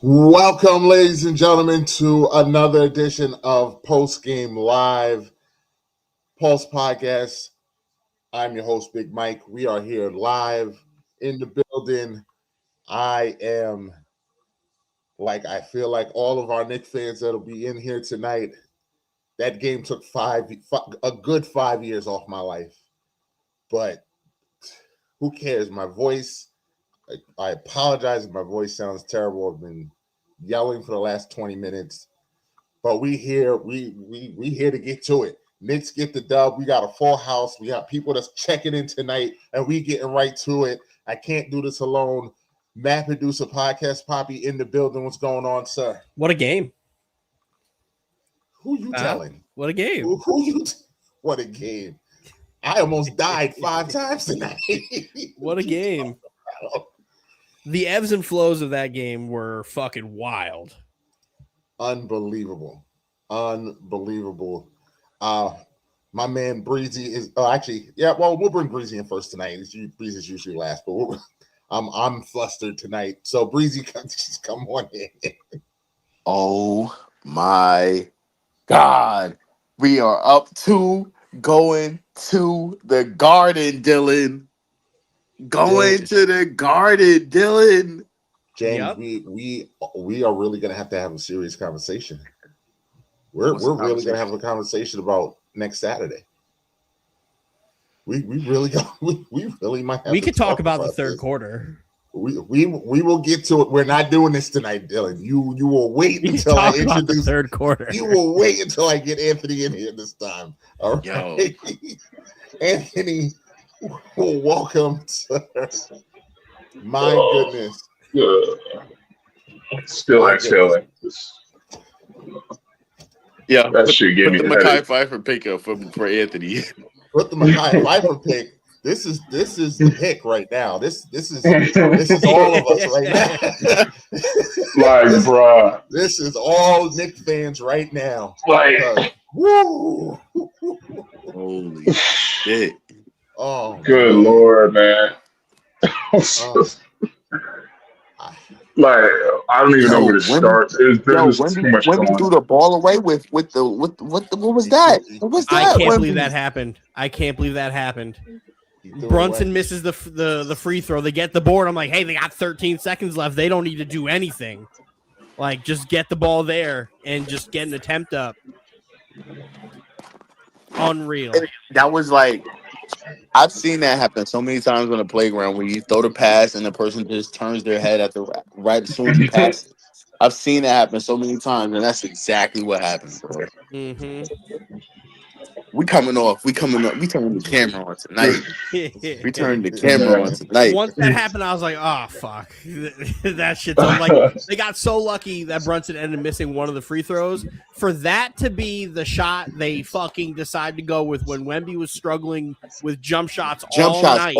Welcome, ladies and gentlemen, to another edition of Post Game Live Pulse Podcast. I'm your host, Big Mike. We are here live in the building. I feel like all of our Knicks fans that'll be in here tonight. That game took a good 5 years off my life, but who cares? My voice. I apologize if my voice sounds terrible. I've been yelling for the last 20 minutes, but we here to get to it. Knicks get the dub. We got a full house. We got people that's checking in tonight, and we getting right to it. I can't do this alone. Matt, producer, podcast Poppy in the building. What's going on, sir? What a game. Who you telling? What a game. What a game. I almost died 5 times tonight. What a game. The ebbs and flows of that game were fucking wild. Unbelievable. My man Breezy is we'll bring Breezy in first tonight. Breezy's usually last, but I'm flustered tonight. So Breezy, come on in. Oh my God. We are up 2, going to the Garden, Dylan. Going to the Garden, Dylan. James, yep. we are really gonna have to have a serious conversation. We're really gonna have a conversation about next Saturday. We really might have. We could talk about the third quarter. We will get to it. We're not doing this tonight, Dylan. You will wait until I introduce the third quarter. You will wait until I get Anthony in here this time. All right, Anthony. Welcome, sir. My goodness. Still exhaling. Yeah, that should give me the Mekhi Phifer pick up for Anthony. Put the Mekhi Phifer pick. This is the pick right now. This is all of us right now. Bruh. This is all Knicks fans right now. Woo! Holy shit. Oh, good Lord, man. I don't even know where to start. There's too much going on. Threw the ball away with what was that? What was that? I can't believe that happened. Brunson misses the free throw. They get the board. I'm like, hey, they got 13 seconds left. They don't need to do anything. Just get the ball there and just get an attempt up. Unreal. That was I've seen that happen so many times on the playground where you throw the pass and the person just turns their head at the right as soon as you pass it. I've seen that happen so many times, and that's exactly what happened, bro. Mm-hmm. We turning the camera on tonight. We turned the camera on tonight. Once that happened, I was like, oh, fuck. That shit's on. They got so lucky that Brunson ended up missing one of the free throws. For that to be the shot they fucking decided to go with when Wemby was struggling with jump shots all night.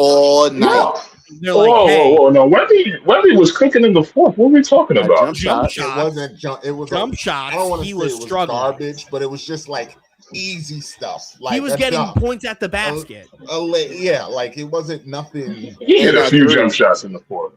They're whoa. No, Wemby was cooking in the fourth. What are we talking about? Jump shots. It wasn't jump shots. I don't want to say was it was struggling. Garbage, but it was just easy stuff. He was getting points at the basket. It wasn't nothing. He had a few jump shots in the fourth.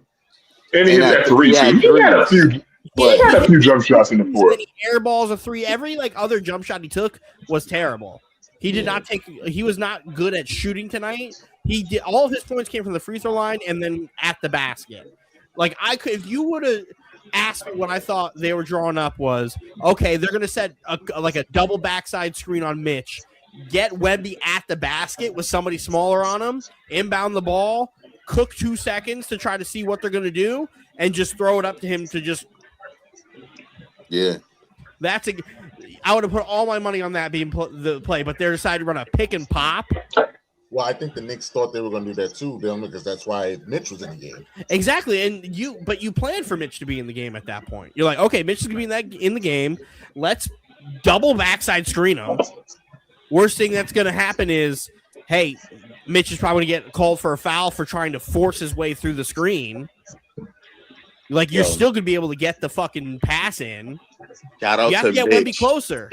And he hit that 3 too. He had a few jump shots in the fourth. Air balls of 3. Every other jump shot he took was terrible. He did not take. He was not good at shooting tonight. He did all of his points came from the free throw line and then at the basket. If you would have, asked me what I thought they were drawing up was, okay, they're going to set a double backside screen on Mitch, get Wemby at the basket with somebody smaller on him, inbound the ball, cook 2 seconds to try to see what they're going to do, and just throw it up to him to just. Yeah. I would have put all my money on that being the play, but they decided to run a pick and pop. Well, I think the Knicks thought they were going to do that too, Dylan, because that's why Mitch was in the game. Exactly, but you planned for Mitch to be in the game at that point. You're like, okay, Mitch is going to be in the game. Let's double backside screen him. Worst thing that's going to happen is, hey, Mitch is probably going to get called for a foul for trying to force his way through the screen. Like, you're still going to be able to get the fucking pass in. Shout out you have to get Wemby closer.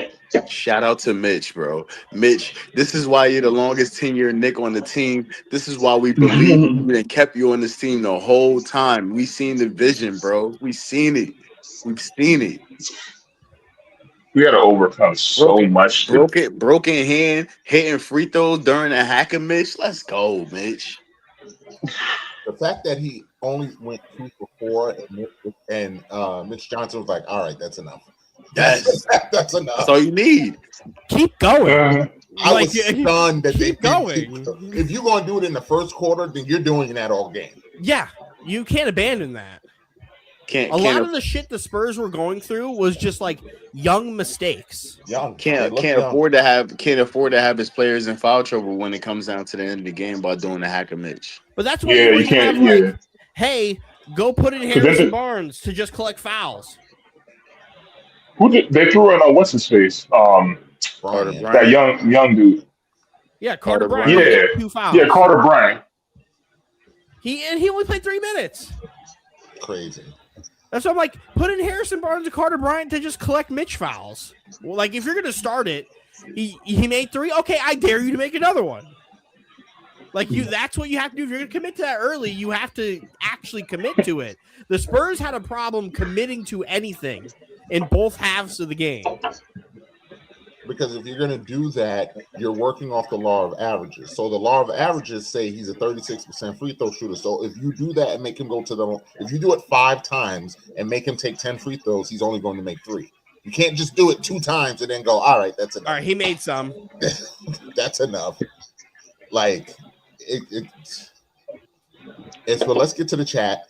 Shout out to Mitch, bro. Mitch, this is why you're the longest tenured Knick on the team. This is why we believe you and kept you on this team the whole time. We seen the vision, bro. We seen it. We've seen it. We had to overcome so much. Broken hand, hitting free throws during a hack of Mitch. Let's go, Mitch. The fact that he only went 2 for 4 and Mitch Johnson was like, all right, that's enough. That's enough. That's all you need. Keep going. I was stunned that keep going. If you're going to do it in the first quarter, then you're doing that all game. Yeah, you can't abandon that. A lot of the shit the Spurs were going through was just like young mistakes. Can't afford to have his players in foul trouble when it comes down to the end of the game by doing the hack of Mitch. But that's why you can't have like, hey, go put in Harrison Barnes to just collect fouls. They threw in what's his face? That young dude. Yeah, Carter Bryant. Yeah, 2 fouls. Yeah, Carter Bryant. He only played 3 minutes. Crazy. That's why I'm like, put in Harrison Barnes and Carter Bryant to just collect Mitch fouls. Well, like, if you're going to start it, he made 3. Okay, I dare you to make another one. Like, that's what you have to do. If you're going to commit to that early, you have to actually commit to it. The Spurs had a problem committing to anything in both halves of the game. Because if you're going to do that, you're working off the law of averages. So the law of averages say he's a 36% free throw shooter. So if you do that and make him if you do it 5 times and make him take 10 free throws, he's only going to make 3. You can't just do it 2 times and then go, all right, that's enough. All right, he made some. That's enough. Like, but let's get to the chat.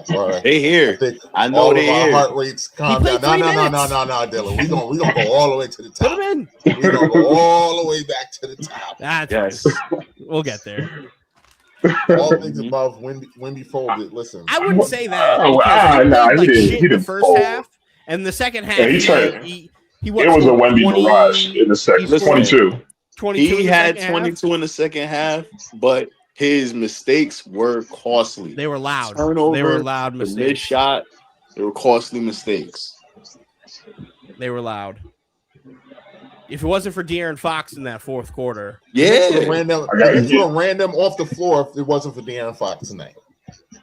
Bro. They here. I know all they of our here. Heart rates calm down. No, Dylan. We gonna go all the way to the top. Put him in. We gonna go all the way back to the top. Yes, we'll get there. All things above Wemby folded. Listen, I wouldn't say that. He did the first half, and the second half. He it was a Wemby barrage in the second. 22. He had 22 in the second half, but his mistakes were costly. They were loud. Turnover, they were loud mistakes. The mid shot, they were costly mistakes. They were loud. If it wasn't for De'Aaron Fox in that fourth quarter. Yeah. Random off the floor if it wasn't for De'Aaron Fox tonight.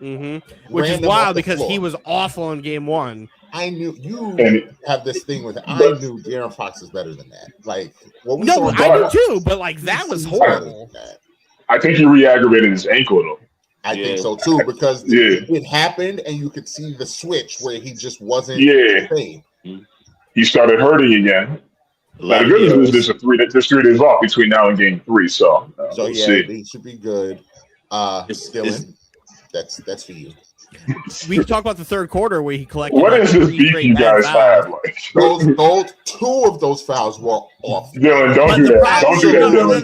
Mm-hmm. Which is wild because he was awful in game 1. I knew you have this thing with it. I knew De'Aaron Fox is better than that. Like, what we saw. I do too, but like that was horrible. I think he re-aggravated his ankle though. I think so too, because it happened and you could see the switch where he just wasn't the same. He started hurting again. Now, the good news is there's 3 days off between now and game 3, so we'll see. He should be good. Dylan, that's for you. We can talk about the third quarter where he collected. What is this beef you guys have? Like, those 2 of those fouls were off. Dylan, don't do that. Don't do that, Dylan.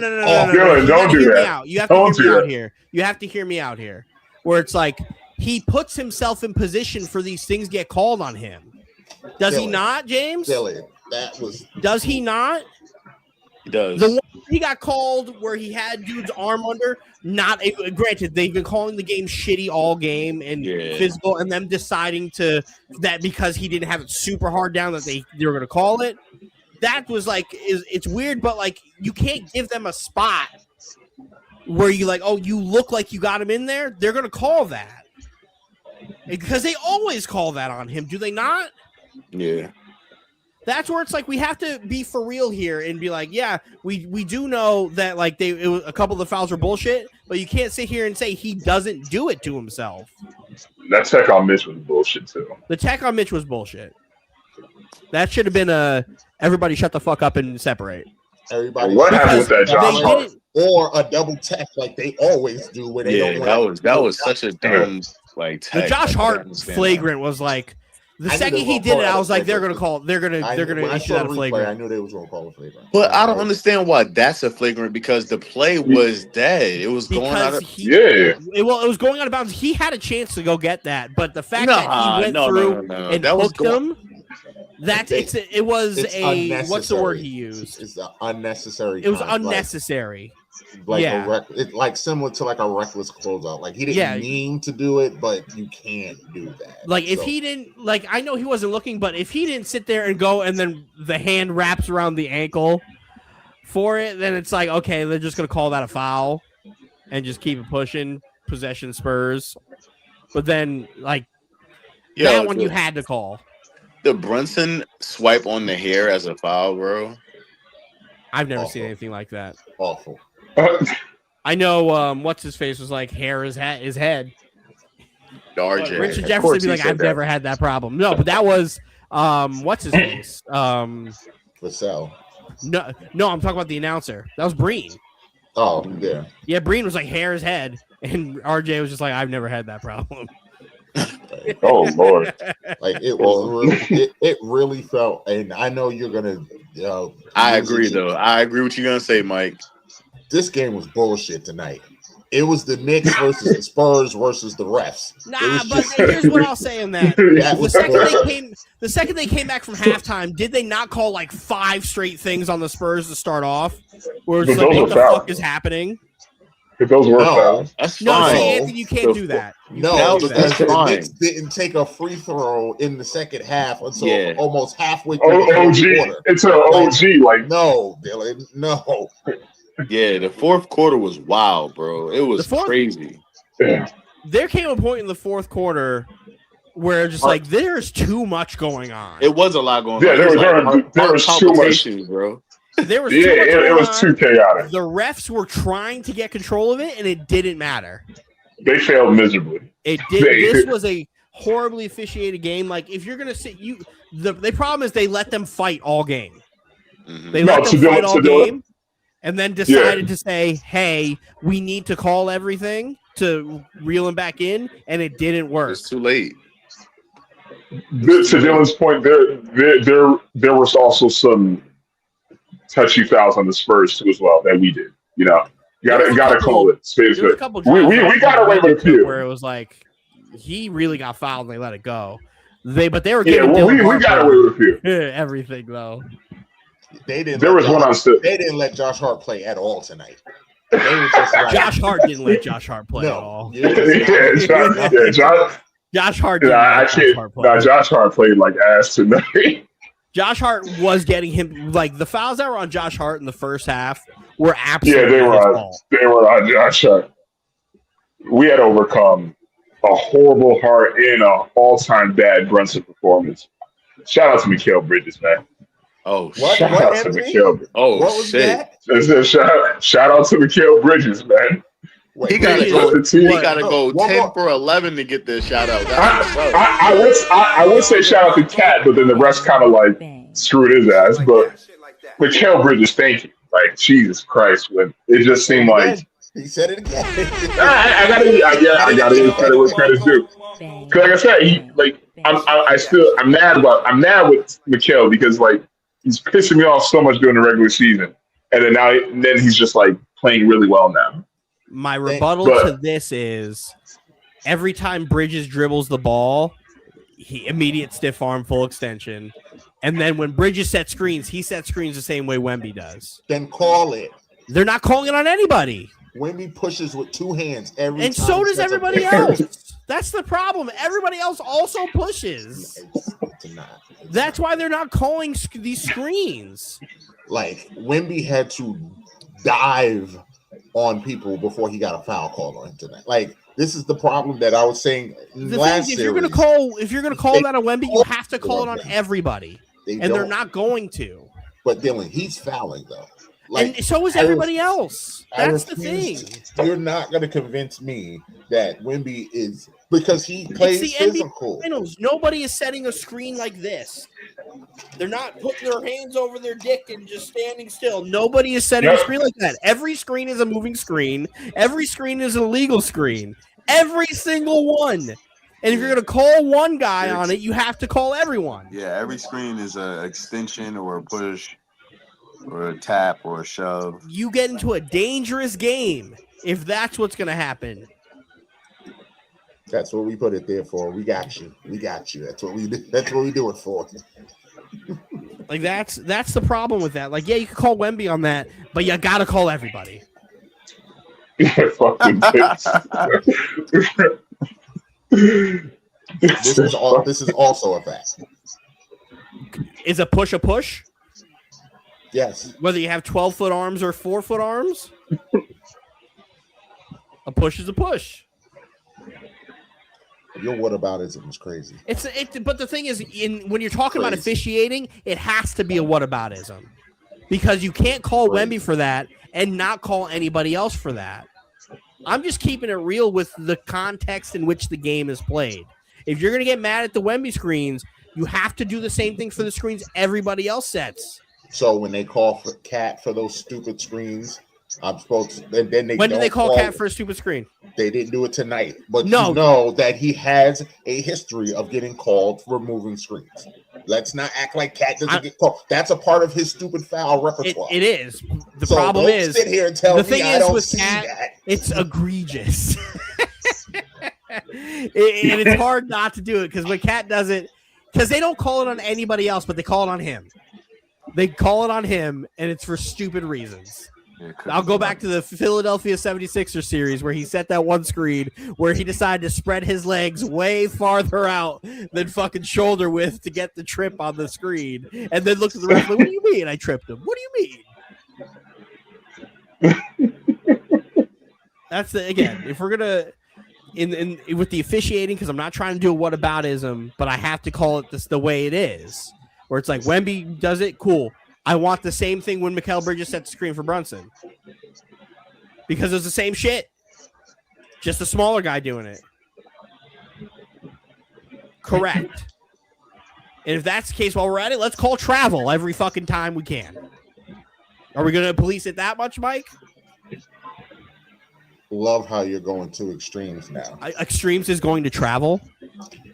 Dylan, don't do that. You have to hear me out here. You have to hear me out here. Where it's like he puts himself in position for these things get called on him. Does he not, James? Dylan, Does he not? He does. The one he got called where he had dude's arm under. Granted, they've been calling the game shitty all game and physical, and them deciding that because he didn't have it super hard down that they were going to call it. That was like it's weird, but like you can't give them a spot where you like, oh, you look like you got him in there. They're going to call that because they always call that on him, do they not? Yeah. That's where it's like we have to be for real here and be like, yeah, we do know that like a couple of the fouls were bullshit, but you can't sit here and say he doesn't do it to himself. That tech on Mitch was bullshit too. The tech on Mitch was bullshit. That should have been everybody shut the fuck up and separate. Everybody. What happened with that Josh Hart? Or a double tech like they always do, where they don't. That was such a dumb tech. The Josh Hart flagrant was like the second he did it, I was like, they're gonna issue that a flagrant. I knew they was gonna call it flagrant. But I don't understand why that's a flagrant because the play was dead. It was going out of it was going out of bounds. He had a chance to go get that, but the fact that he went through and hooked him. It was what's the word he used? It's unnecessary. It was unnecessary. Like similar to like a reckless closeout. Like he didn't mean to do it, but you can't do that. Like if he didn't, I know he wasn't looking, but if he didn't sit there and go and then the hand wraps around the ankle for it, then it's like, okay, they're just gonna call that a foul and just keep it pushing, possession Spurs. But then that one you had to call. The Brunson swipe on the hair as a foul, bro. I've never seen anything like that. Awful. I know what's his face was like hair is head. RJ. Richard Jefferson would be like, I've never had that problem. No, but that was what's his face? Vassell. No, I'm talking about the announcer. That was Breen. Oh, yeah. Yeah, Breen was like hair is head, and RJ was just like, I've never had that problem. Oh Lord! Like it was really, it really felt, and I know you're gonna. I agree, though. I agree with you gonna say, Mike. This game was bullshit tonight. It was the Knicks versus the Spurs versus the refs. But here's what I'll say on that. The second they came back from halftime, did they not call like 5 straight things on the Spurs to start off? Where it's like, what the fuck is happening? If those were fouls. That's no, fine. see, Anthony, you can't do that. Because the Knicks didn't take a free throw in the second half until almost halfway through the quarter. It's an OG. No, Dylan, no. Yeah, the fourth quarter was wild, bro. It was crazy. Yeah. There came a point in the fourth quarter where just there's too much going on. It was a lot going on. Yeah, there was too much, bro. There was it was too chaotic. The refs were trying to get control of it, and it didn't matter. They failed miserably. It did. This was a horribly officiated game. Like if you're gonna sit, the problem is they let them fight all game. Mm-hmm. They let them fight all game, and then decided to say, "Hey, we need to call everything to reel them back in," and it didn't work. It's too late. To Dylan's point, there was also some touchy fouls on the Spurs too as well that we did. You gotta call it. We got away with a few where it was like he really got fouled and they let it go. But they were we got away with a few. Everything though. They didn't. There was one on still. They didn't let Josh Hart play at all tonight. They were just Josh Hart didn't let Josh Hart play at all. Josh Hart. Didn't Josh Hart played like ass tonight. Josh Hart was getting him the fouls that were on Josh Hart in the first half were absolutely they were on Josh Hart. We had overcome a horrible Hart and an all-time bad Brunson performance. Shout out to Mikal Bridges, man. Oh, shout out to Mikal. Oh, what was shit. That? Shout out to Mikal Bridges, man. He gotta go 10 for 11 to get this shout out. I would say shout out to Cat, but then the rest kind of screwed his ass. But Mikal Bridges, thank you. Like Jesus Christ, when it just seemed like he said it again. I gotta give credit where credit's due. Because like I said, I'm mad with Mikal because he's pissing me off so much during the regular season, and then he's just playing really well now. My rebuttal to this is every time Bridges dribbles the ball, he immediate stiff arm, full extension. And then when Bridges sets screens, he sets screens the same way Wemby does. Then call it. They're not calling it on anybody. Wemby pushes with 2 hands every time. And so does everybody else. That's the problem. Everybody else also pushes. That's why they're not calling these screens. Wemby had to dive on people before he got a foul call on him tonight. This is the problem that I was saying last series. If you're gonna call that a Wemby, you have to call it on everybody, and they're not going to. But Dylan, he's fouling though. and so is everybody else. That's the thing. You're not going to convince me that Wemby is because he plays the physical. NBA Finals. Nobody is setting a screen like this. They're not putting their hands over their dick and just standing still. Nobody is setting a screen like that. Every screen is a moving screen. Every screen is an illegal screen. Every single one. And if you're going to call one guy on it, you have to call everyone. Yeah, every screen is an extension or a push or a tap or a shove. You get into a dangerous game if that's what's going to happen. That's what we put it there for. We got you. We got you. That's what we do. That's what we do it for. Like that's the problem with that. Like, yeah, you can call Wemby on that, but you got to call everybody. Yeah, fucking This is also a fact. Is a push? Yes. Whether you have 12-foot arms or 4-foot arms, a push is a push. Your whataboutism is crazy. But the thing is, when you're talking about officiating, it has to be a whataboutism because you can't call Wemby for that and not call anybody else for that. I'm just keeping it real with the context in which the game is played. If you're going to get mad at the Wemby screens, you have to do the same thing for the screens everybody else sets. So when they call for Cat for those stupid screens, I'm supposed to. And then when did they call Cat for a stupid screen? They didn't do it tonight, but you know that he has a history of getting called for moving screens. Let's not act like Cat doesn't get called. That's a part of his stupid foul repertoire. It is. The problem is, sit here and tell the me thing I is don't with see Cat, that. it's egregious. And it's hard not to do it because when Cat does it, because they don't call it on anybody else, but they call it on him. They call it on him, and it's for stupid reasons. I'll go back to the Philadelphia 76ers series where he set that one screen where he decided to spread his legs way farther out than fucking shoulder width to get the trip on the screen, and then looked at the ref like, what do you mean I tripped him? What do you mean? That's again, if we're gonna in with the officiating, because I'm not trying to do a whataboutism, but I have to call it the way it is, where it's like Wemby does it, cool. I want the same thing when Mikal Bridges set the screen for Brunson. Because it's the same shit. Just a smaller guy doing it. Correct. And if that's the case while we're at it, let's call travel every fucking time we can. Are we going to police it that much, Mike? Love how you're going to extremes now. Extremes is going to travel?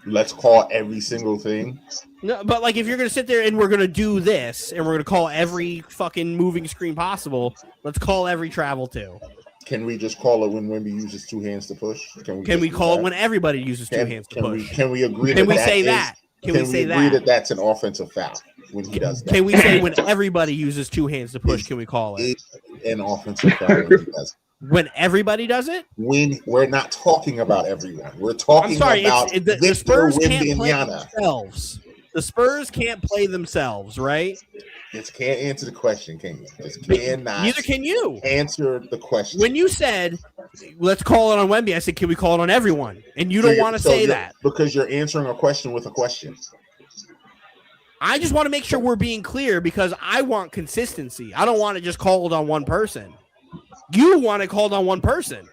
Let's call every single thing. No, but like if you're going to sit there and we're going to do this and we're going to call every fucking moving screen possible, let's call every travel too. Can we just call it when Wemby uses two hands to push? Can we call it when everybody uses two hands to push? Can we agree? Can we say that? Can we say agree that that's an offensive foul when he does that? Can we say when everybody uses two hands to push? Can we call it an offensive foul when he does? When everybody does it? When we're not talking about everyone. We're talking about the Spurs can't play themselves. The Spurs can't play themselves, right? Just can't answer the question, can you? Just cannot. Neither can you. Answer the question. When you said, let's call it on Wemby, I said, can we call it on everyone? And you don't want to say that. Because you're answering a question with a question. I just want to make sure we're being clear because I want consistency. I don't want to just call it on one person. You want it called on one person.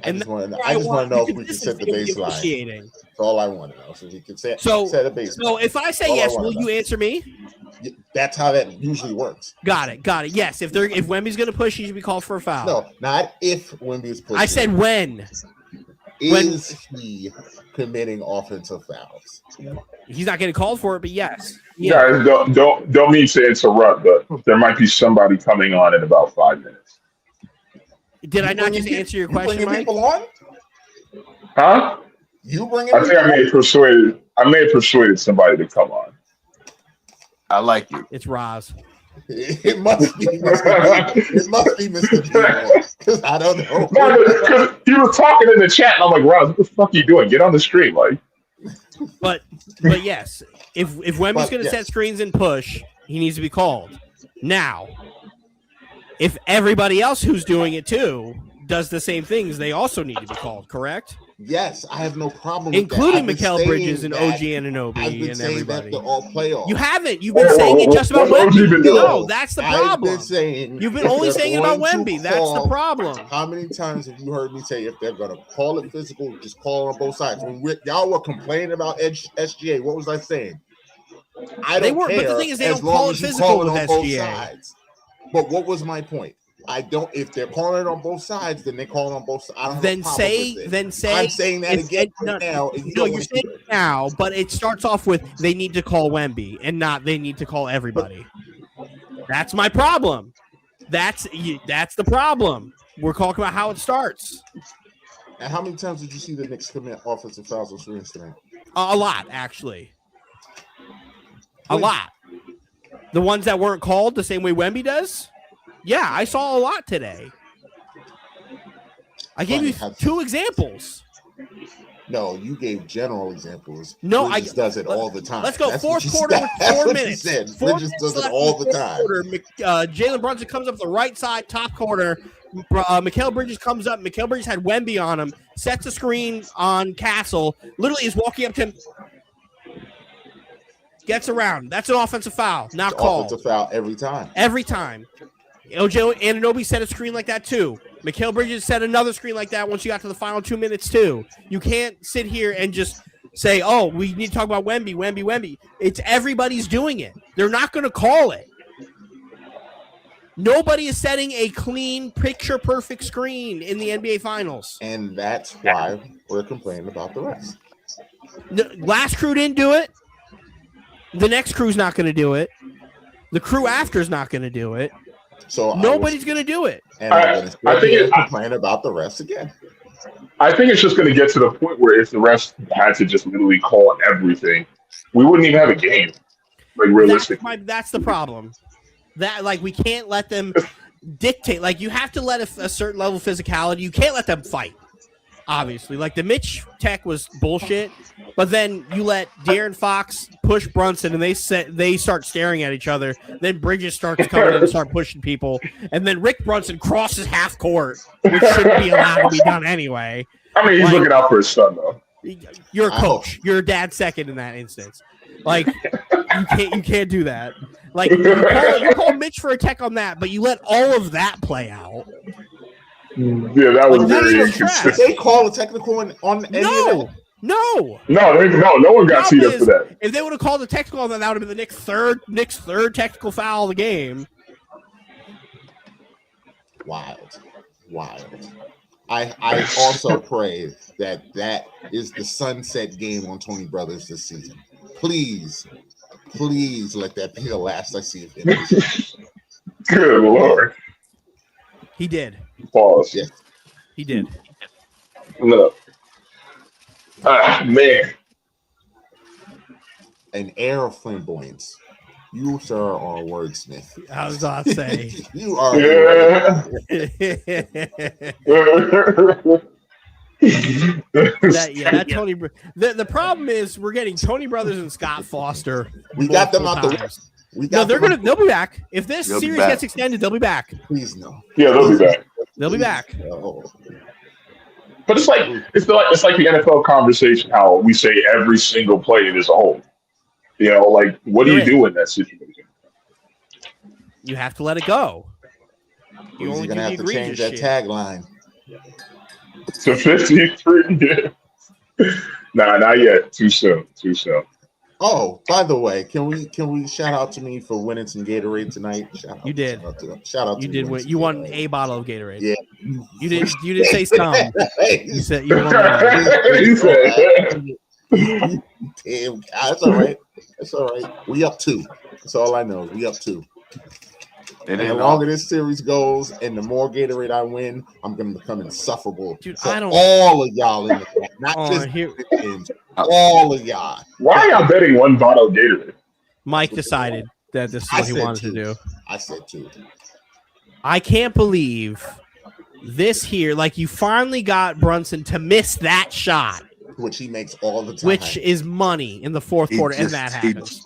I just want to know if we can set the baseline. That's all I want to know. So we can set a baseline. So if I say yes, will you answer me? That's how that usually works. Got it. Yes. If Wemby's going to push, he should be called for a foul. No, not if Wemby's pushing. I said when. Is he committing offensive fouls? He's not getting called for it, but yes. Yeah. Guys, don't mean to interrupt, but there might be somebody coming on in about 5 minutes. Did I not just answer your question, Mike? People on? Huh? You bring it? I think I may have persuaded somebody to come on. I like you. It's Roz. It must be Mr. B. Because I don't know. No, because he was talking in the chat, and I'm like, Roz, what the fuck are you doing? Get on the stream, like. But yes, if Wemby's going to set screens and push, he needs to be called. Now, if everybody else who's doing it too does the same things, they also need to be called, correct? Yes, I have no problem with including that. Mikal Bridges and OG I've Anunoby been and saying everybody. that they're all playoffs. You haven't. You've been saying it just about What's OG Wemby. been doing? No, that's the problem. I've been saying You've been only saying it about Wemby. That's the problem. How many times have you heard me say if they're going to call it physical, just call it on both sides? When y'all were complaining about SGA, what was I saying? I don't care. But the thing is, they as don't call long it as you physical call it with on both SGA. sides. But what was my point? I don't. If they're calling it on both sides, then they call it on both sides. I don't Then have a problem say. with it. Then say. I'm saying that again right now. And No, you're saying it now, but it starts off with they need to call Wemby and not they need to call everybody. That's my problem. That's the problem. We're talking about how it starts. And how many times did you see the Knicks commit offensive fouls on screens tonight? A lot, actually. A lot. The ones that weren't called the same way Wemby does? Yeah, I saw a lot today. I gave you 2 examples. No, you gave general examples. No, Bridges does it all the time. Let's go. That's Fourth quarter with 4 minutes. Bridges does it all the time. Jalen Brunson comes up the right side, top corner. Mikal Bridges comes up. Mikal Bridges had Wemby on him. Sets a screen on Castle. Literally is walking up to him. Gets around. That's an offensive foul. Not called. Offensive foul every time. Every time. OJ Anunoby set a screen like that too. Mikal Bridges set another screen like that once you got to the final 2 minutes too. You can't sit here and just say, oh, we need to talk about Wemby. It's everybody's doing it. They're not going to call it. Nobody is setting a clean, picture-perfect screen in the NBA Finals. And that's why we're complaining about the rest. The last crew didn't do it. The next crew's not going to do it. The crew after is not going to do it. So nobody's going to do it. And I'm going to complain about the refs again. I think it's just going to get to the point where if the refs had to just literally call everything, we wouldn't even have a game. Like realistically, that's the problem. That we can't let them dictate. Like you have to let a certain level of physicality. You can't let them fight. Obviously, like the Mitch tech was bullshit, but then you let De'Aaron Fox push Brunson, and they start staring at each other. Then Bridges starts coming in and start pushing people, and then Rick Brunson crosses half court, which shouldn't be allowed to be done anyway. I mean, he's looking out for his son, though. You're a coach. You're a dad second in that instance. Like you can't do that. Like you call Mitch for a tech on that, but you let all of that play out. Yeah, that was very inconsistent. Did they call a technical on any of that? No one got teed up for that. If they would have called a technical on that, would have been the Knicks' third technical foul of the game. Wild. I also pray that is the sunset game on Tony Brothers this season. Please let that be the last I see of him. Good Lord. He did. Pause. Yeah. He did. Look. Man. An air of flamboyance. You, sir, are a wordsmith. I was about to say. You are. That Tony. The problem is we're getting Tony Brothers and Scott Foster. We got them out the way. They'll be back. If this series gets extended, they'll be back. Please no. Yeah, they'll be back. They'll be back. No. But it's like the NFL conversation. How we say every single play as a whole. You know, like what do you do in that situation? You have to let it go. You're only gonna have to change that tagline to 53. Nah, not yet. Too soon. Oh, by the way, can we shout out to me for winning some Gatorade tonight? You did. Shout out to you did win. You won a bottle of Gatorade. Yeah. You didn't say some. You said you won. Damn, that's all right. That's all right. We up 2. That's all I know. We up 2. And the longer this series goes, and the more Gatorade I win, I'm gonna become insufferable. Dude, all of y'all in the chat, not just games, all of y'all. Why are y'all betting one bottle of Gatorade? Mike decided that this is what he wanted to do. I said 2. I can't believe this here. Like you finally got Brunson to miss that shot, which he makes all the time, which is money in the fourth quarter, and that happens.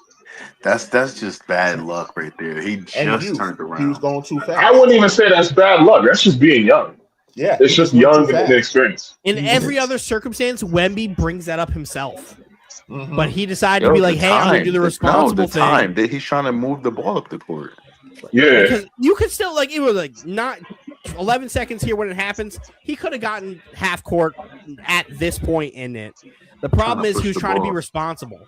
That's just bad luck right there. He just turned around. He was going too fast. I wouldn't even say that's bad luck. That's just being young. Yeah, It's just young and inexperienced. In every other circumstance, Wemby brings that up himself. Mm-hmm. But he decided to be like, hey, I'm going to do the responsible thing. He's trying to move the ball up the court. Yeah. Because you could still, like, it was like not 11 seconds here when it happens. He could have gotten half court at this point in it. The problem is he was trying to be responsible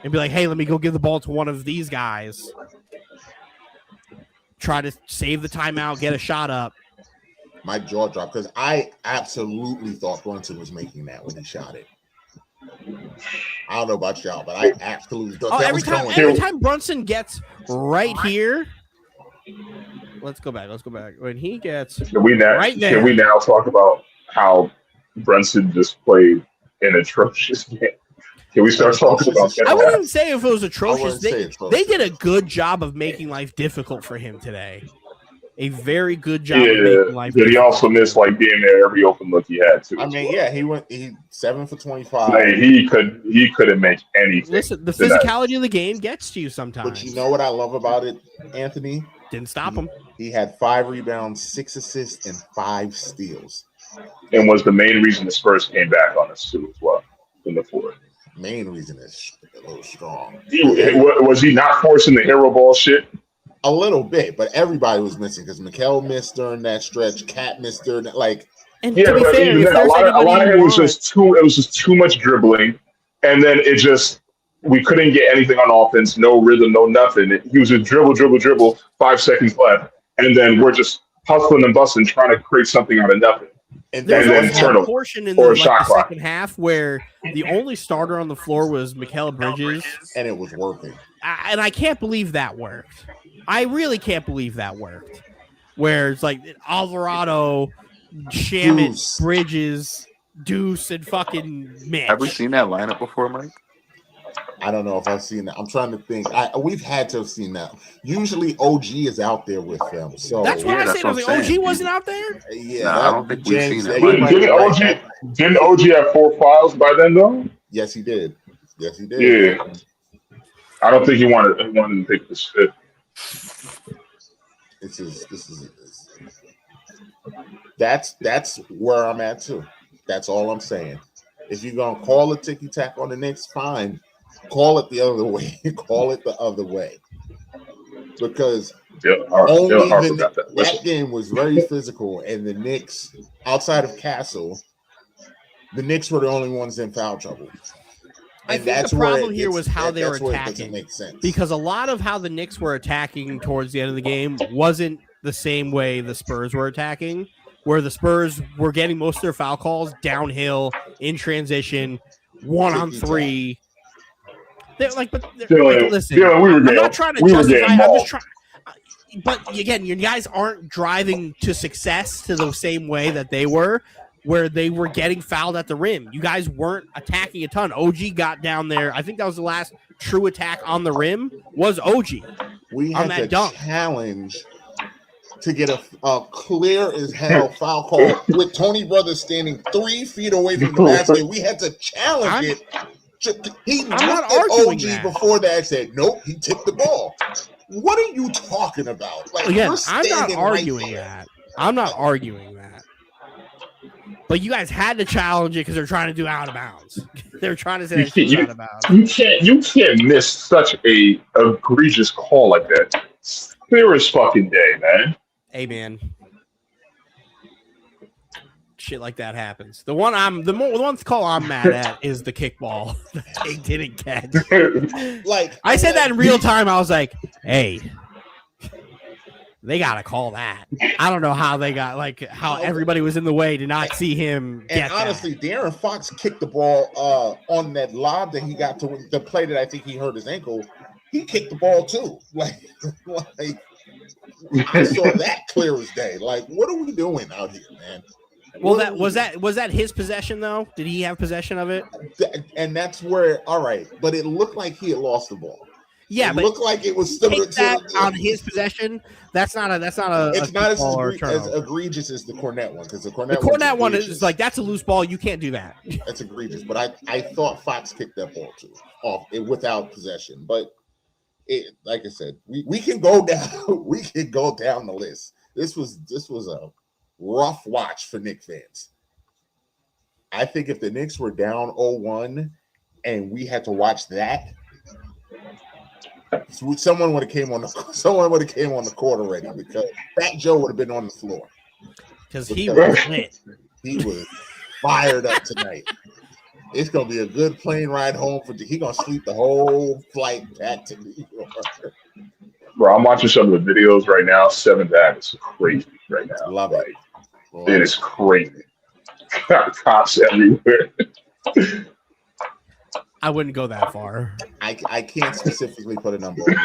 and be like, hey, let me go give the ball to one of these guys. Try to save the timeout, get a shot up. My jaw dropped because I absolutely thought Brunson was making that when he shot it. I don't know about y'all, but I absolutely thought that was going. Every time Brunson gets right here, let's go back. When he gets right there. Can we now talk about how Brunson just played an atrocious game? Can we start talking about that? I wouldn't say if it was atrocious. They did a good job of making life difficult for him today. A very good job of making life difficult. But he also missed like being there every open look he had too. I mean, yeah, he 7 for 25. Like, he couldn't make anything. Listen, the physicality of the game gets to you sometimes. But you know what I love about it, Anthony? Didn't stop him. He had 5 rebounds, 6 assists, and 5 steals. And was the main reason the Spurs came back on us too as well in the fourth. Main reason is a little strong. Was he not forcing the hero ball shit? A little bit, but everybody was missing because Mikal missed during that stretch. Cat missed during that. And to be fair, a lot of it was just too much dribbling, and then we couldn't get anything on offense. No rhythm, no nothing. He was just dribble. 5 seconds left, and then we're just hustling and busting, trying to create something out of nothing. And then turn a portion in the second half where the only starter on the floor was Mikal Bridges, and it was working. And I can't believe that worked. I really can't believe that worked. Where it's like Alvarado, Shamet, Bridges, Deuce, and fucking Mitch. Have we seen that lineup before, Mike? I don't know if I've seen that. I'm trying to think. We've had to have seen that. Usually OG is out there with them. So that's what I said. I was like, OG wasn't out there? Yeah. I don't think we've seen that. Didn't OG have 4 fouls by then, though? Yes, he did. Yeah. I don't think he wanted to take the shit. That's where I'm at too. That's all I'm saying. If you're gonna call it ticky tack on the Knicks, fine. Call it the other way. Call it the other way. Because that game was very physical, and the Knicks, outside of Castle, the Knicks were the only ones in foul trouble. I think the problem here was how they were attacking. Because a lot of how the Knicks were attacking towards the end of the game wasn't the same way the Spurs were attacking, where the Spurs were getting most of their foul calls downhill, in transition, 1-on-3. Listen, I'm not trying to justify. I'm just trying. But again, you guys aren't driving to success to the same way that they were, where they were getting fouled at the rim. You guys weren't attacking a ton. OG got down there. I think that was the last true attack on the rim was OG. We had to challenge to get a clear as hell foul call with Tony Brothers standing 3 feet away from the basket. We had to challenge it. He looked at OG before that and said, nope, he tipped the ball. What are you talking about? Again, I'm not arguing that. I'm not arguing that. But you guys had to challenge it because they're trying to do out of bounds. They're trying to say it's out of bounds. You can't miss such a egregious call like that. Clear as fucking day, man. Hey, man. Shit like that happens. The one call I'm mad at is the kickball that they didn't catch. I said that in real time. I was like, hey, they gotta call that. I don't know how they got how everybody was in the way to not see him get and honestly, that. De'Aaron Fox kicked the ball on that lob that he got to the play that I think he hurt his ankle. He kicked the ball too. I saw that clear as day. What are we doing out here, man? Well, was that his possession though? Did he have possession of it? And that's where, all right, but it looked like he had lost the ball. Yeah, but it looked like it was still on his possession. It's not as egregious as the Cornette one, because the Cornette one is that's a loose ball. You can't do that. That's egregious. But I thought Fox kicked that ball too off without possession. But like I said, we can go down. We can go down the list. This was rough watch for Knicks fans. I think if the Knicks were down 0-1 and we had to watch that, someone would have came on the court already because Fat Joe would have been on the floor. Because he was lit. He was fired up tonight. It's gonna be a good plane ride home for. He gonna sleep the whole flight back to New York. Bro, I'm watching some of the videos right now. 7th Ave is crazy right now. Love it. It is crazy. Cops everywhere. I wouldn't go that far. I can't specifically put a number on it.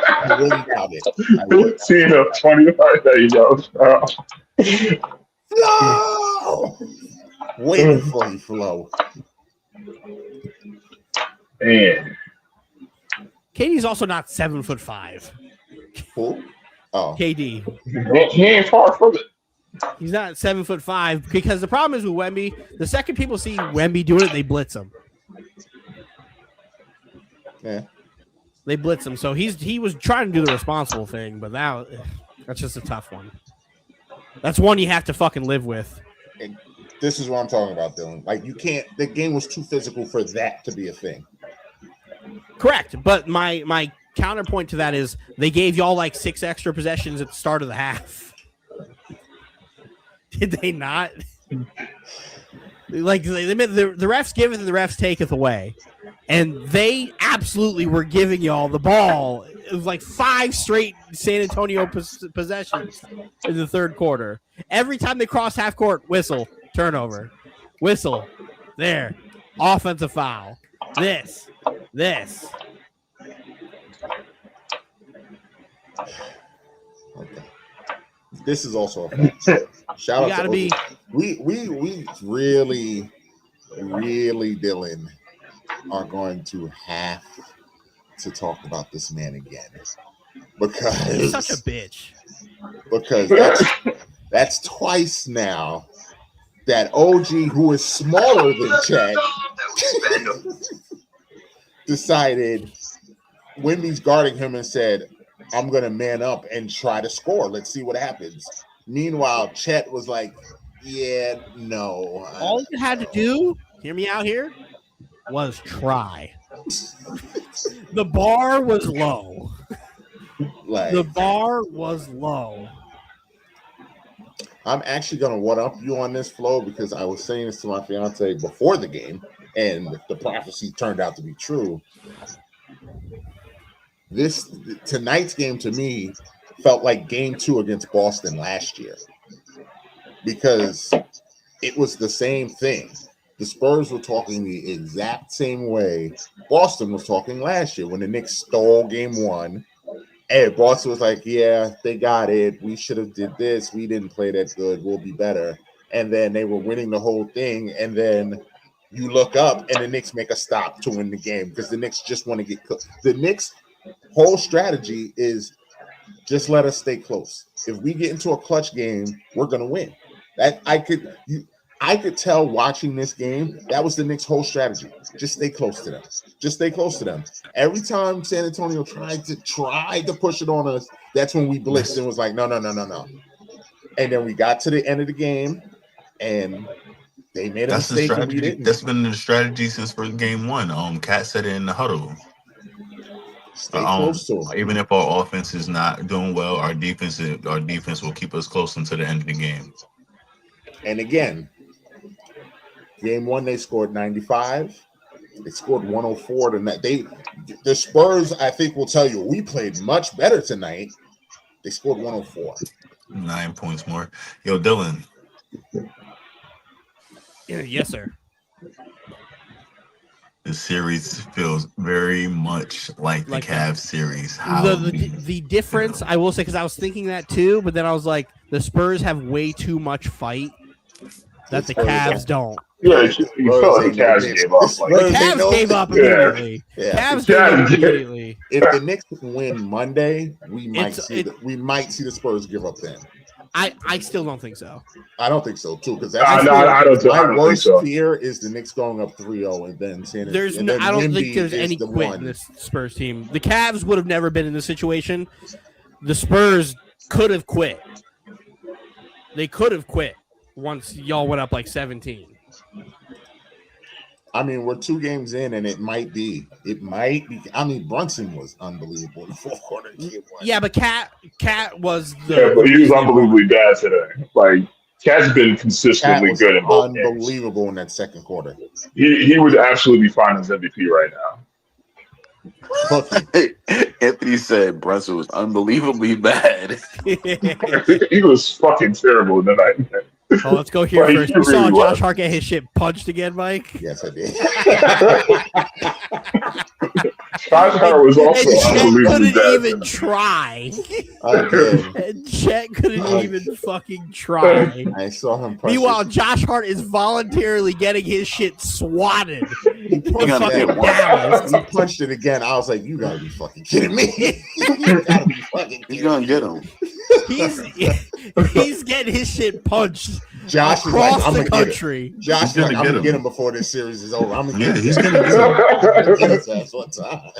I wouldn't doubt it. Seeing a 25, there you go. Flow! Waiting for you, Flow. Man. KD's also not 7'5". Who? Oh. KD. He ain't far from it. He's not 7'5" because the problem is with Wemby, the second people see Wemby doing it, they blitz him. Yeah. They blitz him. So he was trying to do the responsible thing, but now that's just a tough one. That's one you have to fucking live with. And this is what I'm talking about, Dylan. Like, you can't, the game was too physical for that to be a thing. Correct. But my counterpoint to that is they gave y'all like 6 extra possessions at the start of the half. Did they not? Like, the refs giveth and the refs taketh away. And they absolutely were giving y'all the ball. It was like 5 straight San Antonio possessions in the third quarter. Every time they cross half court, whistle, turnover. Whistle, there, offensive foul. This. Okay. This is also a fact. Shout out to be. We really, Dylan, are going to have to talk about this man again because He's such a bitch. Because that's twice now that OG, who is smaller than Chad, decided Wemby's guarding him and said, I'm going to man up and try to score. Let's see what happens. Meanwhile, Chet was like, yeah, no. All you had to do, hear me out here, was try. The bar was low. The bar was low. I'm actually going to one-up you on this, Flo, because I was saying this to my fiance before the game, and the prophecy turned out to be true. Tonight's game to me felt like game 2 against Boston last year because it was the same thing. The Spurs were talking the exact same way Boston was talking last year when the Knicks stole game 1. And Boston was like, yeah, they got it. We should have did this. We didn't play that good. We'll be better. And then they were winning the whole thing. And then you look up and the Knicks make a stop to win the game because the Knicks just want to get cooked. The Knicks' whole strategy is just let us stay close. If we get into a clutch game, we're going to win. That I could tell watching this game, that was the Knicks' whole strategy. Just stay close to them. Just stay close to them. Every time San Antonio tried to push it on us, that's when we blitzed and was like, no. And then we got to the end of the game, and they made a mistake. That's been the strategy since for game 1. Cat said it in the huddle. Stay close to them. Even if our offense is not doing well, our defense will keep us close until the end of the game. And again, game 1 they scored 95. They scored 104 tonight. The Spurs, I think, will tell you we played much better tonight. They scored 104. 9 points more. Yo, Dylan. Yes, sir. The series feels very much like the Cavs series. The difference, I will say, because I was thinking that too, but then I was like, the Spurs have way too much fight that the Cavs don't. Yeah, you felt like the Cavs gave up. The Cavs gave up immediately. Cavs gave up immediately. If the Knicks win Monday, we might see the Spurs give up then. I still don't think so. I don't think so too, because I don't my worst think so. fear is the Knicks going up 3-0 and then San Antonio. I don't think there's any quit in this Spurs team. The Cavs would have never been in this situation. The Spurs could have quit. They could have quit once y'all went up like 17. I mean, we're 2 games in, and it might be. I mean, Brunson was unbelievable in the fourth quarter. Yeah, but Cat was but he was unbelievably bad today. Like, Cat's been consistently good in both games. Unbelievable in that second quarter. He would absolutely be Finals MVP right now. Anthony said Brunson was unbelievably bad. He was fucking terrible tonight. Oh, let's go here first. You saw Josh Hart get his shit punched again, Mike? Yes, I did. Josh Hart was also unbelievably bad. Couldn't even try. Chet couldn't even fucking try. I saw him punch. Meanwhile, Josh Hart is voluntarily getting his shit swatted. He punched it again. I was like, you gotta be fucking kidding me. You gotta be fucking kidding He's gonna get him. He's getting his shit punched. Josh across is like, I'm the gonna country. Josh is like, I'm gonna get him before this series is over. I'm gonna get him. He's gonna get him. That's one time.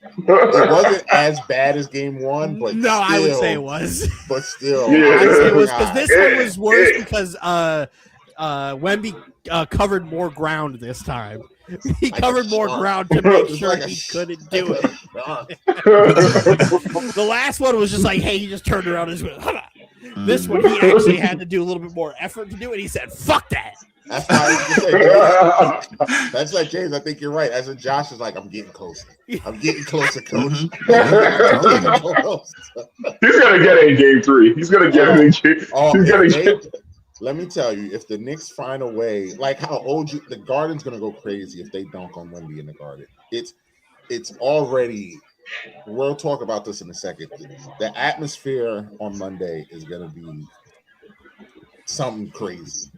It wasn't as bad as game 1, but no, still, I would say it was. But still, yeah. I'd say it was because this one was worse because Wemby covered more ground this time. He covered more ground to make sure he couldn't do it. The last one was just like, hey, he just turned around and just went, Hah! This one, he actually had to do a little bit more effort to do it. He said, fuck that. That's like James. I think you're right. As a Josh is like, I'm getting closer. I'm getting closer, coach. He's gonna get it in game 3. He's gonna get it in game. Let me tell you, if the Knicks find a way, like how the Garden's gonna go crazy if they dunk on Wemby in the Garden. It's already. We'll talk about this in a second. The atmosphere on Monday is gonna be something crazy.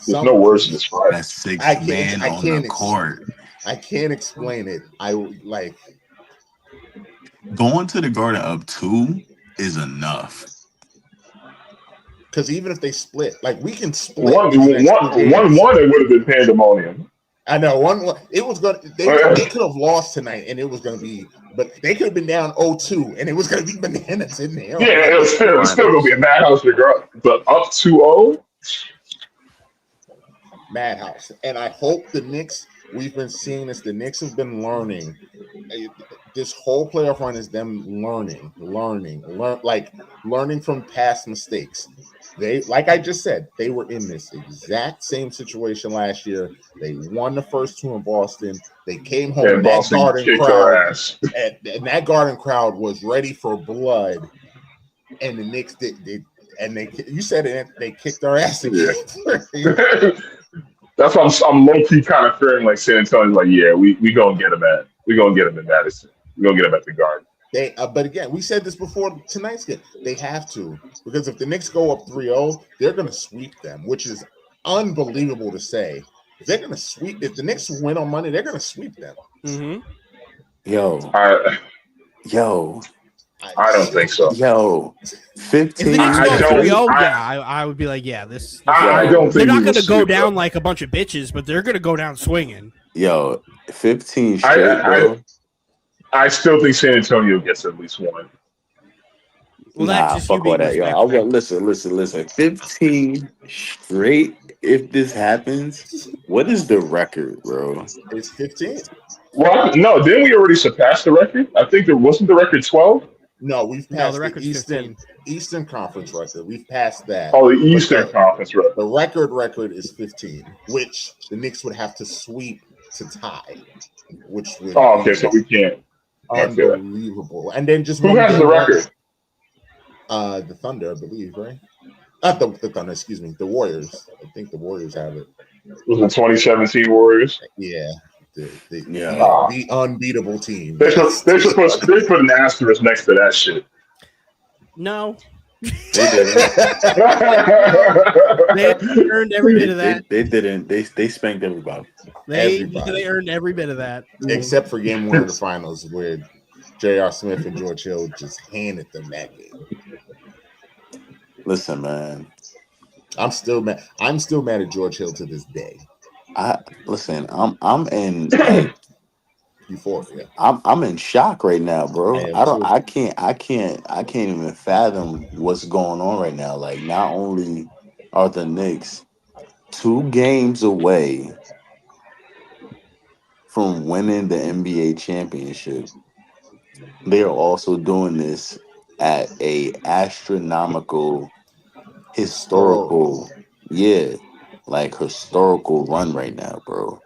There's no words to describe. That 6 man on the court. I can't explain it. I like going to the Garden up 2 is enough. Because even if they split, like we can split. One, it would have been pandemonium. I know. One. It was going. They could have lost tonight, and it was going to be. But they could have been down 0-2, and it was going to be bananas in there. Yeah, it was still going to be a madhouse regard. But up 2-0. Madhouse. And I hope the Knicks, we've been seeing this, the Knicks have been learning. This whole playoff run is them learning from past mistakes. They, like I just said, they were in this exact same situation last year. They won the first 2 in Boston. They came home and that Garden crowd, and that Garden crowd was ready for blood. And the Knicks did you said it, they kicked our ass again. Yeah. That's why I'm low key kind of fearing like San Antonio's like, yeah, we gonna get him in Madison. We gonna get him at the Garden. But again, we said this before tonight's game. They have to, because if the Knicks go up 3-0, they're gonna sweep them, which is unbelievable to say. If the Knicks win on Monday, they're gonna sweep them. Mm-hmm. I don't think so. 15. I would be like, yeah, this. I don't think they're not going to go down like a bunch of bitches, but they're going to go down swinging. 15 straight, bro. I still think San Antonio gets at least one. Well, fuck all that, y'all. Listen. 15 straight. If this happens, what is the record, bro? It's 15. Well, no, didn't we already surpass the record? I think wasn't the record 12. No, we've passed the Eastern Conference record. We've passed that. Oh, the Eastern Conference record. The record is 15, which the Knicks would have to sweep to tie. Which would so we can't. Unbelievable. And then just who has the record? The Thunder, I believe, right? Not the Thunder, excuse me. The Warriors. I think the Warriors have it. Was it 2017 Warriors? Yeah. The unbeatable team. They put an asterisk next to that shit. No. They didn't. They earned every bit of that. They didn't. They spanked everybody. They earned every bit of that. Except for game 1 of the finals where J.R. Smith and George Hill just handed them that game. Listen, man. I'm still mad at George Hill to this day. I'm in. Before, yeah. I'm in shock right now, bro. I am I don't too. I can't even fathom what's going on right now. Like, not only are the Knicks 2 games away from winning the NBA championship, they are also doing this at a astronomical Historical. historical, yeah, like historical run right now, bro.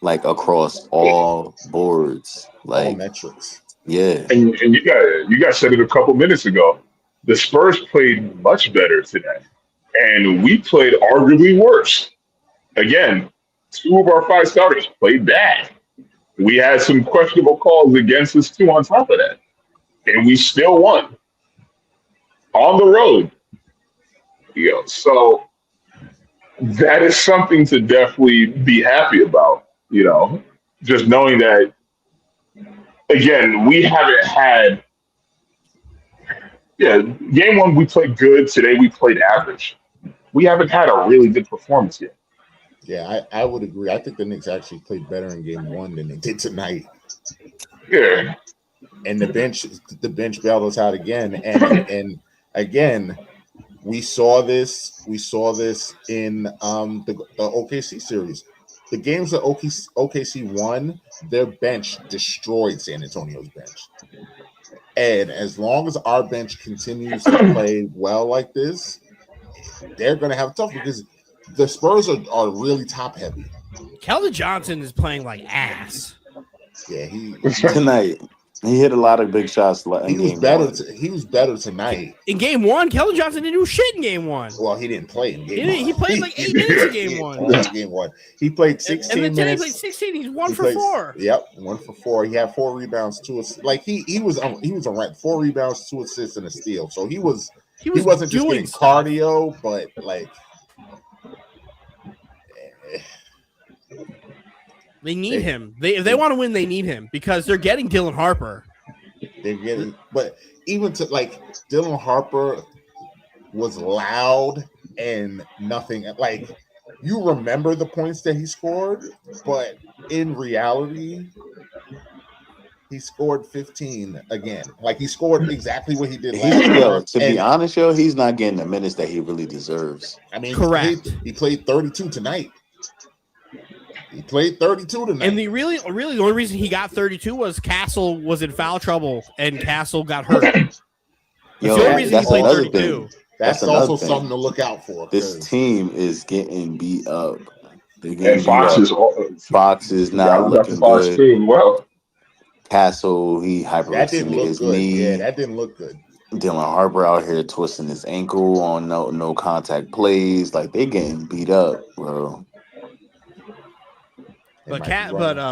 Like, across all boards. All Like, metrics. yeah. And you guys said it a couple minutes ago. The Spurs played much better today, and we played arguably worse. Again, 2 of our 5 starters played bad. We had some questionable calls against us too. On top of that, and we still won on the road. So that is something to definitely be happy about. Just knowing that again, we haven't had. Yeah, game 1 we played good. Today we played average. We haven't had a really good performance yet. Yeah, I would agree. I think the Knicks actually played better in game 1 than they did tonight. Yeah. And the bench bailed us out again. And again, we saw this in the OKC series. The games that OKC won, their bench destroyed San Antonio's bench. And as long as our bench continues to play well like this, they're going to have tough because the Spurs are really top heavy. Keldon Johnson is playing like ass. Yeah, Tonight he hit a lot of big shots. He was better. He was better tonight. In game 1, Keldon Johnson didn't do shit in game 1. Well, he didn't play in game 1. He played like 8 minutes in game 1. Game 1. He played 16 and then minutes. He played 16. He's 1 for 4. Yep, 1 for 4. He had 4 rebounds, 2 assists. Like he was around 4 rebounds, 2 assists, and a steal. So he wasn't just getting cardio, but like. They need him. If they want to win, they need him because they're getting Dylan Harper. But even to like Dylan Harper was loud and nothing. Like, you remember the points that he scored, but in reality, he scored 15 again. Like, he scored exactly what he did last year. To be honest, he's not getting the minutes that he really deserves. I mean, correct. He played 32 tonight. He played 32 tonight. And the only reason he got 32 was Castle was in foul trouble and Castle got hurt. That's the only reason he played 32. That's also something to look out for. This team is getting beat up. And Fox is not looking good. Too. Well, Castle, he hyperextended his knee. Yeah, that didn't look good. Dylan Harper out here twisting his ankle on no contact plays. Like, they getting beat up, bro. But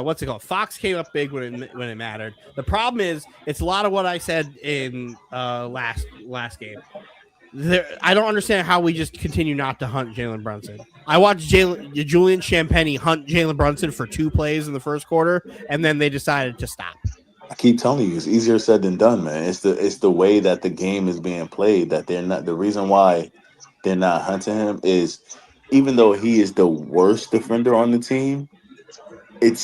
what's it called? Fox came up big when it mattered. The problem is it's a lot of what I said in last game. I don't understand how we just continue not to hunt Jalen Brunson. I watched Julian Champagnie hunt Jalen Brunson for 2 plays in the first quarter, and then they decided to stop. I keep telling you, it's easier said than done, man. It's the way that the game is being played that they're not. The reason why they're not hunting him is, even though he is the worst defender on the team, he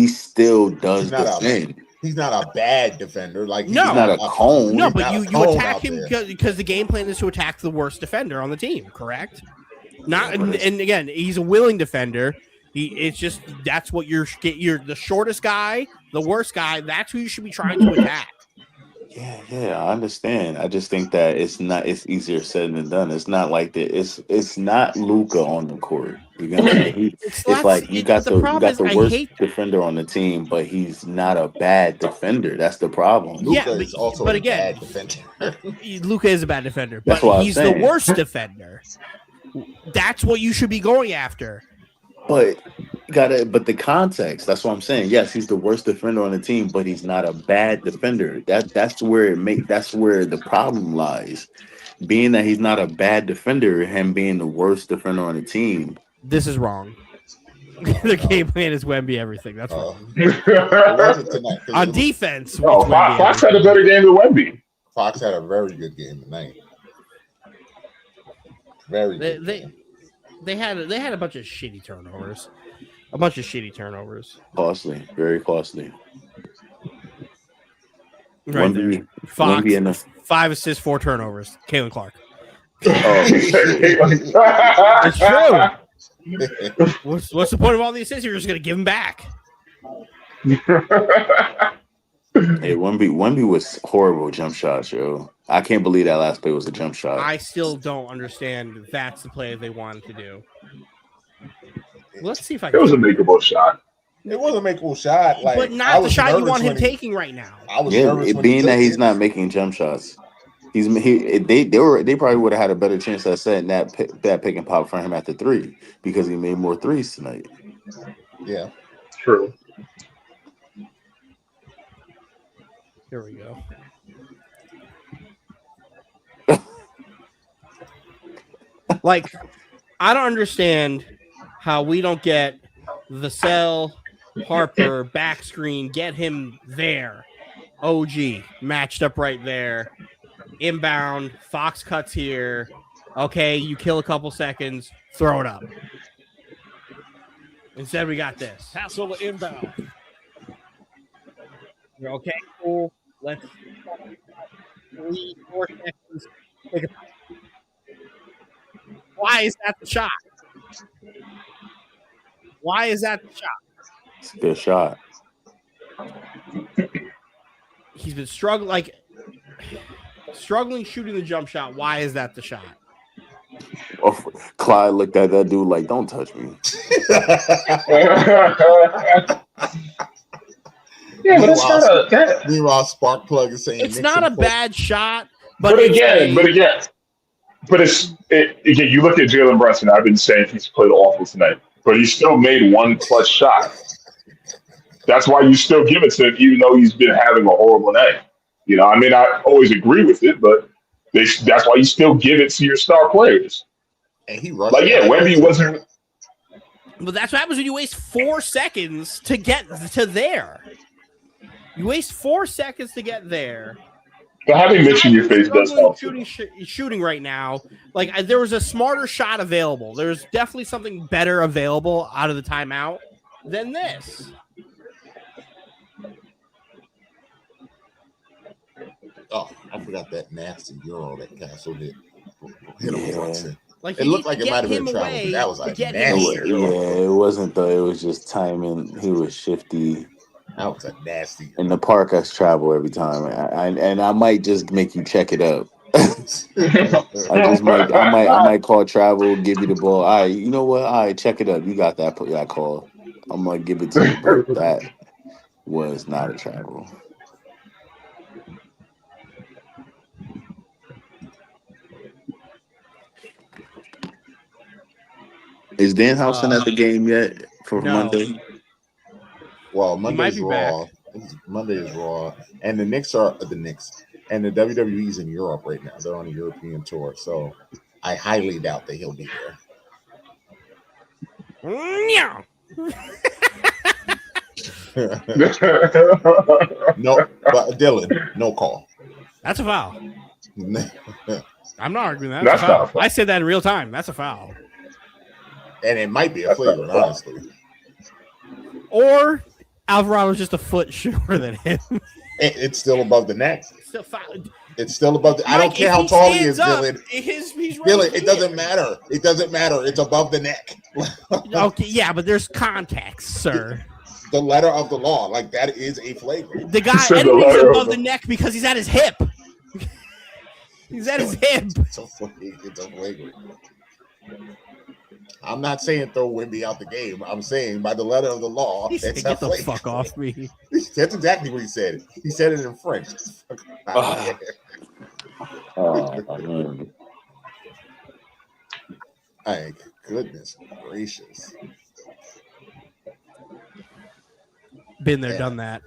still does defend. He's not a bad defender. Like, he's not a cone. No, but you attack him because the game plan is to attack the worst defender on the team, correct? And again, he's a willing defender. It's just that's what you're the shortest guy, the worst guy. That's who you should be trying to attack. Yeah, I understand. I just think that it's easier said than done. It's not like that. It's not Luka on the court. You're gonna say it's like you got the worst defender on the team, but he's not a bad defender. That's the problem. Luka is also a bad defender. Luka is a bad defender, but he's the worst defender. That's what you should be going after. But the context, that's what I'm saying. Yes, he's the worst defender on the team, but he's not a bad defender. That's where the problem lies. Being that he's not a bad defender, him being the worst defender on the team. This is wrong. The game plan is Wemby everything. That's wrong. On defense, Fox had a better game than Wemby. Fox had a very good game tonight. Very good. They had a bunch of shitty turnovers. Costly, very costly. Right there. Fox, 5 assists, 4 turnovers. Caitlin Clark. It's true. What's the point of all these assists? You're just going to give them back. Hey, Wemby was horrible jump shots, yo. I can't believe that last play was a jump shot. I still don't understand that's the play they wanted to do. Let's see if I can. It was a makeable shot. It was a makeable shot, like, but not the shot you want him taking right now. I was nervous when being that he's not making jump shots. They probably would have had a better chance at setting that pick and pop for him at the 3 because he made more threes tonight. Yeah, true. Here we go. Like, I don't understand how we don't get Vassell, Harper, back screen, get him there. OG matched up right there. Inbound, Fox cuts here. Okay, you kill a couple seconds, throw it up. Instead, we got this. Hassel inbound. Okay, cool. Let's 3, 4 seconds. Take it. Why is that the shot? Why is that the shot? It's a good shot. He's been struggling shooting the jump shot. Why is that the shot? Oh, Clyde looked at that dude like, "Don't touch me." Yeah, but it's not a. Meanwhile, Sparkplug is saying it's not a bad shot, but again, you look at Jalen Brunson. I've been saying he's played awful tonight, but he still made one clutch shot. That's why you still give it to him, even though he's been having a horrible night. You know, I mean, I always agree with it, but that's why you still give it to your star players. And he rushed. Like, yeah, Wemby wasn't. But that's what happens when you waste 4 seconds to get to there. You waste 4 seconds to get there. But having Mitch in your face does help. Shooting right now, like there was a smarter shot available. There's definitely something better available out of the timeout than this. Oh, I forgot that nasty Euro that Castle hit him once. Like it looked like it might have been travel, but that was like nasty. Yeah, it wasn't though. It was just timing. He was shifty. That was a nasty. In the park, I travel every time, and I might just make you check it up. I might call travel, give you the ball. All right, you know what? All right, check it up. You got that call. I'm gonna give it to you, but that was not a travel. Is Dan Houston at the game yet for Monday? Well, Monday's Raw. Monday is Raw, and the Knicks are the Knicks, and the WWE's in Europe right now. They're on a European tour, so I highly doubt that he'll be there. No, but Dylan, no call. That's a foul. I'm not arguing that. That's not a foul. I said that in real time. That's a foul. And it might be a flagrant, honestly. Or Alvarado's just a foot shorter than him. It's still above the neck. Still it's still above the. Mike, I don't care how tall he is, Dylan. He's Dylan, it doesn't matter. It doesn't matter. It's above the neck. Okay, yeah, but there's context, sir. The letter of the law, like that is a flagrant. The guy anything's above the neck because he's at his hip. He's at his hip. It's a flagrant. I'm not saying throw Wemby out the game. I'm saying by the letter of the law, get the fuck off me. That's exactly what he said. He said it in French. My goodness gracious. Been there, done that.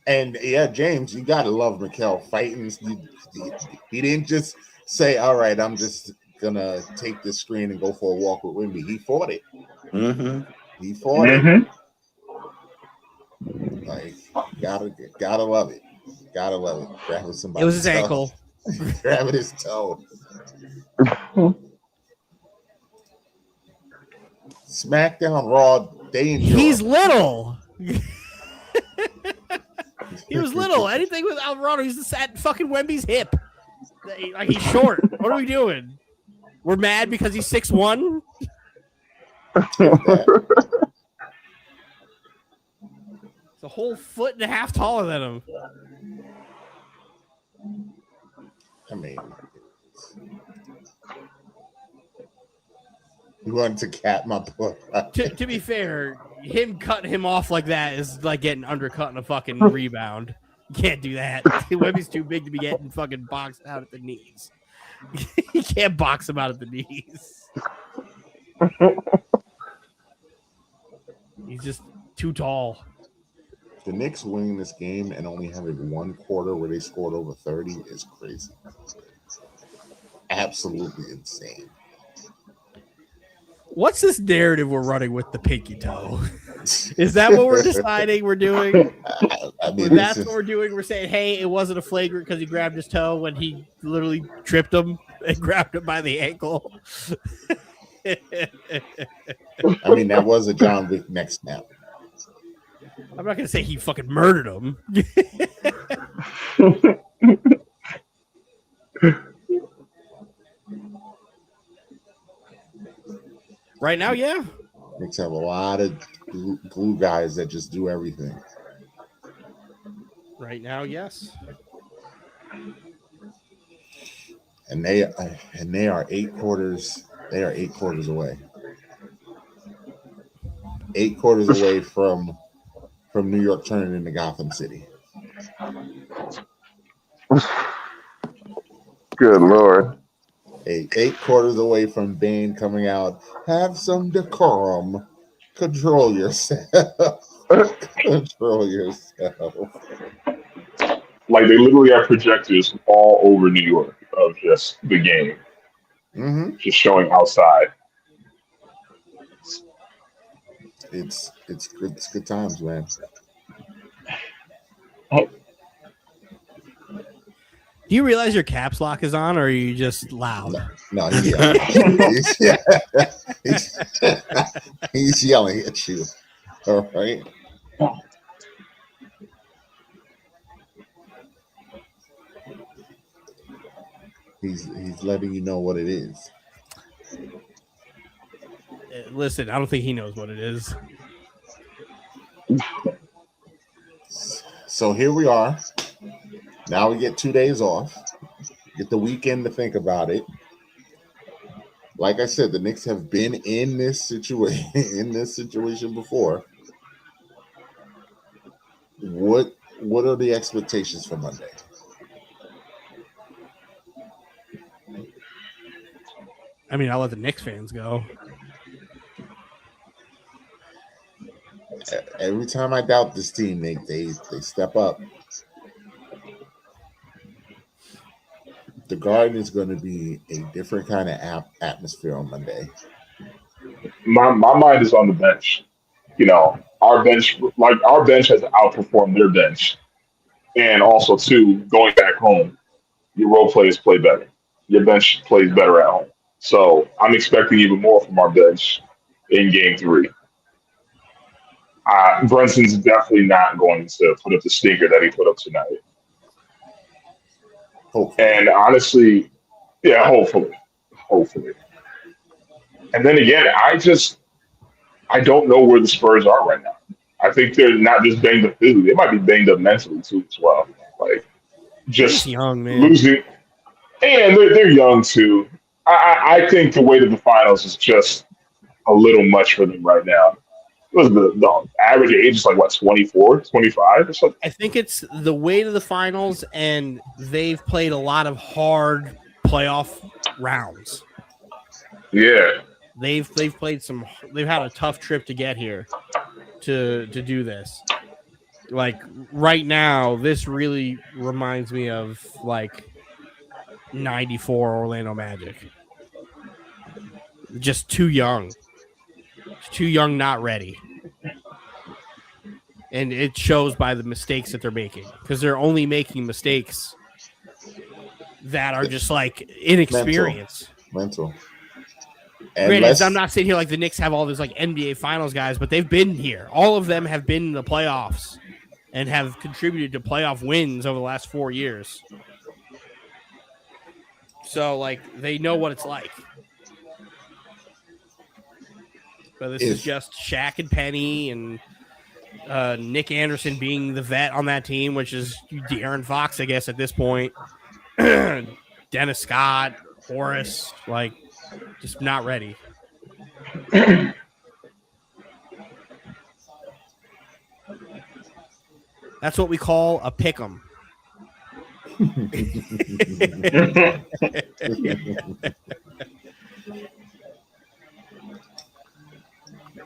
And yeah, James, you gotta love Mikal fighting. He didn't just say, "All right, I'm just gonna take this screen and go for a walk with Wemby." He fought it. Mm-hmm. He fought it. Like gotta love it. Gotta love it. Grabbing somebody. It was his ankle. Grabbing his toe. SmackDown Raw They in Europe. He's little. He was little. Anything with Alvarado, he's just at fucking Wemby's hip. Like, he's short. What are we doing? We're mad because he's 6'1"? It's a whole foot and a half taller than him. I mean, you wanted to cap my book. To be fair, him cutting him off like that is like getting undercut in a fucking rebound. You can't do that. Wemby's too big to be getting fucking boxed out at the knees. You can't box him out at the knees. He's just too tall. The Knicks winning this game and only having one quarter where they scored over 30 is crazy. Absolutely insane. What's this narrative we're running with the pinky toe? Is that what we're deciding we're doing? I mean, That's what we're doing. We're saying, hey, it wasn't a flagrant because he grabbed his toe when he literally tripped him and grabbed him by the ankle. I mean, that was a John Wick neck snap. I'm not going to say he fucking murdered him. Right now, yeah. Knicks have a lot of glue guys that just do everything. Right now, yes. And they are 8 quarters. They are 8 quarters away. 8 quarters away from New York turning into Gotham City. Good Lord. 8 quarters away from Bane coming out. Have some decorum. Control yourself. Control yourself. Like, they literally have projectors all over New York of just the game. Mm-hmm. Just showing outside. It's good times, man. Do you realize your caps lock is on, or are you just loud? No, he's yelling at you. All right. He's letting you know what it is. Listen, I don't think he knows what it is. So here we are. Now we get 2 days off. Get the weekend to think about it. Like I said, the Knicks have been in this situation before. What are the expectations for Monday? I mean, I'll let the Knicks fans go. Every time I doubt this team, they step up. The Garden is going to be a different kind of atmosphere on Monday. My mind is on the bench. You know, our bench has outperformed their bench. And also, too, going back home, your role players play better. Your bench plays better at home. So I'm expecting even more from our bench in Game 3. Brunson's definitely not going to put up the stinker that he put up tonight. Hopefully. And honestly, yeah, hopefully. And then again, I don't know where the Spurs are right now. I think they're not just banged up physically; they might be banged up mentally too, as well. Like just young, man. losing, and they're young too. I think the way to the finals is just a little much for them right now. Was the average age is like what, 24, 25 or something? I think it's the way to the finals, and they've played a lot of hard playoff rounds. Yeah, they've played some. They've had a tough trip to get here to do this. Like right now, this really reminds me of like '94 Orlando Magic. Just too young. Too young, not ready. And it shows by the mistakes that they're making, because they're only making mistakes that are just like inexperience. Mental. Granted, I'm not sitting here like the Knicks have all these like NBA Finals guys, but they've been here. All of them have been in the playoffs and have contributed to playoff wins over the last 4 years. So, like, they know what it's like. But this is just Shaq and Penny and Nick Anderson being the vet on that team, which is De'Aaron Fox, I guess, at this point. Dennis Scott, Horace, like, just not ready. That's what we call a pick'em.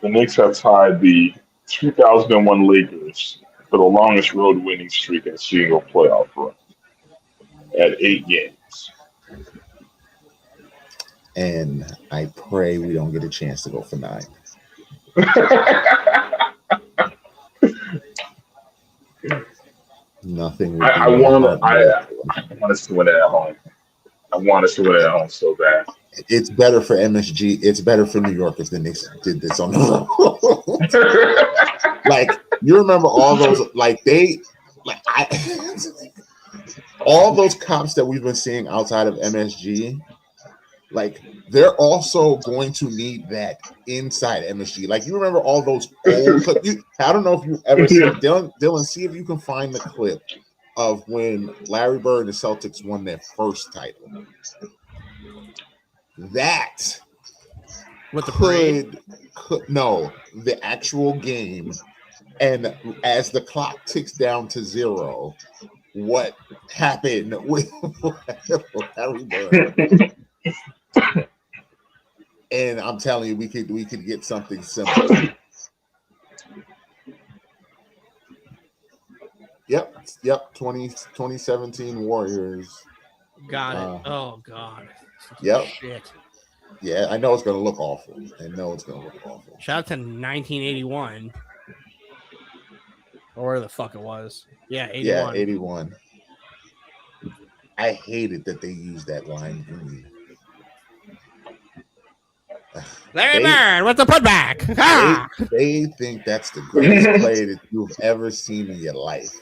The Knicks have tied the 2001 Lakers for the longest road winning streak in a single playoff run at 8 games. And I pray we don't get a chance to go for 9. Nothing. I want us to win it at home. I want us to win it at home so bad. It's better for MSG. It's better for New York if the Knicks did this on the road. Like, you remember all those, all those cops that we've been seeing outside of MSG, like, they're also going to need that inside MSG. Like, you remember all those old clips? I don't know if you ever seen Dylan, see if you can find the clip of when Larry Bird and the Celtics won their first title. That with the parade? No, the actual game. And as the clock ticks down to 0, what happened with Larry Bird? And I'm telling you, we could get something similar. Yep. 2017 Warriors. Got it. Oh God. Yep. Shit. Yeah, I know it's gonna look awful. Shout out to 1981. Or where the fuck it was. Yeah, 81. Yeah, 81. I hated that they used that line. Larry Bird with the putback. They think that's the greatest play that you've ever seen in your life.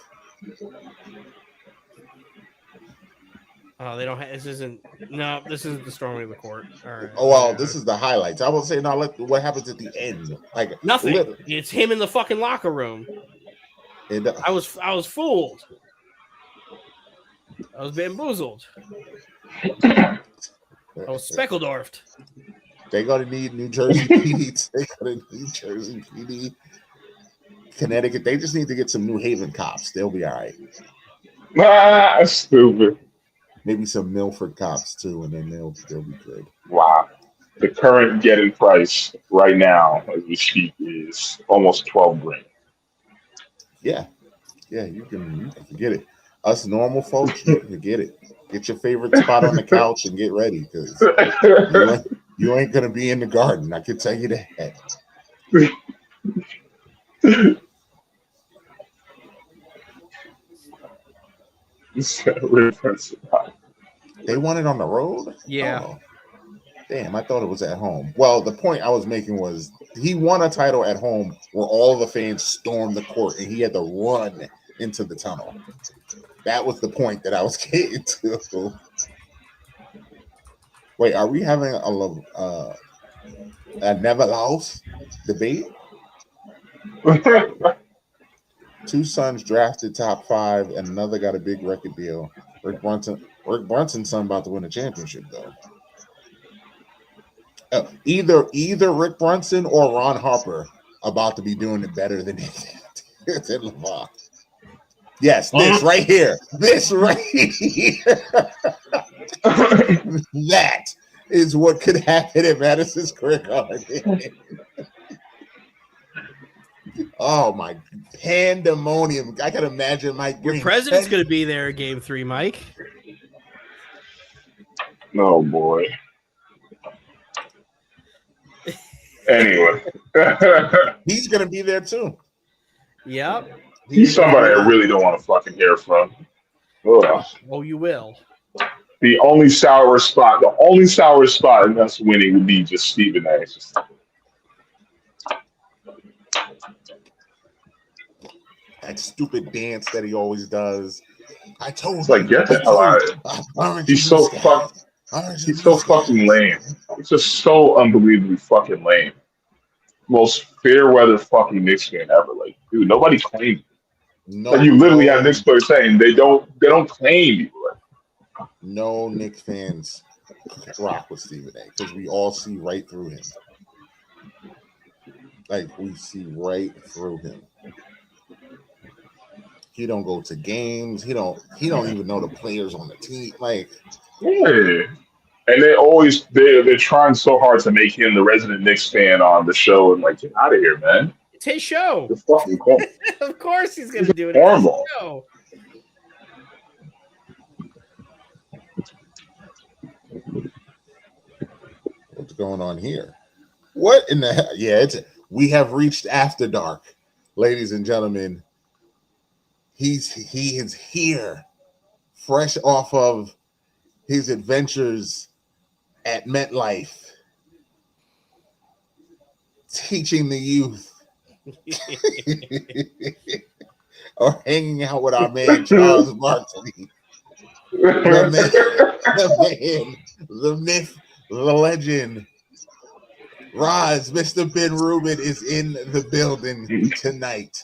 Oh, they don't have. This isn't the storming of the court. All right. Oh well, this is the highlights. I will say now. What happens at the end? Like nothing. It's him in the fucking locker room. And, I was fooled. I was bamboozled. I was speckeldorfed. They're gonna need New Jersey PD. They're gonna need Jersey PD. Connecticut. They just need to get some New Haven cops. They'll be all right. Stupid. Maybe some Milford cops too, and then they'll be good. Wow. The current getting price right now, as we speak, is almost $12,000. Yeah, you can forget it. Us normal folks, you can get it. Get your favorite spot on the couch and get ready, because you ain't gonna be in the garden. I can tell you that. They won it on the road? Yeah. Oh, damn, I thought it was at home. Well, the point I was making was he won a title at home where all the fans stormed the court and he had to run into the tunnel. That was the point that I was getting to. Wait, are we having a never lost debate? Two sons drafted top 5, and another got a big record deal. Rick Brunson's son about to win a championship, though. Either Rick Brunson or Ron Harper about to be doing it better than LeVar. Yes, this right here. This right here. That is what could happen at Madison Square Garden. Oh my pandemonium! I can imagine Mike. Your president's going to be there at Game 3, Mike. Oh boy. Anyway, he's going to be there too. Yep. He's somebody I really don't want to fucking hear from. Ugh. Oh, you will. The only sour spot in us winning would be just Stephen A. That stupid dance that he always does. I told It's like, you. get the hell out of here. He's so fucking lame. He's just so unbelievably fucking lame. Most fair weather fucking Knicks fan ever. Like, dude, nobody claimed. Like, you literally have Knicks players saying they don't claim you. No Knicks fans rock with Stephen A. because we all see right through him. Like, we see right through him. He don't go to games. He don't even know the players on the team. Like, yeah. And they're trying so hard to make him the resident Knicks fan on the show, and like, get out of here, man. It's his show. It's fucking cool. Of course he's gonna do it. Horrible. It's his show. what's going on here? What in the hell? Yeah, we have reached after dark, ladies and gentlemen. He is here, fresh off of his adventures at MetLife, teaching the youth, or hanging out with our man Charles Barkley, the myth, the legend. Roz, Mr. Ben Rubin is in the building tonight.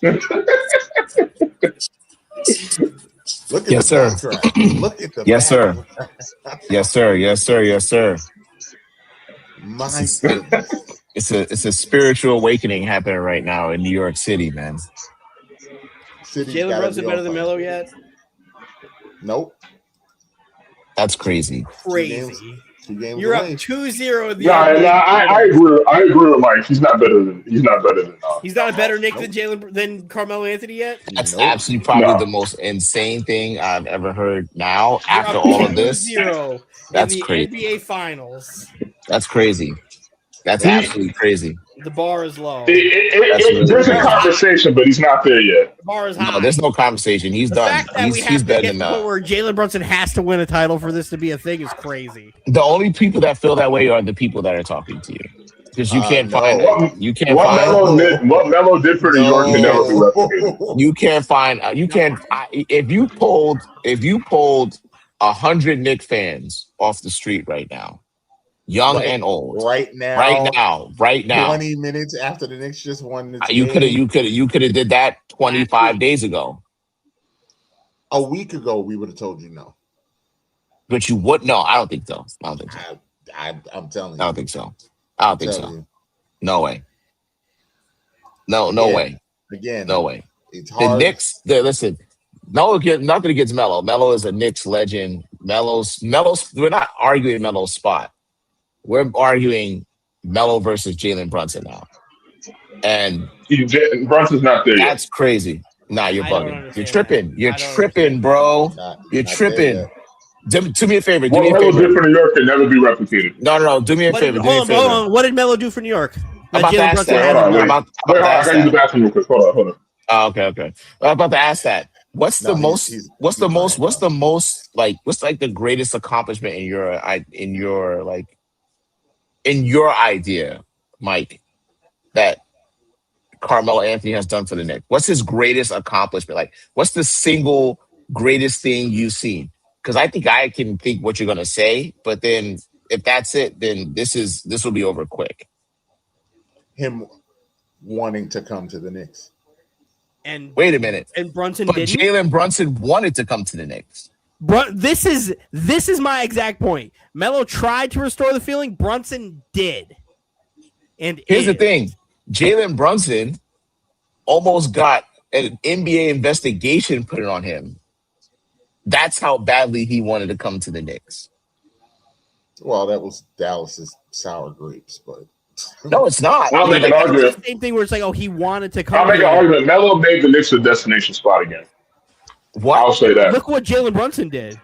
Look at yes, the sir. background. Look at the yes, background. sir. Yes, sir. Yes, sir. Yes, sir. My goodness. It's a spiritual awakening happening right now in New York City, man. Jalen Brunson better than Melo yet? Nope. That's crazy. Crazy. 2 games You're away. up 2-0. I agree with Mike. He's not better than. He's not a better Knick than Carmelo Anthony yet. That's absolutely probably the most insane thing I've ever heard. Now, after all of this, 2-0 that's in the crazy. NBA Finals. That's crazy. That's absolutely crazy. The bar is low. There's a conversation, but he's not there yet. The bar is high. No, there's no conversation. He's the done. Fact that we He's have to better get than to the point where Jalen Brunson has to win a title for this to be a thing is crazy. The only people that feel that way are the people that are talking to you. Because you can't find it. You can't what find what Melo did for New York can never be replicated. You can't find. You can't. If you pulled 100 Knicks fans off the street right now, young and old, right now, 20 minutes after the Knicks just won the you could have did that 25 days ago. A week ago, we would have told you no. But you would no. I don't think so. I'm telling you. I don't think so. I don't think so. No way. No way. Again, no way. It's hard. The Knicks. Listen. Nothing against Melo. Melo is a Knicks legend. Melo's. We're not arguing Melo's spot. We're arguing Melo versus Jalen Brunson now, and Brunson's not there yet. That's crazy. Nah, you're bugging. You're tripping. You're tripping, bro. You're tripping. Do me a favor. What Melo did for New York can never be replicated. No. Do me a favor. Hold on. What did Melo do for New York? I'm about to ask that. I got to use the bathroom real quick. Hold on. Oh, okay. I'm about to ask that. What's the greatest accomplishment in your idea, Mike, that Carmelo Anthony has done for the Knicks? What's his greatest accomplishment? Like, what's the single greatest thing you've seen? Because I think I can think what you're gonna say, but then if that's it, then this will be over quick. Him wanting to come to the Knicks. And wait a minute. And Brunson but didn't. Jalen Brunson wanted to come to the Knicks. This is my exact point. Melo tried to restore the feeling. Brunson did. And here's the thing: Jalen Brunson almost got an NBA investigation put on him. That's how badly he wanted to come to the Knicks. Well, that was Dallas's sour grapes, but no, it's not. I'll make an argument. It's the same thing where it's like, oh, he wanted to come. I'll make an argument. Melo made the Knicks a destination spot again. What? I'll say that. Look what Jalen Brunson did.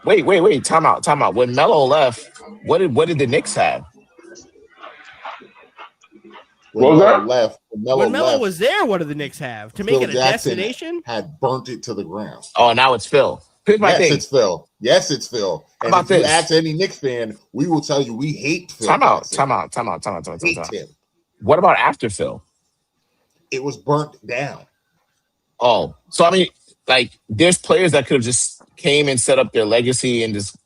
Wait. Time out. When Melo left, what did the Knicks have? What was that? When Melo was there, what did the Knicks have? To make it a destination? Had burnt it to the ground. Oh, now it's Phil. Here's my Yes, thing. it's Phil. Yes, it's Phil. How And about if you this? ask any Knicks fan, we will tell you we hate Phil. Time out. Jackson. Hate him. What about after Phil? It was burnt down. Oh, so I mean, like, there's players that could have just came and set up their legacy and just,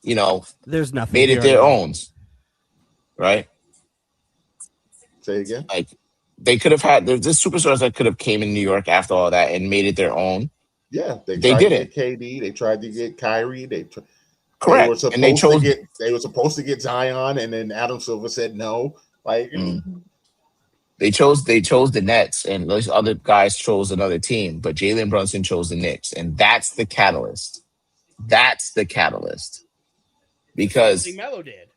there's nothing made it here their anymore. own, right? Say it again. Like, they could have had there's superstars that could have came in New York after all that and made it their own. Yeah, they They tried did to it. get KD. They tried to get Kyrie. They were Correct. supposed And they chose. They were supposed to get Zion, and then Adam Silver said no. Like They chose the Nets, and those other guys chose another team, but Jalen Brunson chose the Knicks, and that's the catalyst. Because Melo did.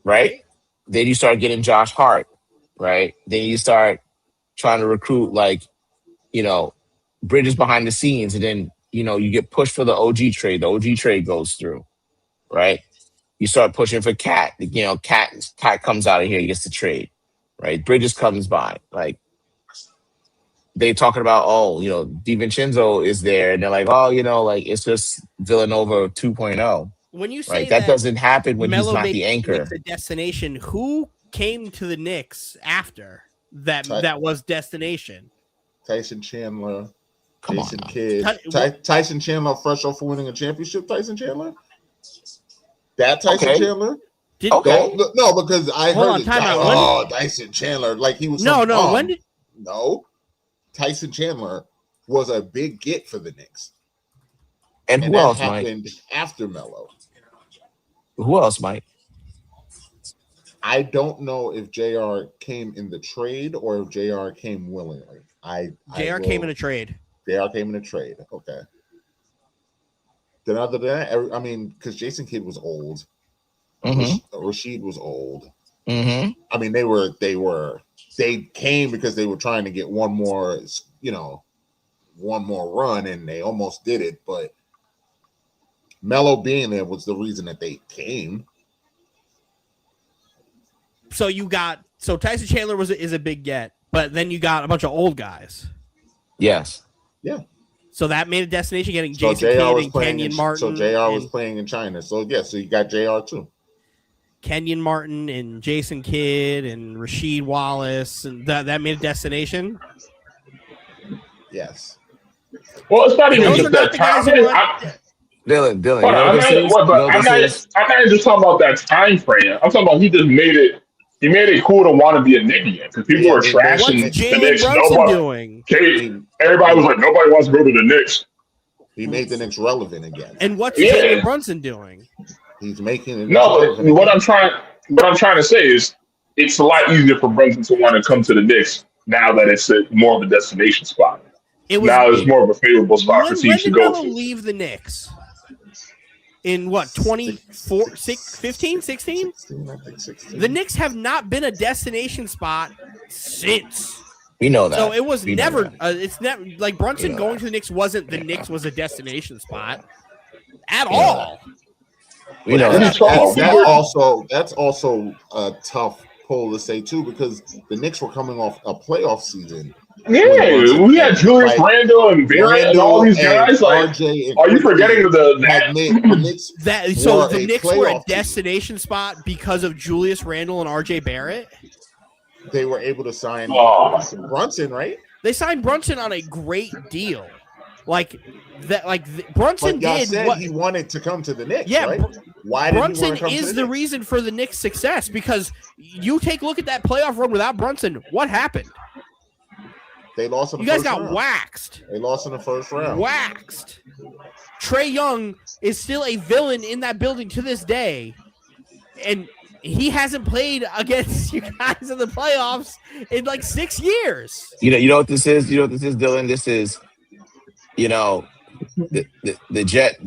right? Then you start getting Josh Hart, right? Then you start trying to recruit bridges behind the scenes, and then you get pushed for the OG trade. The OG trade goes through, right? You start pushing for Cat. Cat comes out of here, he gets the trade, right? Bridges comes by, like they talking about, DiVincenzo is there, and they're like, it's just Villanova 2.0. When you say Right, that doesn't happen when Melo he's not made the anchor. the destination, who came to the Knicks after that? That was destination. Tyson Chandler, Come on Jason now. Kidd, Tyson Chandler, fresh off winning a championship. Tyson Chandler, that Tyson Okay. Chandler. Okay. No, because I Hold heard on, it. time out. Tyson Chandler, like he was. No. When did No, Tyson Chandler was a big get for the Knicks, And who that else, Mike? happened after Melo. Who else, Mike? I don't know if JR came in the trade or if JR came willingly. JR came in a trade. JR came in a trade. Okay. Then other than that, I mean, because Jason Kidd was old, Rashid was old. Mm-hmm. I mean, they came because they were trying to get one more run, and they almost did it. But Melo being there was the reason that they came. So Tyson Chandler is a big get, but then you got a bunch of old guys. Yes. Yeah. So that made a destination getting So Jason Kidd and Kenyon Martin. So JR was playing in China. So yeah, so you got JR too. Kenyon Martin and Jason Kidd and Rasheed Wallace, and that made a destination. Yes. Well, it's not even Those just are not that the guys time. who won. Dylan. I'm not just talking about that time frame. I'm talking about he just made it. He made it cool to want to be a Knicks again because people were trashing What's the Jalen Knicks. Brunson doing? Everybody was like, nobody wants to go to the Knicks. He made the Knicks relevant again. And what's Jalen Brunson doing? He's making it. No, but what I'm trying to say is it's a lot easier for Brunson to want to come to the Knicks now that it's more of a destination spot. Now it's more of a favorable spot for teams to go to. When did Melo leave the Knicks? In what, 15, 16? The Knicks have not been a destination spot since. We know that. So it was never. It's never like Brunson going to the Knicks wasn't the Knicks was a destination spot at all. We know that. That's also a tough poll to say too, because the Knicks were coming off a playoff season. Yeah, we had Julius Randle and Barrett and all these guys. Like, are you forgetting the Knicks? The Knicks were a destination spot because of Julius Randle and RJ Barrett. They were able to sign Brunson, right? They signed Brunson on a great deal. Brunson did what he wanted to come to the Knicks. Yeah, right? Why did Brunson he want to come is to the reason for the Knicks' success, because you take a look at that playoff run without Brunson. What happened? They lost in the You guys first got round. waxed. They lost in the first round. Waxed. Trae Young is still a villain in that building to this day, and he hasn't played against you guys in the playoffs in like 6 years. You know what this is? You know what this is, Dylan? This is, the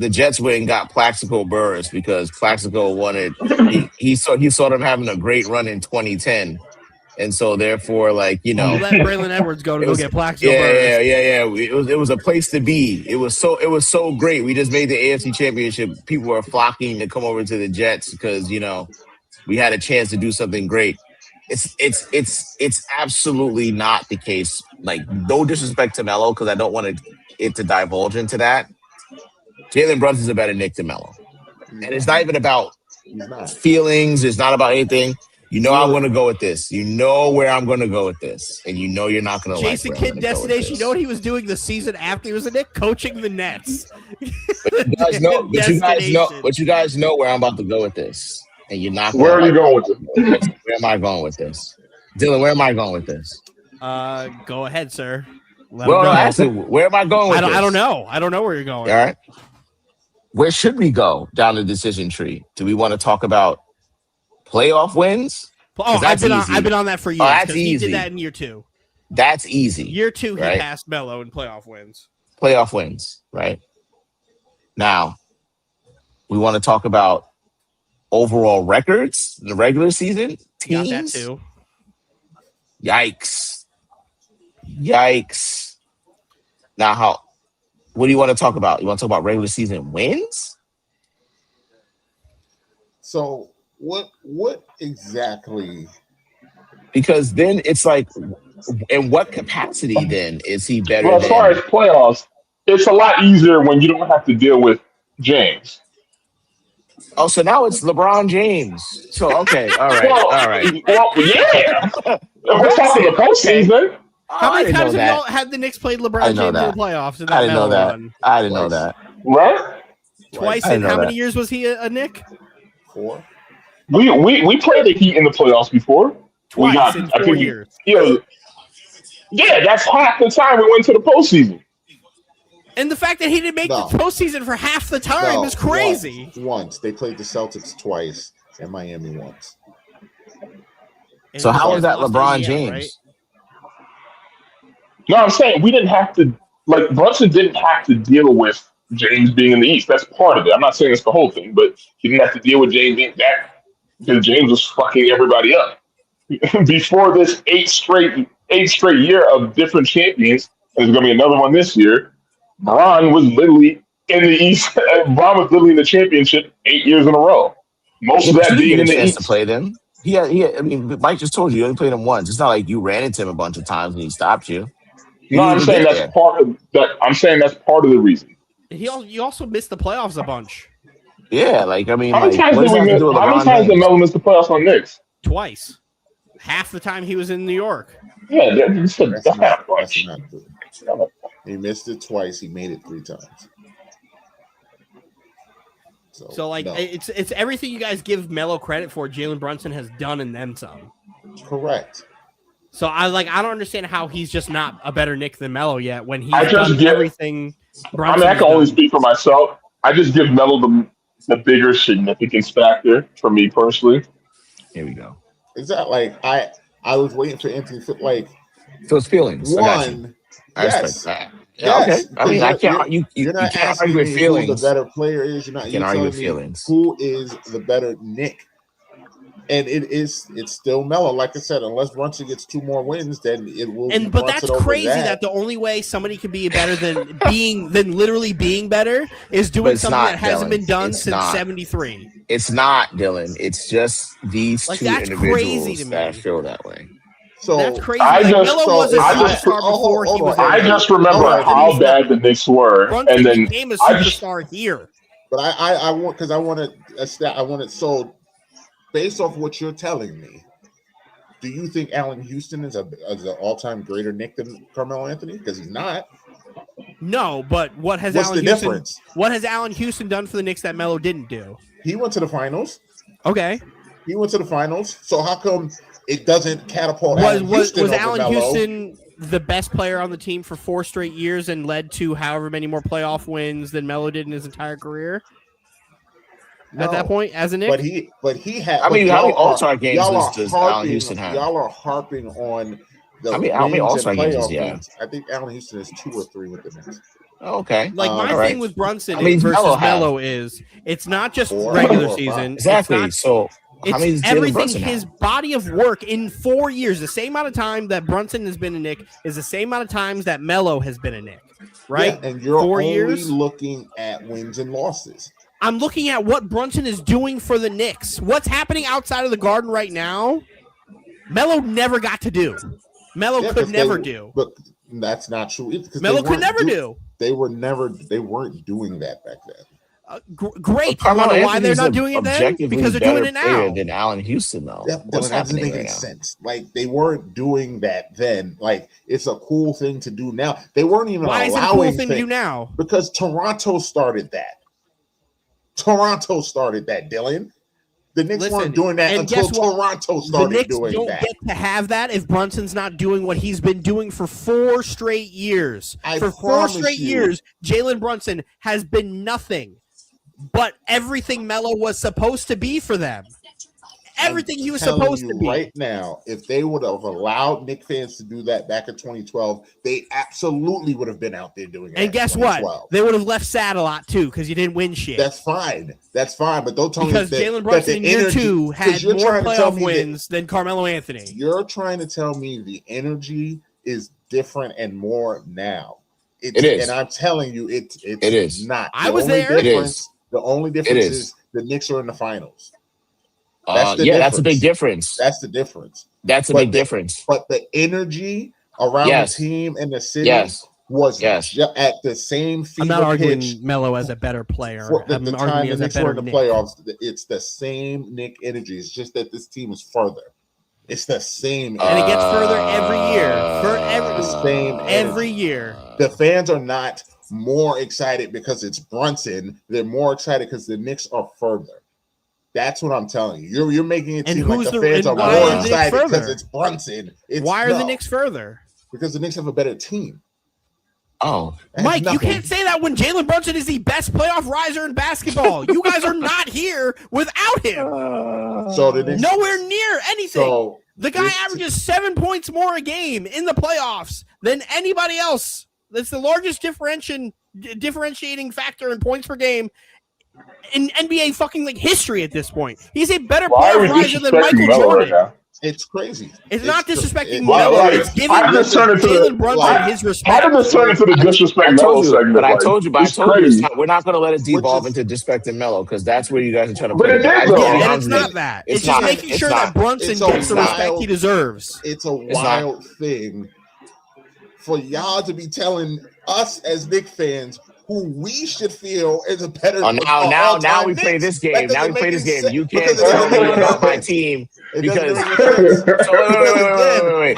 Jets went and got Plaxico Burress because Plaxico wanted he saw them having a great run in 2010. And so therefore, let Braylon Edwards go get Plaxico Burress. Yeah. It was a place to be. It was so great. We just made the AFC Championship. People were flocking to come over to the Jets because we had a chance to do something great. It's absolutely not the case. Like, no disrespect to Melo, because I don't want it to divulge into that. Jalen Brunson's a better Knick than Melo. And it's not even about He's not. feelings. It's not about anything. You know I'm going to go with this. You know where I'm going to go with this. And you know you're not going to like Jason where I'm Kidd gonna go with destination. You this. know what he was doing the season after he was a Nick? Coaching the Nets. But you guys know where I'm about to go with this. And you're not going Where are you going with it? Where am I going with this? Dylan, where am I going with this? Go ahead, sir. Well, actually, where am I going with this? I don't know. I don't know where you're going. All right. Where should we go down the decision tree? Do we want to talk about playoff wins? Oh, I've been on that for years. That's He easy. did that in year 2. That's easy. Year 2, he right? passed Melo in playoff wins. Playoff wins, right? Now, we want to talk about overall records in the regular season. Teams. Got that too. Yikes. Now, what do you want to talk about? You want to talk about regular season wins? So what exactly? Because then it's like, in what capacity then is he better? Well, as far as playoffs, it's a lot easier when you don't have to deal with James. Oh, so now it's LeBron James. So okay, all right. Well, yeah. We're talking the postseason. How many times have y'all had the Knicks played LeBron James in the playoffs? In that I didn't know that. Run? I didn't know that. Right? Twice in how many years was he a Knick? 4. We played the Heat in the playoffs before. Twice in 4 years. Yeah, that's half the time we went to the postseason. And the fact that he didn't make the postseason for half the time is crazy. Once. They played the Celtics twice and Miami once. So how is that LeBron James? Right? No, I'm saying we didn't have to, like, Brunson didn't have to deal with James being in the East. That's part of it. I'm not saying it's the whole thing, but he didn't have to deal with James being that because James was fucking everybody up. Before this 8 straight year of different champions, and there's going to be another one this year, Bron was literally in the East. Bron was literally in the championship 8 years in a row. Most of that being in the East. To play them. Yeah. I mean, Mike just told you only played him once. It's not like you ran into him a bunch of times and he stopped you. No, I'm saying that's part of that. I'm saying that's part of the reason. You also missed the playoffs a bunch. Yeah, like I mean, how many times did Melo miss the playoffs on Knicks? Twice. Half the time he was in New York. Yeah, that's not much. He missed it twice. He made it 3 times. So like, it's everything you guys give Melo credit for. Jalen Brunson has done and then some. Correct. So I don't understand how he's just not a better Knick than Melo yet when he's everything. I can only speak for myself. I just give Melo the bigger significance factor for me personally. Here we go. Exactly. Like I was waiting for Anthony to like. So it's feelings. One. I respect that. Yeah, yes. Okay. I mean, I can't. You can't argue with feelings. Who the better player is? You're not. You can't argue with feelings. Who is the better Knick? And it's still Melo. Like I said, unless Brunson gets 2 more wins, then it will. But that's crazy. That the only way somebody can be better than literally being better is doing something that hasn't been done since '73. It's not, Dylan. It's just these two individuals that feel that way. So that's crazy. Melo was a superstar before he was. I just remember how bad the Knicks were, and then became a superstar here. But I want because I wanted so. Based off what you're telling me, do you think Allen Houston is an all-time greater Knick than Carmelo Anthony? Because he's not. No, but what has Allen Houston done for the Knicks that Melo didn't do? He went to the finals. Okay. He went to the finals. So how come it doesn't catapult? Was Allen Houston the best player on the team for 4 straight years and led to however many more playoff wins than Melo did in his entire career? No, at that point, as a Knick? But he had. I mean, how many All-Star games does Allen Houston have? Y'all are harping on the. How many All-Star games does he have? I think Allen Houston has 2 or 3 with the Knicks. Okay. Like my thing with Brunson versus Melo is it's not just regular season. Exactly. So how many does everything Brunson his have? body of work in 4 years, the same amount of time that Brunson has been a Knick is the same amount of times that Melo has been a Knick. Right? Yeah, and you're 4 only years looking at wins and losses. I'm looking at what Brunson is doing for the Knicks. What's happening outside of the Garden right now, Melo never got to do. Melo could never do. But that's not true. Melo could never do. They weren't doing that back then. Great. You Carmelo want to know why Anthony's they're not doing it then? objectively Because they're better doing it player now. than Allen Houston, though. That What's doesn't happening make right any now? sense. Like they weren't doing that then. Like it's a cool thing to do now. They weren't even Why is it a allowing cool thing to do now? because Toronto started that. Toronto started that, Dylan. The Knicks weren't doing that until Toronto started doing that. The Knicks don't get to have that if Brunson's not doing what he's been doing for 4 straight years. For 4 straight years, Jalen Brunson has been nothing but everything Melo was supposed to be for them. Everything he was supposed to be. Right now, if they would have allowed Knicks fans to do that back in 2012, they absolutely would have been out there doing it. And guess what? They would have left sad a lot too because you didn't win shit. That's fine. But don't tell me because Jalen Brunson in year 2 had more playoff wins than Carmelo Anthony. You're trying to tell me the energy is different and more now. It is, and I'm telling you, it is not. I was there. It is. The only difference is the Knicks are in the finals. That's a big difference. That's the difference. That's a big difference. But the energy around the team and the city was at the same fever I'm not arguing pitch Melo as a better player. At the time the Knicks were in the playoffs, it's the same Nick energy. It's just that this team is further. It's the same, and it gets further every year. Every year. The fans are not more excited because it's Brunson. They're more excited because the Knicks are further. That's what I'm telling you. You're making it seem like the fans are more excited because it's Brunson. Why are the Knicks further? Because the Knicks have a better team. Oh, Mike, you can't say that when Jalen Brunson is the best playoff riser in basketball. You guys are not here without him. So the Knicks, nowhere near anything. So the guy averages 7 points more a game in the playoffs than anybody else. That's the largest differentiating factor in points per game in NBA fucking like history at this point. He's a better playoff riser than Michael Jordan. Right, it's crazy. It's not disrespecting Melo. It's giving Jalen Brunson his respect. How did this turn into the disrespect Melo segment? But I told you, we're not going to let it devolve into disrespecting Melo because that's where you guys are trying to put it. And it's not that. It's just making sure that Brunson gets the respect he deserves. It's a wild thing for y'all to be telling us as Knicks fans who we should feel is a better. Now we play this game. Now we play this game. You can't tell me about my team because wait.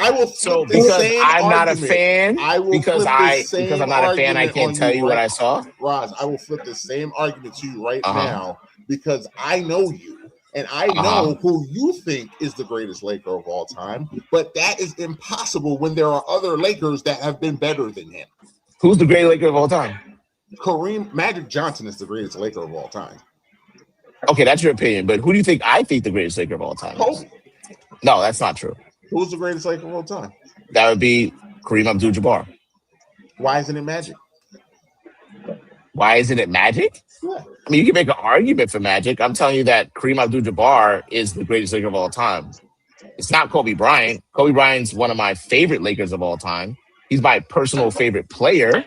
I will so because I'm not a fan. Because I'm not a fan. I can't tell you what I saw. Roz, I will flip the same argument to you right now because I know you. And I know who you think is the greatest Laker of all time, but that is impossible when there are other Lakers that have been better than him. Who's the greatest Laker of all time? Magic Johnson is the greatest Laker of all time. Okay, that's your opinion, but who do you think I think the greatest Laker of all time is? No, that's not true. Who's the greatest Laker of all time? That would be Kareem Abdul-Jabbar. Why isn't it Magic? Why isn't it Magic? Yeah. I mean, you can make an argument for Magic. I'm telling you that Kareem Abdul-Jabbar is the greatest Laker of all time. It's not Kobe Bryant. Kobe Bryant's one of my favorite Lakers of all time. He's my personal favorite player.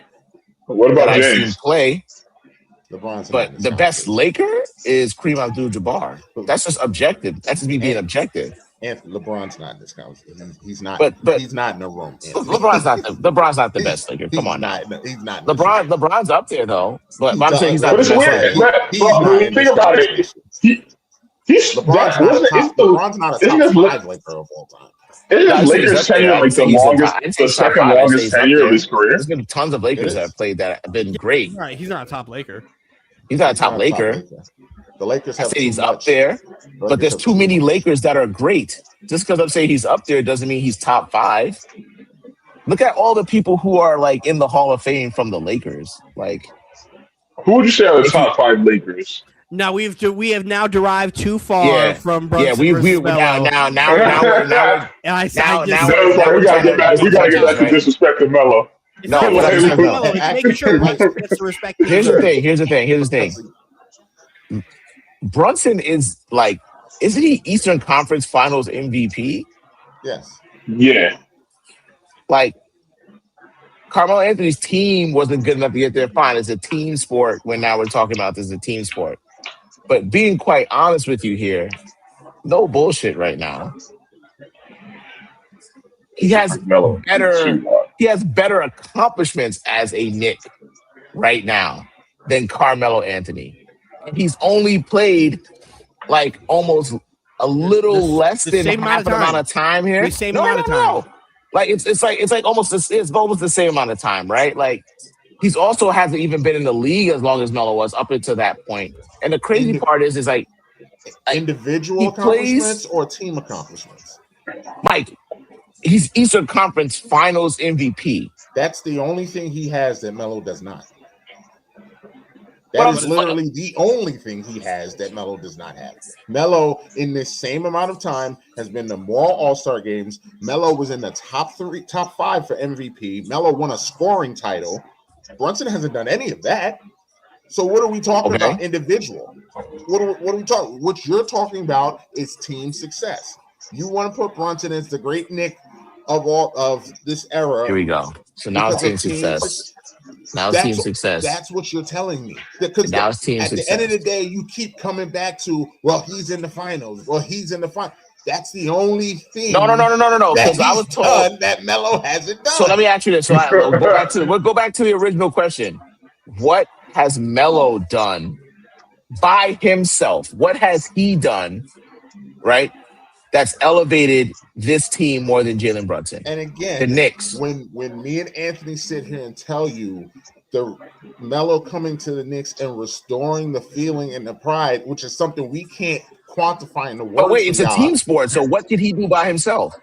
What about I've James? seen play? LeBron's but the best Laker is Kareem Abdul-Jabbar. That's just objective. That's just me being objective. And LeBron's not in this conversation. He's not. But he's not in the room. LeBron's not the best Laker. Come on, he's not. LeBron's up there though. But I'm saying he's not. But it's weird. When you think about it, LeBron's not a top 5 Laker of all time. Isn't his Lakers tenure like the second longest tenure of his career? There's been tons of Lakers that have played that have been great. Right, he's not a top Laker. He's not a top Laker. The Lakers have. He's up there, but there's too many Lakers that are great. Just because I'm saying he's up there doesn't mean he's top 5. Look at all the people who are like in the Hall of Fame from the Lakers. Like, who would you say are the top 5 Lakers? No, we have now derived too far from Brunson. We now we gotta get back to disrespect to Melo. No, making sure Brunson gets the respect. Here's the thing. Brunson is like, isn't he Eastern Conference Finals MVP? Yes. Yeah. Like, Carmelo Anthony's team wasn't good enough to get there. Fine, it's a team sport. When now we're talking about this as a team sport. But being quite honest with you here, no bullshit right now. He has better accomplishments as a Knick right now than Carmelo Anthony. And he's only played like almost a little less than half an amount of time here. The same amount of time. No. Like it's like almost the same amount of time, right? Like he's also hasn't even been in the league as long as Melo was up until that point. And the crazy part is like individual accomplishments or team accomplishments. Mike, he's Eastern Conference Finals MVP. That's the only thing he has that Melo does not. That is literally the only thing he has that Melo does not have. Melo, in this same amount of time, has been to more All-Star games. Melo was in the top 5 for MVP. Melo won a scoring title. Brunson hasn't done any of that. So what are we talking about individual? What are we talking? What you're talking about is team success. You want to put Brunson as the great Knick of all of this era. Here we go. So now it's team success. Now it's team success. That's what you're telling me. Because now it's team success. At the end of the day, you keep coming back to, well, he's in the finals. Well, he's in the final. That's the only thing. No. Because I was told that Melo hasn't done. So let me ask you this. So we'll go back to the original question. What has Melo done by himself? What has he done, right, that's elevated this team more than Jalen Brunson? And again, the Knicks. When me and Anthony sit here and tell you the Melo coming to the Knicks and restoring the feeling and the pride, which is something we can't quantify in the words. But wait, it's a team sport. So what did he do by himself?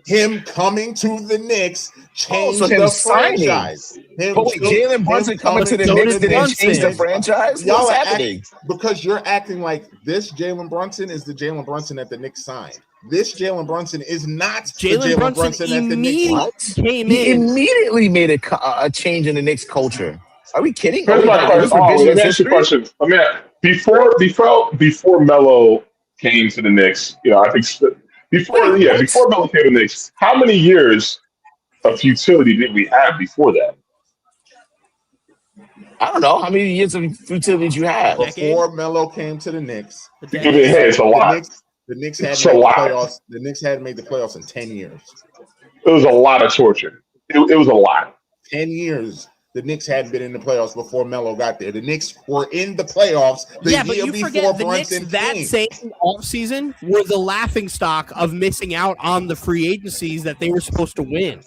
Him coming to the Knicks changed the franchise. But wait, Jalen Brunson coming to the Knicks didn't change the franchise? What's happening? Because you're acting like this Jalen Brunson is the Jalen Brunson that the Knicks signed. This Jalen Brunson is not Jalen Brunson that the Knicks came in. He immediately made a change in the Knicks culture. Are we kidding? Here's my question. Let me ask you a question. I mean, before Melo came to the Knicks, I think before Melo came to the Knicks, how many years of futility did we have before that? I don't know. How many years of futility did you have? Before Melo came to the Knicks. It's a lot. The Knicks had made the playoffs. The Knicks hadn't made the playoffs in 10 years. It was a lot of torture. It was a lot. 10 years. The Knicks hadn't been in the playoffs before Melo got there. The Knicks were in the playoffs the year before Brunson came. That same offseason were the laughingstock of missing out on the free agencies that they were supposed to win,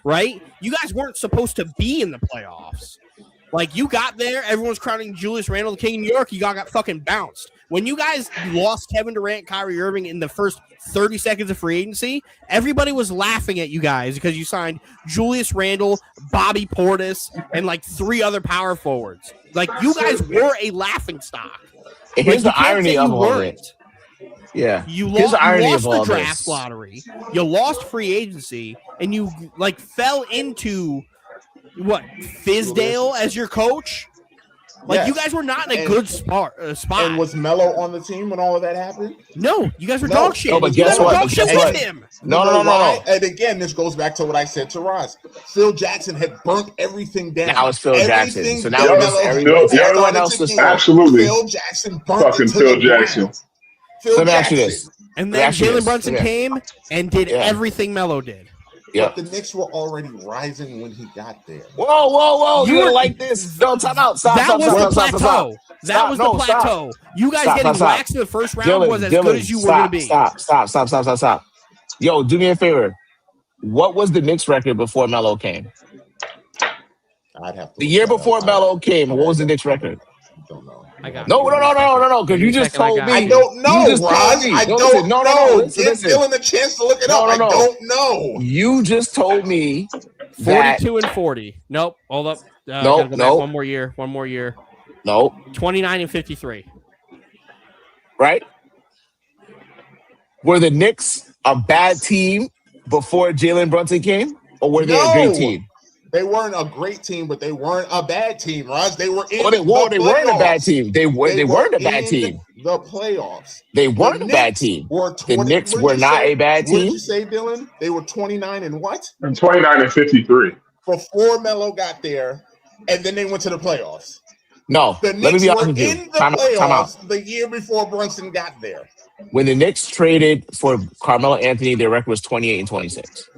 right? You guys weren't supposed to be in the playoffs. Like, you got there, everyone's crowning Julius Randle, the king of New York, you got fucking bounced. When you guys lost Kevin Durant, Kyrie Irving in the first 30 seconds of free agency, everybody was laughing at you guys because you signed Julius Randle, Bobby Portis, and like 3 other power forwards. Like, you guys were a laughingstock. Here's the irony of all it. Yeah. You lost the draft lottery, you lost free agency, and you like fell into what, Fizdale as your coach? Like, you guys were not in a good spot. And was Melo on the team when all of that happened? No, you guys were dog shit. No, but guess what? Dog shit with him. No. And again, this goes back to what I said to Ross. Phil Jackson had burnt everything down. Now it's Phil Jackson. So now everyone else is absolutely. Phil Jackson burnt fucking Phil Jackson. Let me ask you this. And then Jalen Brunson came and did everything Melo did. But the Knicks were already rising when he got there. Whoa. You were like this. No, time out. Stop. That was the plateau. That was the plateau. You guys getting waxed in the first round was as good as you were going to be. Stop. Yo, do me a favor. What was the Knicks record before Melo came? I'd have to. The year before Melo came, what was the Knicks record? I don't know. No, because you just told me. I don't know, Roz. I don't know. Give Dylan a chance to look it up. I don't know. You just told me 42 and 40. Nope. Hold up. No. One more year. No. 29 and 53. Right? Were the Knicks a bad team before Jalen Brunson came? Or were they a great team? They weren't a great team, but they weren't a bad team, Roz. They were in they weren't a bad team. They weren't a bad team. The playoffs. They weren't a bad team. The Knicks were not a bad team. What did you say, Dylan? They were 29 and what? And 29 and 53. Before Melo got there, and then they went to the playoffs. No, the Knicks were in the playoffs the year before Brunson got there. When the Knicks traded for Carmelo Anthony, their record was 28 and 26.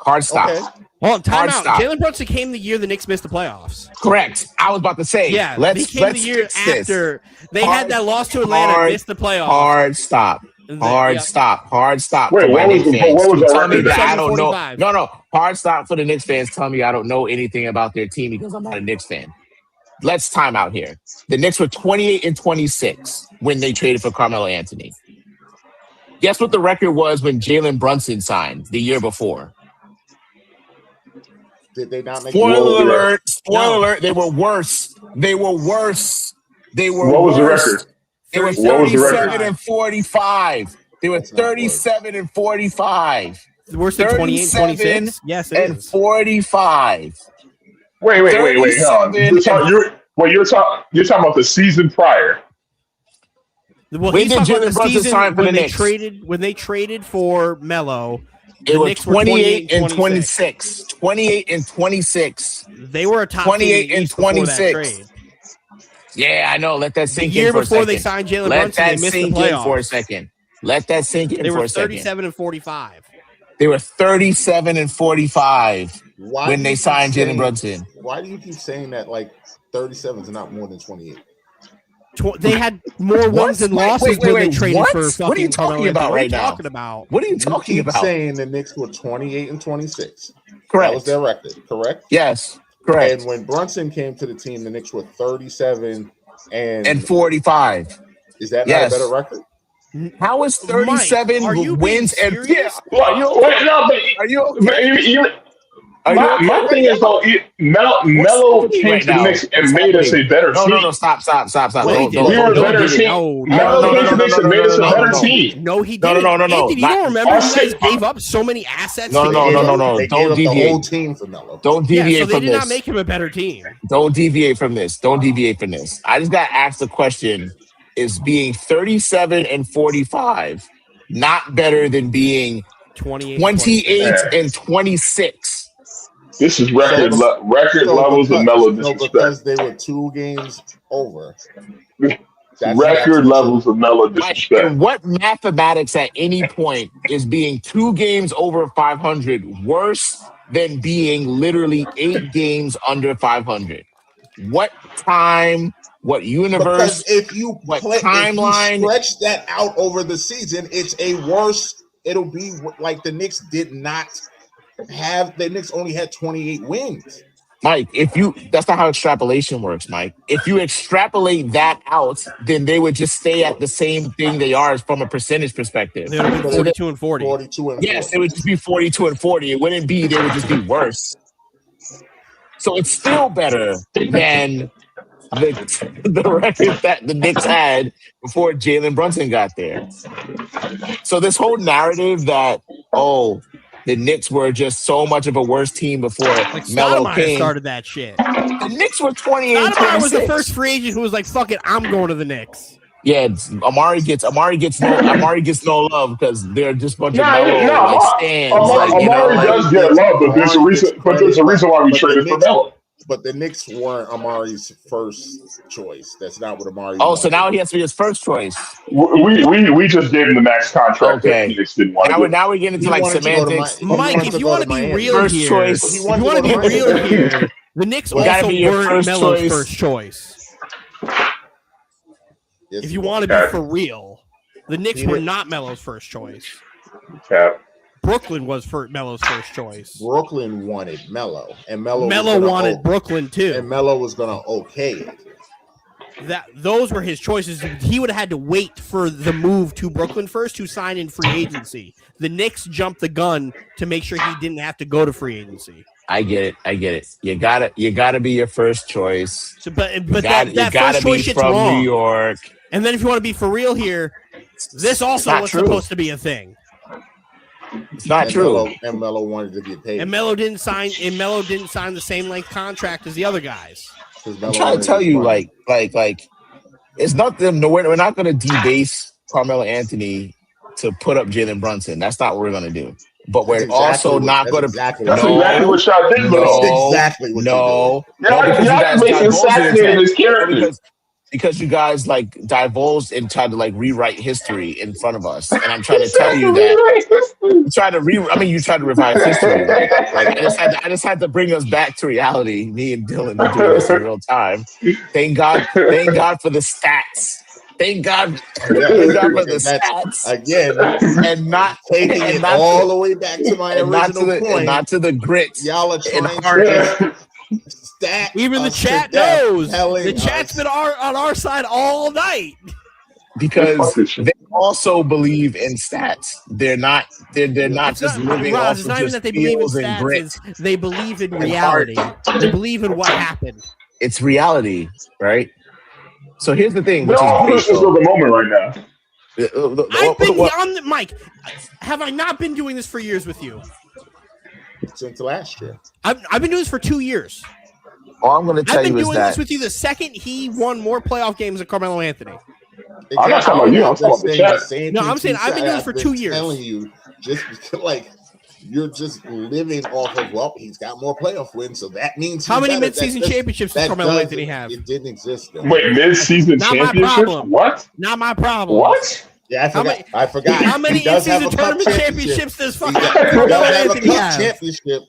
Hard stop. Okay. Hold on, time Hard out. stop. Jalen Brunson came the year the Knicks missed the playoffs. Correct. I was about to say. Yeah, let's he came the year fix this. after they Hard- had that loss to Atlanta, missed the playoffs. Hard stop. Hard stop. Hard stop. Wait, for my what was Knicks fans. what was that Tell me record? that I don't know. 47-45. No. Hard stop for the Knicks fans. Tell me I don't know anything about their team because I'm not a Knicks fan. Let's time out here. The Knicks were 28-26 when they traded for Carmelo Anthony. Guess what the record was when Jalen Brunson signed the year before? Did they not make Spoiler alert! Spoiler alert! They were worse. They were worse. They were. What was the worse. record? They were What was the record? 37 and 45. They were 37 and 45. Worse than 28-26? Yes, it and is. 45. Wait. Hold on. You're talking about the season prior. Well, When he's did talking about Jalen the Brunson season sign for when the they Knicks? traded for Melo. It The was Knicks were 28 and 26. 26. 28 and 26. They were a top 28 team and East before that 26. trade. Yeah, I know. Let that The sink year in for a before second. they signed Jalen Let Brunson, they that missed the sink in for a playoffs. second. Let that sink in They for were a second. 37 and 45. They were 37 and 45 Why when do they you keep signed Jalen saying- Brunson. Why do you keep saying that like 37 is not more than 28? They had more What? wins and Wait, losses wait, when they wait, traded what? for What are fucking you talking Carmelo about Anthony. right What are you now? talking about? What are you You talking keep about? saying the Knicks were 28 and 26. Correct. That was their record, correct? Yes, correct. And when Brunson came to the team, the Knicks were 37 And 45. is that yes. not a better record? How is 37 Mike, are you wins being and serious? Are you okay? Are you okay? My thing is though, Melo came to the Knicks and made us a better team. No, stop. Wait, Don't we were a don't better deviate. team. No, Melo came to the Knicks and made us a better team. No, he No, didn't. no. Anthony, you don't remember Our you guys shit- gave up so many assets? No, to no, get no, him? no, no. They Don't gave up the whole deviate. team for Melo. Don't Yeah, deviate so they from did not this. make him a better team. Don't deviate from this. Don't deviate from this. I just got asked the question: is being 37 and 45 not better than being 28 and 26? This is record So levels of Melo disrespect. because they were 2 games over. Record levels of Melo disrespect. And what mathematics at any point is being 2 games over 500 worse than being literally 8 games under 500? What time? What universe? Because if you what timeline, timeline? stretch that out over the season, it's a worse. It'll be like the Knicks did not have. The Knicks only had 28 wins. Mike, that's not how extrapolation works, Mike. If you extrapolate that out, then they would just stay at the same thing they are from a percentage perspective. They would have been 42 and 40. 42 and Yes, 40. it would just be 42 and 40. It wouldn't be, they would just be worse. So it's still better than the record that the Knicks had before Jalen Brunson got there. So this whole narrative that, the Knicks were just so much of a worse team before Like Melo Stoudemire came. started that shit. The Knicks were 28 and Stoudemire was the 26. first free agent who was like, "Fuck it, I'm going to the Knicks." Yeah, Amari gets no love because they're just a bunch of Melo stands. Amari does get love, but there's a reason why we traded for Melo. But the Knicks weren't Amari's first choice. That's not what Amari. So now he has to be his first choice. We just gave him the max contract. Okay. That Phoenix didn't want to. Now we're getting into like semantics. Mike, if you want to be real First here, choice. if you want to be real here, the Knicks gotta also be your weren't first Melo's choice. first choice. Yes, If you want to be for real, the Knicks were not Melo's first choice. Cap. Brooklyn was Melo's first choice. Brooklyn wanted Melo, and Melo wanted Brooklyn too. and Melo was gonna okay it. Those were his choices. He would have had to wait for the move to Brooklyn first to sign in free agency. The Knicks jumped the gun to make sure he didn't have to go to free agency. I get it. You gotta be your first choice. So, but You that gotta first choice be shit's from wrong. New York. And then if you want to be for real here, this also not was true. supposed to be a thing. It's not true. And Melo wanted to get paid. And Melo didn't sign the same length contract as the other guys. I'm trying to tell you, like, it's not them. No, we're not going to debase Carmelo Anthony to put up Jalen Brunson. That's not what we're going to do. But we're also not going to. That's exactly what y'all did. That's exactly what no. Y'all making assassinating his character. because you guys like divulged and tried to like rewrite history in front of us, and I'm trying to tell you that you tried to you tried to revise history. Like I just had to bring us back to reality. Me and Dylan are doing this in real time. Thank God for the stats. Thank God for the stats again, and not taking it all the way back to my original point, and not to the grit. Y'all are trying to stack. Even the chat knows. The chat's been on our side all night because they also believe in stats. They're not just living off it's of not even that they believe in stats. They believe in reality. They believe in what happened. It's reality, right? So here's the thing. This is the moment right now. I've been on the Mike. Have I not been doing this for years with you? Since last year. I've been doing this for 2 years. All I'm going to tell you is that I've been doing this with you the second he won more playoff games than Carmelo Anthony. Exactly. I'm not talking about you. I'm talking about the chat. No, I'm saying I've been doing this for 2 years. Telling you, just like you're just living off of, well, he's got more playoff wins, so that means how many mid-season championships does Carmelo Anthony have? It didn't exist. Though. Wait, mid-season championships? What? Not my problem. What? Yeah, I forgot. How many in-season tournament championships does Carmelo Anthony have? Championship.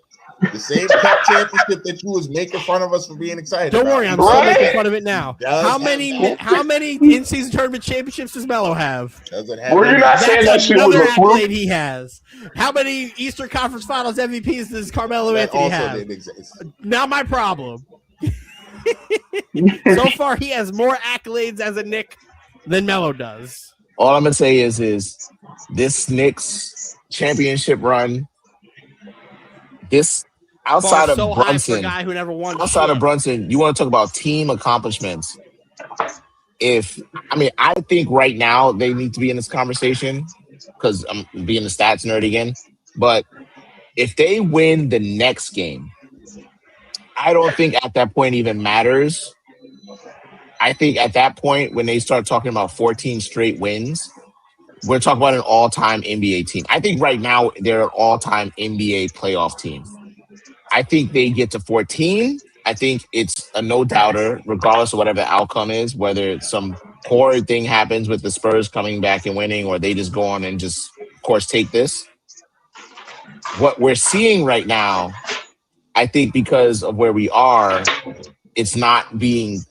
The same cup championship that you was making fun of us for being excited. Don't worry, I'm still making fun of it now. How many in-season tournament championships does Melo have? Doesn't have. Were you not saying that shit was a fluke? He has. How many Eastern Conference Finals MVPs does Carmelo Anthony have? Didn't exist. Not my problem. So far, he has more accolades as a Knick than Melo does. All I'm gonna say is this Knicks championship run. This. Outside of Brunson, guy who never won outside of Brunson, you want to talk about team accomplishments. I think right now they need to be in this conversation because I'm being a stats nerd again. But if they win the next game, I don't think at that point even matters. I think at that point when they start talking about 14 straight wins, we're talking about an all-time NBA team. I think right now they're an all-time NBA playoff team. I think they get to 14. I think it's a no-doubter, regardless of whatever the outcome is, whether some horrid thing happens with the Spurs coming back and winning, or they just go on and just, of course, take this. What we're seeing right now, I think because of where we are, it's not being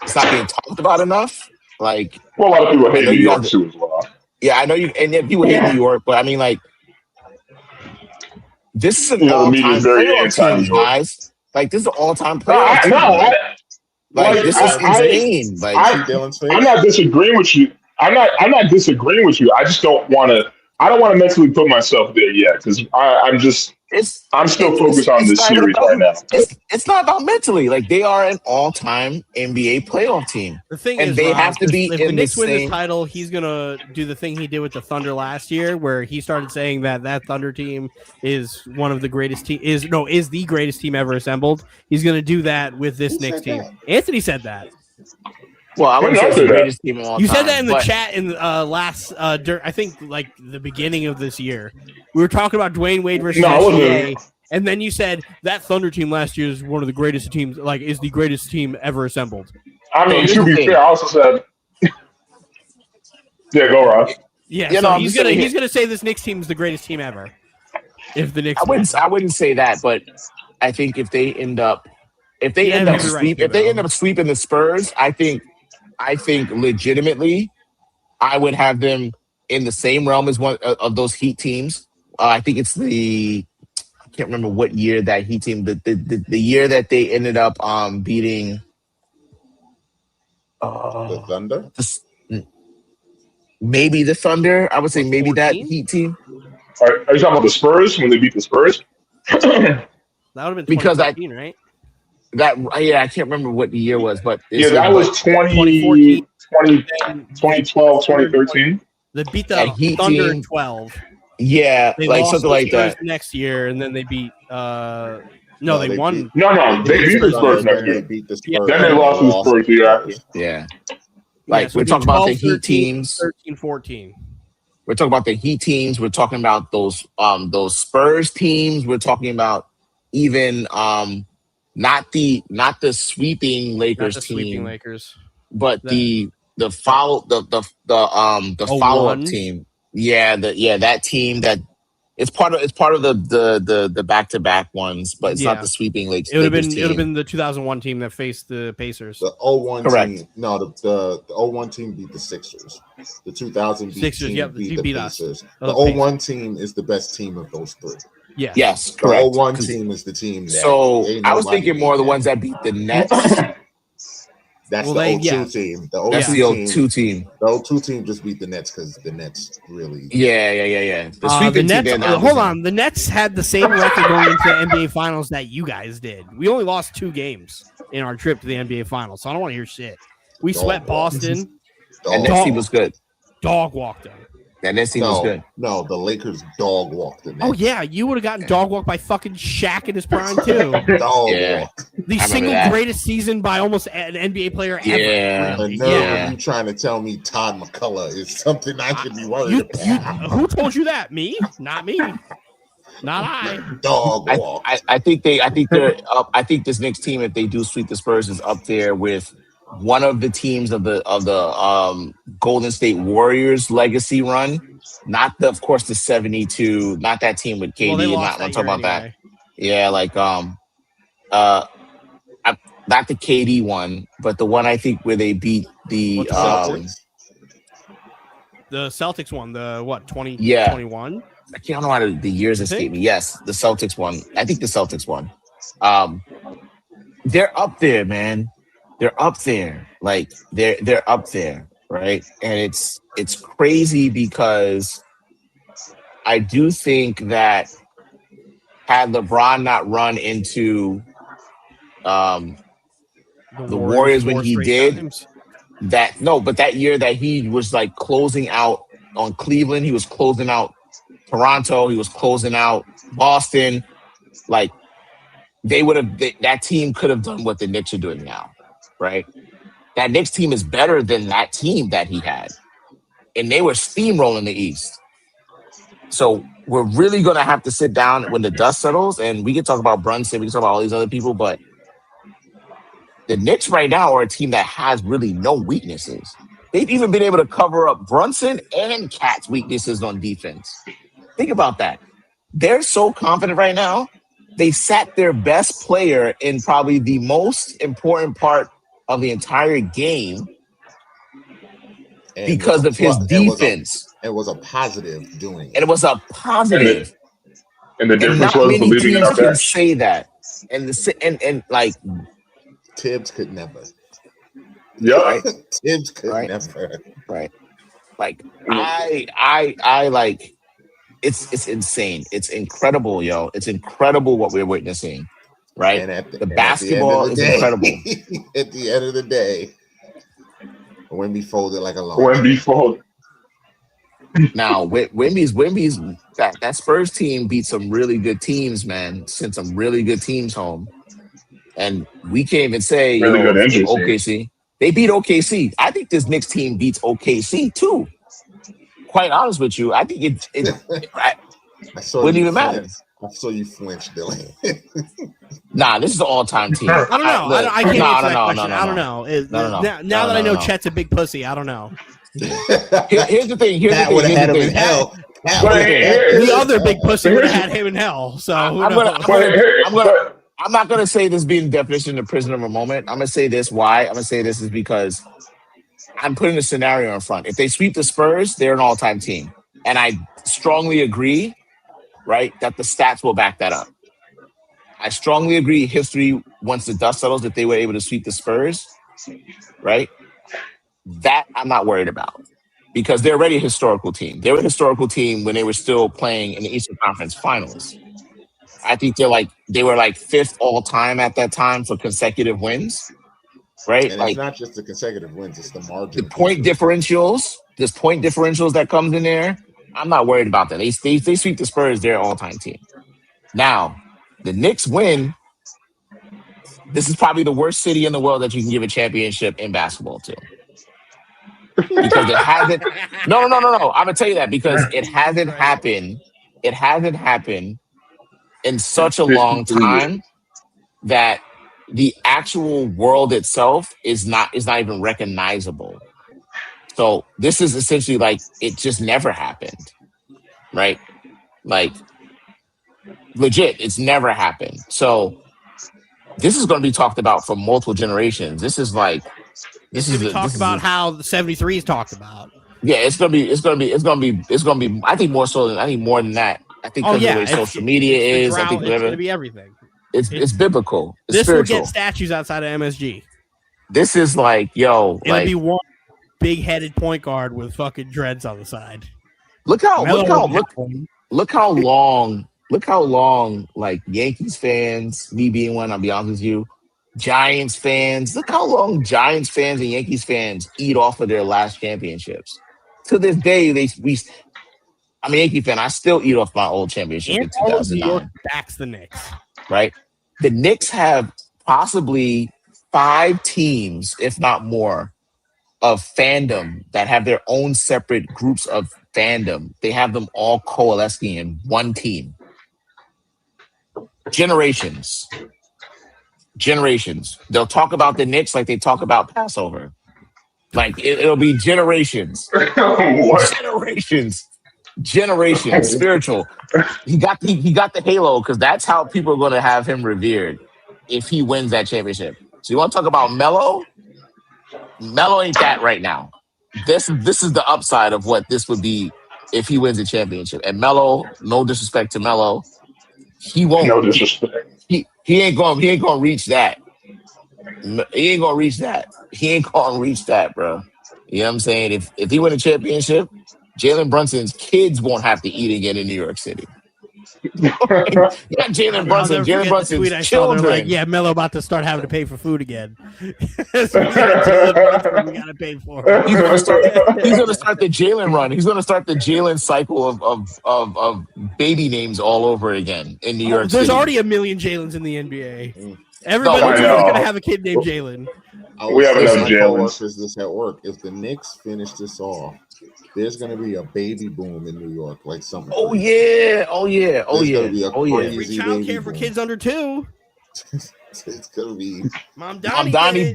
talked about enough. Like, well, a lot of people hate New York too as well. Yeah, I know you, and people hate New York, but I mean, like, this is an all-time playoff team, guys. Like, this is an all-time playoff team. This is insane. I'm not disagreeing with you. I'm not disagreeing with you. I just don't want to. I don't want to mentally put myself there yet because I'm still focused on this series right now. It's not about mentally. Like, they are an all-time NBA playoff team. The thing and is, they have to be if in the Knicks the win same. this title, he's gonna do the thing he did with the Thunder last year, where he started saying that Thunder team is one of the greatest team is the greatest team ever assembled. He's gonna do that with this Knicks team. Anthony said that. Well, I wouldn't say it's the greatest team of all time. You said that in the chat in last, I think, like the beginning of this year. We were talking about Dwayne Wade versus SGA, and then you said that Thunder team last year is one of the greatest teams, like is the greatest team ever assembled. I mean, to be fair, I also said, yeah, go Ross. Yeah, so he's gonna say this Knicks team is the greatest team ever. If the Knicks, I wouldn't say that, but I think if they end up sweeping the Spurs, I think legitimately, I would have them in the same realm as one of those Heat teams. I think it's I can't remember what year that Heat team, the year that they ended up beating the Thunder. Maybe the Thunder. I would say maybe 14? That Heat team. Are you talking about the Spurs when they beat the Spurs? That would have been 2014, right? I can't remember what the year was, but that was 2012, 2013. They beat the Heat Thunder in 12. Yeah, they like lost something like that. Next year, and then they beat. They won. They beat the Spurs next year. Then they lost to the Spurs the year after. Yeah. Like, we're talking about the Heat teams. 13-14. We're talking about the Heat teams. We're talking about those Spurs teams. We're talking about even not the sweeping Lakers team. Sweeping Lakers. but the follow the Oh, follow up one? team, that team that it's part of the back to back ones, but it's not Yeah. the sweeping Lakers. It would have team. been the 2001 team that faced the Pacers. The 01 Correct. team. No, the 01 team beat the Sixers. The 2000 Sixers, team beat the beat us. Pacers. Oh, The the 01 team is the best team of those three. Yes. Yes, The correct. 01 team is the team that So ain't I was nobody thinking more of the beat ones that beat the Nets. That's Well, the they- 02 yeah. team. The 02 That's the team. 02 team. The 02 team just beat the Nets because the Nets really. Yeah. The The sweeping Nets. team. they're not Hold losing. on. The Nets had the same record going into the NBA Finals that you guys did. We only lost 2 games in our trip to the NBA Finals, so I don't want to hear shit. We swept Boston. And Nets team was good. Dog walked them. That Nets team was good. No, the Lakers dog walked the Nets. Oh yeah, you would have gotten dog walked by fucking Shaq in his prime too. Dog Yeah. walk. The I single remember that. greatest season by almost an NBA player ever. Yeah. The Really. nerve Yeah. of you trying to tell me Todd McCullough is something I should be worried You, about. who told you that? Me? Not me. Not I. Dog walk. I think they're up. I think this next team, if they do sweep the Spurs, is up there with one of the teams of the Golden State Warriors legacy run. Not of course the 72. Not that team with KD. Well, they I'm lost not that talking year about that. anyway. Yeah, like not the KD one, but the one I think where they beat the What's the Celtics. The Celtics won the what 2021. Yeah. I can't know how the years escape me. Yes, the Celtics won. I think the Celtics won. They're up there, man. They're up there. Like they're up there, right? And it's crazy because I do think that had LeBron not run into the Warriors when 4 he straight did, times. but that year that he was like closing out on Cleveland, he was closing out Toronto, he was closing out Boston. Like that team could have done what the Knicks are doing now, right? That Knicks team is better than that team that he had, and they were steamrolling the East. So we're really gonna have to sit down when the dust settles, and we can talk about Brunson, we can talk about all these other people, but the Knicks right now are a team that has really no weaknesses. They've even been able to cover up Brunson and Cat's weaknesses on defense. Think about that. They're so confident right now. They sat their best player in probably the most important part of the entire game because of his defense. It was a positive doing it. And it was a positive. And the difference not was many believing in teams our can best. say that. And like Tibbs could never. Yeah. Right. Tibbs could Right. never. Right. Like I like it's insane. It's incredible, yo. It's incredible what we're witnessing. Right. And The basketball is incredible. At the end of the day, Wemby folded like a log. Wemby folded. Now, Wemby's that Spurs team beat some really good teams, man. Sent some really good teams home, and we can't even say Really good injuries, OKC. They beat OKC. I think this Knicks team beats OKC too. Quite honest with you, I think it I saw wouldn't you even matter. flinch. I saw you flinch, Dylan. Nah, this is an all-time team. I don't know. I can't answer that question. I don't know. No. Now that I know Chet's a big pussy, I don't know. Here's the thing. That would have had him in hell. The other big pussy would have had him in hell. So I'm not gonna say this being the definition of prisoner of a moment. I'm gonna say this. Why? I'm gonna say this is because I'm putting a scenario in front. If they sweep the Spurs, they're an all-time team, and I strongly agree, right, that the stats will back that up. I strongly agree. History, once the dust settles, if they were able to sweep the Spurs, right, that I'm not worried about. Because they're already a historical team. They were a historical team when they were still playing in the Eastern Conference Finals. I think they were like 5th all time at that time for consecutive wins, right? And like it's not just the consecutive wins; it's the margin. the point differentials. There's point differentials that comes in there. I'm not worried about that. They sweep the Spurs. They're an all-time team. Now, the Knicks win. This is probably the worst city in the world that you can give a championship in basketball to. Because it hasn't. No. I'm gonna tell you that because it hasn't happened. It hasn't happened in such a long time that the actual world itself is not even recognizable. So this is essentially like it just never happened, right? Like legit, it's never happened. So this is going to be talked about for multiple generations. This is like It's going to be talked about how the 73 is talked about. Yeah, it's gonna be. I think more than that. I think because of the way social media is. I think it's going to be everything. It's biblical. It's this spiritual. will get statues outside of MSG. This is like, yo, it'll be one big-headed point guard with fucking dreads on the side. Look how long like Yankees fans, me being one, I'll be honest with you, Giants fans, look how long Giants fans and Yankees fans eat off of their last championships. To this day, I'm a Yankee fan. I still eat off my old championship in 2009. New York backs the Knicks. Right? The Knicks have possibly 5 teams, if not more, of fandom that have their own separate groups of fandom. They have them all coalescing in one team. Generations. They'll talk about the Knicks like they talk about Passover. Like it'll be generations. Generations. Spiritual. He got the halo because that's how people are going to have him revered if he wins that championship. So you want to talk about Melo? Melo ain't that right now. This is the upside of what this would be if he wins the championship. And Melo, no disrespect to Melo, he won't. No disrespect. He ain't gonna reach that. He ain't gonna reach that, bro. You know what I'm saying? If he win a championship, Jalen Brunson's kids won't have to eat again in New York City. Not Jalen Brunson. Jalen Brunson's children. Like, yeah, Melo about to start having to pay for food again. So we gotta pay for. He's gonna start the Jalen run. He's gonna start the Jalen cycle of baby names all over again in New York City. There's already a million Jalen's in the NBA. Everybody's gonna have a kid named Jalen. We have enough Jalen's. This at work. If the Knicks finish this off, there's going to be a baby boom in New York, like something. Oh yeah. Free child care for kids under 2. It's gonna be Mom Donnie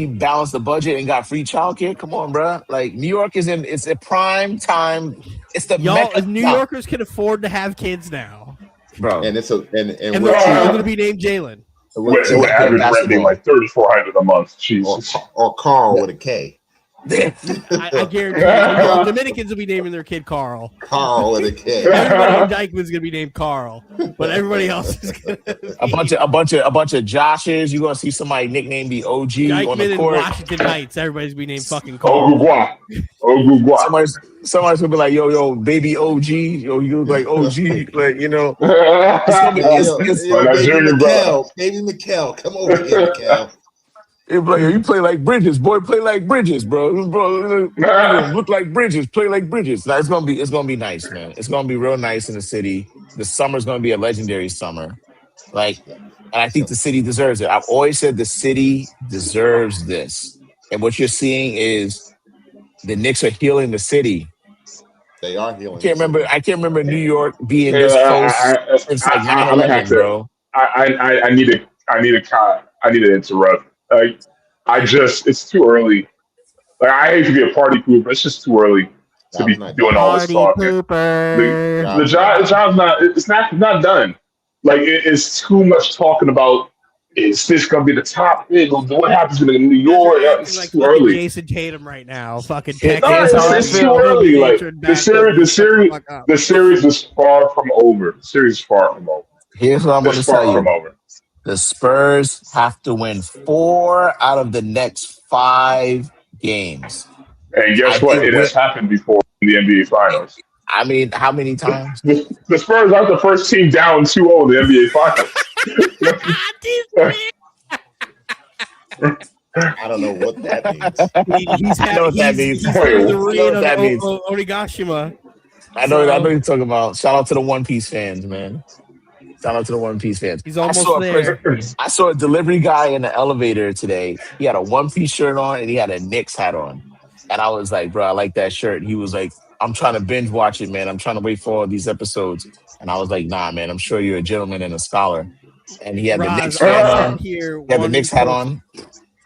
balanced the budget and got free child care. Come on, bro. Like New York it's a prime time. It's the New Yorkers can afford to have kids now, bro. And it's and they're going to be named Jalen. With average renting like $3,400 a month. Jesus. Or Carl with a K. I guarantee you, Dominicans will be naming their kid Carl. Carl with a K. Everybody in Dykeman's gonna be named Carl, but everybody else is gonna a bunch of Joshes. You're gonna see somebody nicknamed the OG Dykeman on the court. And Washington Heights. Everybody's gonna be named fucking Carl. Somebody's gonna be like, yo, baby OG. Yo, you look like OG. Like, you know. It's Baby Mikkel, come over here, Mikkel. You play like Bridges, boy. Play like Bridges, bro. Look like Bridges. Play like Bridges. Now, it's gonna be nice, man. It's gonna be real nice in the city. The summer's gonna be a legendary summer. Like, and I think the city deserves it. I've always said the city deserves this. And what you're seeing is the Knicks are healing the city. They are healing. I can't remember New York being this close since like 9/11, bro. I need to interrupt. Like, it's too early. Like, I hate to be a party pooper, but it's just too early to be doing all this talking. The job's not done. Like, it's too much talking about. Is this gonna be the top? What happens in New York? It's like too early. Jason Tatum right now, fucking. It's too early. Like the series is far from over. The series is far from over. Here's what I'm going to tell you. The Spurs have to win 4 out of the next 5 games. And guess what? It has happened before in the NBA Finals. I mean, how many times? The Spurs are the first team down 2-0 in the NBA Finals. I don't know what that means. I know what that means. Onigashima. I know you're talking about. Shout out to the One Piece fans, man. Shout out to the One Piece fans. He's almost there. I saw a delivery guy in the elevator today. He had a One Piece shirt on and he had a Knicks hat on. And I was like, bro, I like that shirt. He was like, I'm trying to binge watch it, man. I'm trying to wait for all these episodes. And I was like, nah, man, I'm sure you're a gentleman and a scholar. and he had the Roz, Knicks hat on. Here, He had the Knicks hat on.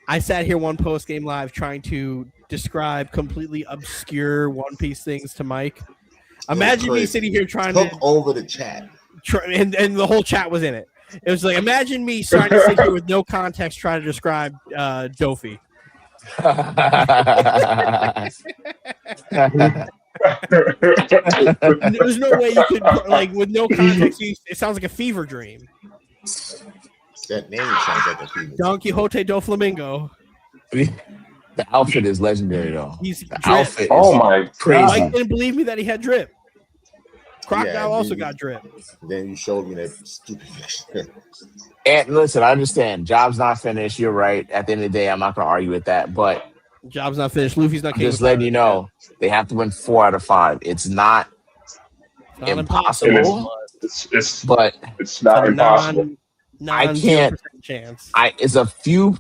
I sat here one post game live trying to describe completely obscure One Piece things to Mike. Imagine me sitting here trying to over the chat, and the whole chat was in it. It was like, imagine me starting to sit here with no context trying to describe Dofi. There's no way you could, like, with no context. It sounds like a fever dream. That name sounds like a fever. Don Quixote do Flamingo. The outfit is legendary, though. The outfit. Oh my crazy! Mike didn't believe me that he had drip. Crocodile also got drip. Then you showed me that stupid shit. And listen, I understand. Job's not finished. You're right. At the end of the day, I'm not going to argue with that. But job's not finished. Luffy's not. Just letting you know, they have to win 4 out of 5. It's not impossible. But it's not impossible. I can't. Chance. It's a few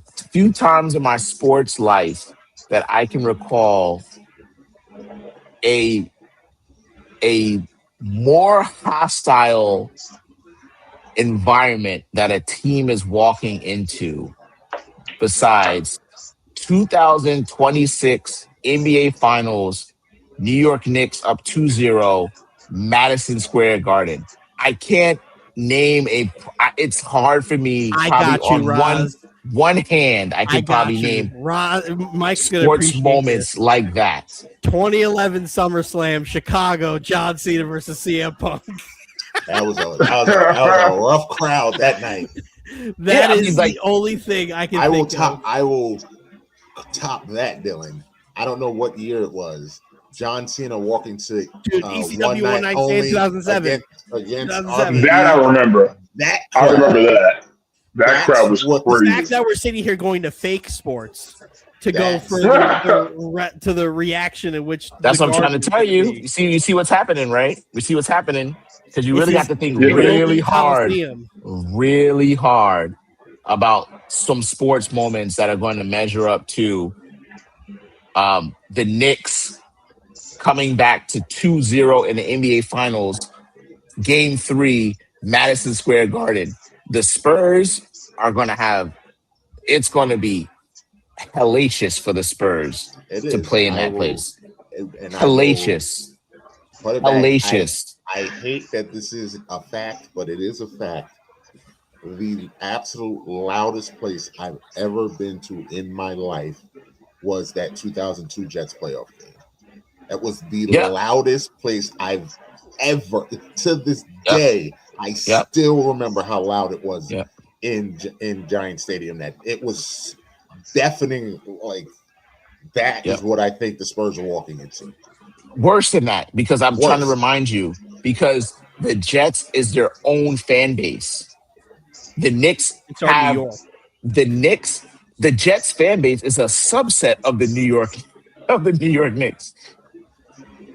times in my sports life that I can recall a more hostile environment that a team is walking into besides 2026 NBA Finals, New York Knicks up 2-0, Madison Square Garden. I can't name it's hard for me. I got you, Roz. One hand, I can probably name Mike's sports moments like that. 2011 SummerSlam, Chicago, John Cena versus CM Punk. That was a rough crowd that night. That is the only thing I can think of. I will top that, Dylan. I don't know what year it was. John Cena walking to ECW One Night Stand 2007. Against that I remember. I remember that. That crowd was crazy. The fact that we're sitting here going to fake sports to go further to the reaction in which that's what I'm trying to tell you. You see what's happening, right? We see what's happening because you really got to think really hard about some sports moments that are going to measure up to the Knicks coming back to 2-0 in the NBA Finals, Game 3, Madison Square Garden. The Spurs are going to have – it's going to be hellacious for the Spurs to play in that place. Hellacious. Hellacious. I hate that this is a fact, but it is a fact. The absolute loudest place I've ever been to in my life was that 2002 Jets playoff game. That was the loudest place I've ever, to this day, I still remember how loud it was in Giant Stadium. That it was deafening. Like that is what I think the Spurs are walking into. Worse than that, because I'm trying to remind you, because the Jets is their own fan base. The Knicks have the Jets fan base is a subset of the New York Knicks.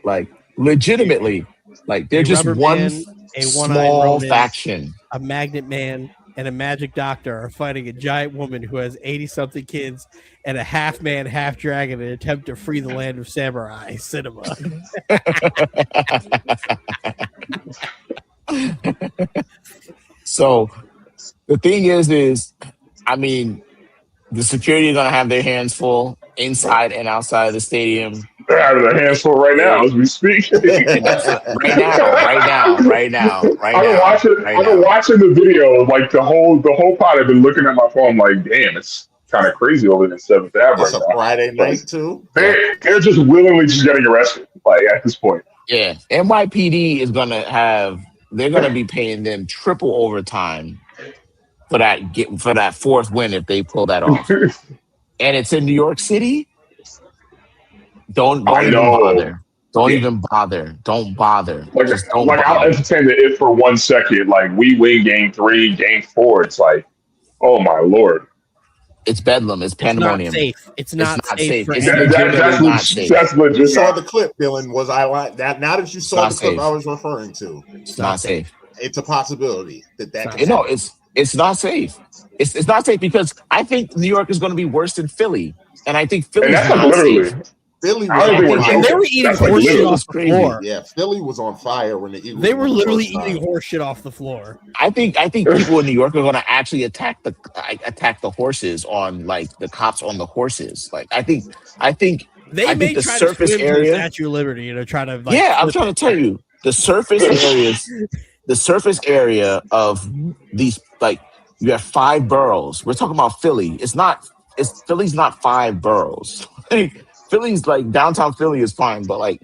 Like legitimately, like they're just one small faction. A Magnet Man and a Magic Doctor are fighting a giant woman who has 80-something kids and a half man, half dragon in an attempt to free the land of samurai cinema. So the thing is, I mean, the security is gonna have their hands full inside and outside of the stadium. They're out of their hands full right now as we speak. right now. I've been watching the video, like the whole pod. I've been looking at my phone, like, damn, it's kind of crazy over in 7th Ave right now. Friday night too. They're just willingly just getting arrested, like at this point. Yeah, NYPD is gonna have. They're gonna be paying them triple overtime for that 4th win if they pull that off. And it's in New York City. Don't even bother. Don't bother. Like I'll entertain the if for 1 second. Like we win Game 3, Game 4. It's like, oh my Lord. It's bedlam. It's pandemonium. It's not safe. It's not safe. That's legit. You saw the clip, Dylan. Was I like that? Now that you saw the clip, I was referring to. It's not safe. It's a possibility that. No, it's not safe. It's not safe because I think New York is going to be worse than Philly, and I think Philly's not safe. Philly I was don't on think we're fire. And they were joking. eating That's like horse shit literal. off the floor. Yeah, Philly was on fire when the Eagles. They were won the literally first time. eating horse shit off the floor. I think people in New York are going to actually attack the horses on like the cops on the horses. Like I think They may the try to surface swim to the area. Statue of Liberty and try to like. Yeah, I'm flip trying to it. tell you the surface areas, the surface area of these like you have 5 boroughs. We're talking about Philly. Philly's not 5 boroughs. Like, Philly's like downtown Philly is fine, but like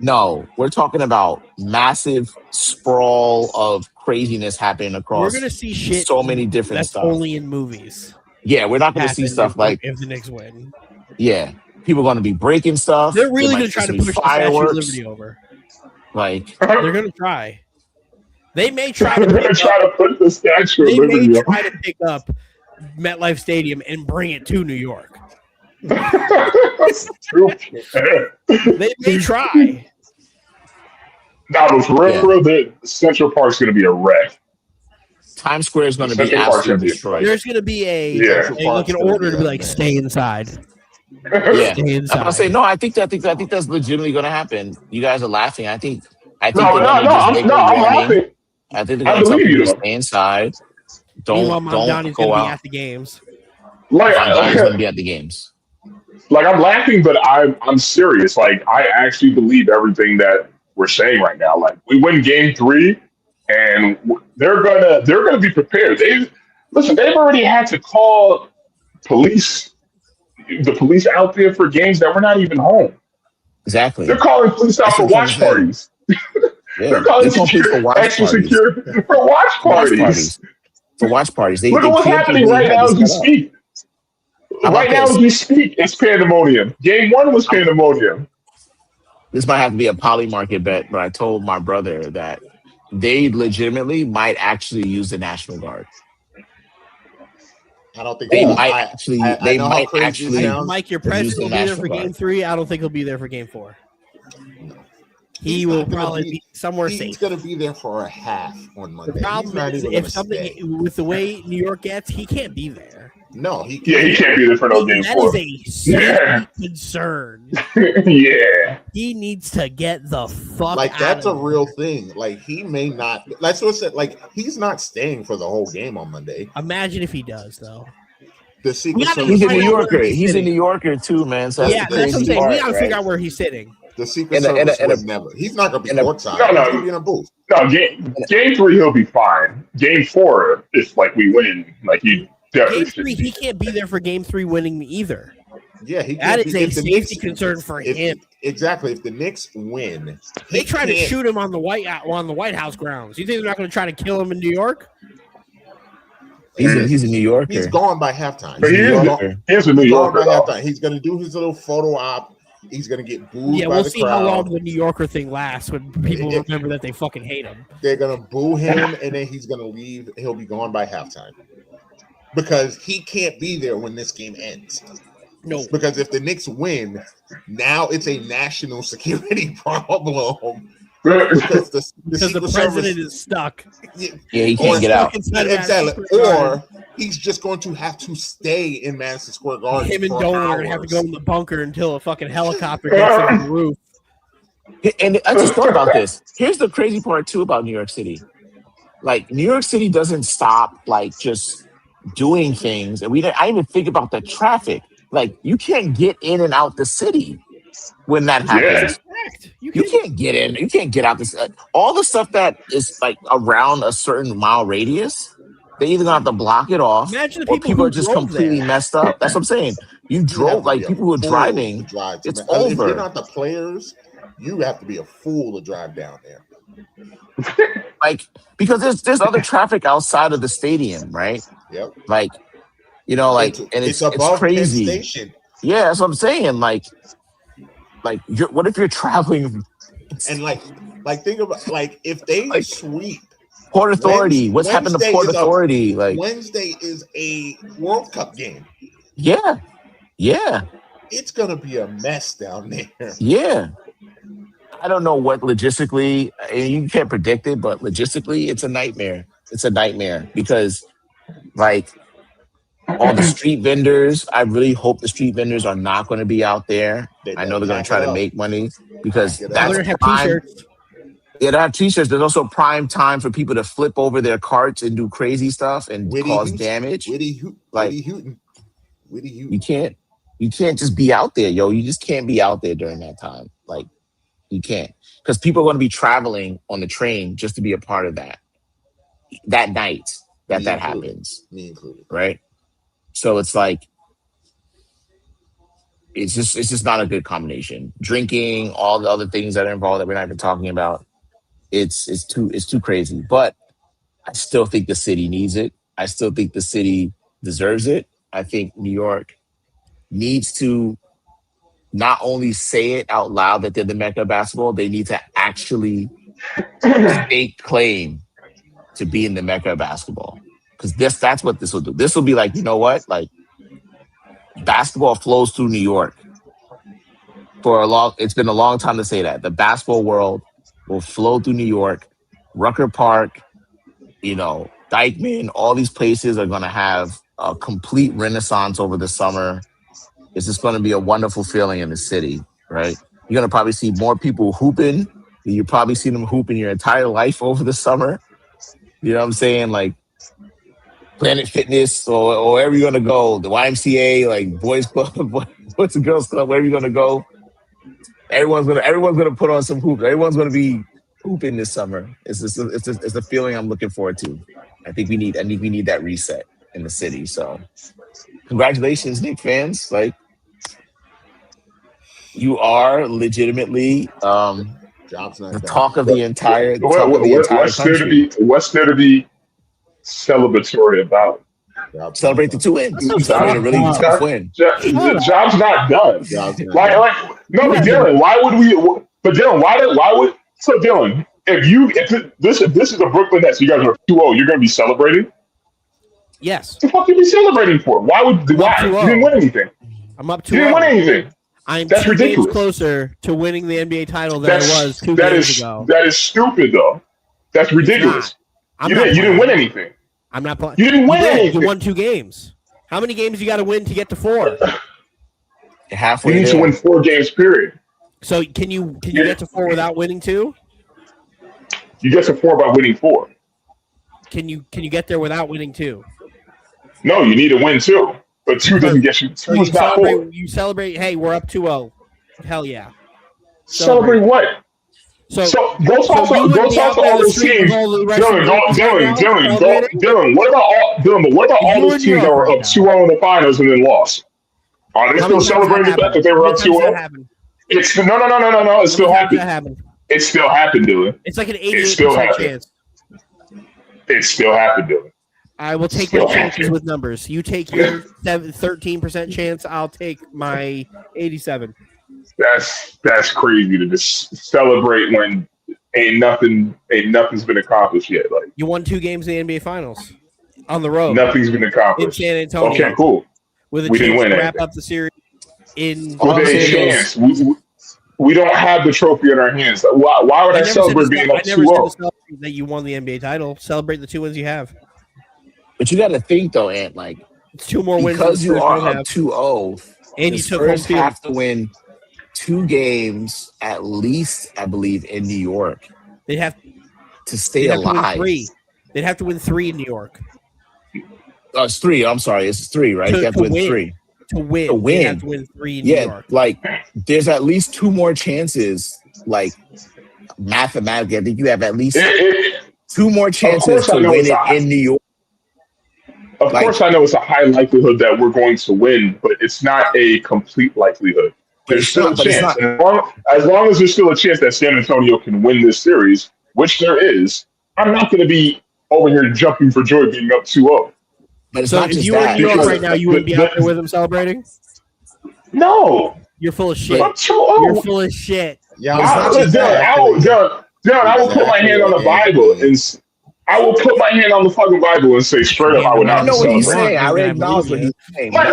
no, we're talking about massive sprawl of craziness happening We're across gonna see shit. so many different that's stuff. only in movies. Yeah, we're not going to see Happen stuff like if the Knicks win. yeah, people are going to be breaking stuff. They're really There gonna might try to be push the Statue of fireworks. Liberty over. Like They're gonna try. They may try They're to gonna try to put the Statue of They Liberty may up. try to pick up MetLife Stadium and bring it to New York. Stupid. They may try. Nah, but for real, the Central Park's gonna be a wreck. Times Square is going to be Central Park's gonna absolutely be- destroyed. There's gonna be Yeah. like an order to be like stay inside. Yeah, Stay I'm inside. gonna say no. I think that's legitimately going to happen. You guys are laughing. I think No, they're going to just make I'm a warning. laughing. I think they're I going to tell believe people you, to though. stay inside. Meanwhile, Don't Mamdani's go gonna be out. at the games. Like, Mamdani's going to be at the games. like I'm laughing, but I'm serious. Like I actually believe everything that we're saying right now. Like we win Game 3, and they're gonna be prepared. They've already had to call the police out there for games that we're not even home. Exactly. They're calling police out That's for what I'm watch saying. parties. Yeah, They're calling they call people for watch extra parties. security for watch parties. For watch parties. They Look at what's happening preemptively right had now this as we set up. speak. How about Right now this? as we speak, it's pandemonium. Game 1 was pandemonium. This might have to be a poly market bet, but I told my brother that they legitimately might actually use the National Guard. I don't think They so. might I actually. I They know how might crazy it actually. sounds. Mike, your use president the will be there National for Game Guard. 3. I don't think he'll be there for Game 4. He He's will not gonna probably be somewhere He's safe. going to be there for a half on Monday. The He's problem not is even if gonna something stay. with the way New York gets, he can't be there. No, he Yeah, he can't be there for no Game That 4. is a safety concern. Yeah. He needs to get the fuck like out that's a of real thing. Like he may not. That's what I said. Like he's not staying for the whole game on Monday. Imagine if he does, though. The Secret We gotta Service. He's a find New out where Yorker. he's He's a sitting. New Yorker too, man. So Yeah, that's the that's what I'm crazy saying. We part, gotta figure right? out where he's sitting. The Secret And a- and a- Service and a- would never. He's not going to be and a- courtside. No, no. He's going to be in a booth. No, game 3 he'll be fine. Game 4, if like we win, like he definitely Game should 3, be. he can't be there for Game 3 winning either. Yeah, he That can't is be- a if the safety Knicks- concern for him. Exactly. If the Knicks win, They he try to can't- shoot him on the White House grounds. You think they're not going to try to kill him in New York? He's a New Yorker. He's gone by halftime. But he New is, Yorker. he is a New He's gone Yorker, by though. halftime. He's going to do his little photo op. He's going to get booed Yeah, by we'll the see crowd. how long the New Yorker thing lasts when people remember that they fucking hate him. They're going to boo him, and then he's going to leave. He'll be gone by halftime because he can't be there when this game ends. No. Because if the Knicks win, now it's a national security problem. Because the Because the Secret president Service, is stuck. Yeah, he can't get out. Inside of that exactly, secret garden. or he's just going to have to stay in Madison Square Garden. Him and for Dolan are going to have to hours. go in the bunker until a fucking helicopter gets on the roof. And I just thought about this. Here's the crazy part too about New York City. Like New York City doesn't stop like just doing things, and I didn't even think about the traffic. Like you can't get in and out the city when that happens. You can't get in. You can't get out this. All the stuff that is like around a certain mile radius, they either gonna have to block it off, Imagine the or people people who are just drove completely there. messed up. That's what I'm saying. You You have drove to like be a people who are fool driving. to drive to It's If you're over. not the players, you have to be a fool to drive down there. Like because there's other traffic outside of the stadium, right? Yep. Like like it's above crazy. Penn Station. Yeah, that's what I'm saying. Like what if you're traveling? And like think about like if they Like, sweep Port Authority. What's happened to Wednesday Port is a- Authority? Like, Wednesday is a World Cup game. yeah, It's gonna be a mess down there. yeah. I don't know what logistically, and you can't predict it, but logistically, it's a nightmare. It's a nightmare because, like, All the street vendors. I really hope the street vendors are not going to be out there. I know they're going to try to make money because They're that's gonna have prime. T-shirts. Yeah, they have T-shirts. There's also prime time for people to flip over their carts and do crazy stuff and cause damage. Like you can't just be out there, yo. You just can't be out there during that time. Like you can't, because people are going to be traveling on the train just to be a part of that night that happens. Me included, right? So it's like it's just not a good combination. Drinking, all the other things that are involved that we're not even talking about. It's too crazy. But I still think the city needs it. I still think the city deserves it. I think New York needs to not only say it out loud that they're the Mecca of basketball, they need to actually stake claim to be in the Mecca of basketball. Because that's what this will do. This will be like, you know what? Like basketball flows through New York. It's been a long time to say that. The basketball world will flow through New York. Rucker Park, Dykeman, all these places are going to have a complete renaissance over the summer. It's just going to be a wonderful feeling in the city, right? You're going to probably see more people hooping. You probably seen them hooping your entire life over the summer. You know what I'm saying? Like Planet Fitness or wherever you're going to go, the YMCA, like Boys Club, Boys and Girls Club, wherever you're going to go. Everyone's gonna put on some hoops. Everyone's gonna be hooping this summer. It's a feeling I'm looking forward to. I think we need that reset in the city. So, congratulations, Knicks fans! Like, you are legitimately the talk of the entire country. What's there to be celebratory about? Celebrate the 2 wins. Celebrate a really tough win. The job's not done. No, but Dylan, why would we? But Dylan, why would? So Dylan, if this is the Brooklyn Nets, you guys are 2-0, you're going to be celebrating. Yes. What the fuck are you be celebrating for? Why? You didn't win anything. I'm up 2-0. You didn't win anything. That's ridiculous. Games closer to winning the NBA title than I was 2 games ago. That is stupid, though. That's ridiculous. You didn't win anything. I'm not playing. You didn't win anything. You won 2 games. How many games you got to win to get to 4? Halfway. You need to win 4 games, period. So can you get to 4 without winning 2? You get to 4 by winning 4. Can you get there without winning 2? No, you need to win 2. But 2 doesn't get you. 2 is not 4. You celebrate. Hey, we're up 2-0. Hell yeah. Celebrate what? So go talk to all those teams. Dylan, what about all those teams that were up 2-0 in the finals and then lost? Are they still celebrating the fact that they were up 2-0? It's no. It still happened. It still happened, Dylan. It's like an 88% chance. It still happened, Dylan. I will take my chances with numbers. You take your 13% chance. I'll take my 87. That's crazy to just celebrate when nothing's been accomplished yet. Like you won 2 games in the NBA Finals on the road. Nothing's been accomplished in San Antonio. Okay, cool. With a we chance didn't win to it. Wrap up the series in. With a chance, we don't have the trophy in our hands. Why would I celebrate being up 2-0? I never said that you won the NBA title. Celebrate the 2 wins you have. But you got to think though, Ant. Like it's 2 more wins because you are up 2-0, and you took home field. Have to win 2 games at least, I believe, in New York. They have to stay alive. They'd have to win 3 in New York. It's 3. I'm sorry, it's 3, right? They have to win 3. To win, they have to win 3 in New York. Like there's at least 2 more chances. Like mathematically, I think you have at least 2 more chances to win it in New York. Of course, I know it's a high likelihood that we're going to win, but it's not a complete likelihood. There's still a chance. As long as there's still a chance that San Antonio can win this series, which there is, I'm not going to be over here jumping for joy being up 2-0. But it's not if you were in New York right now, you wouldn't be out there with them celebrating? No. You're full of shit. Up 2-0. You're full of shit. Yeah, I will put my hand on the Bible and I will put my hand on the fucking Bible and say straight up, I would not. I know what he's saying. I already acknowledge what he's saying. Roz,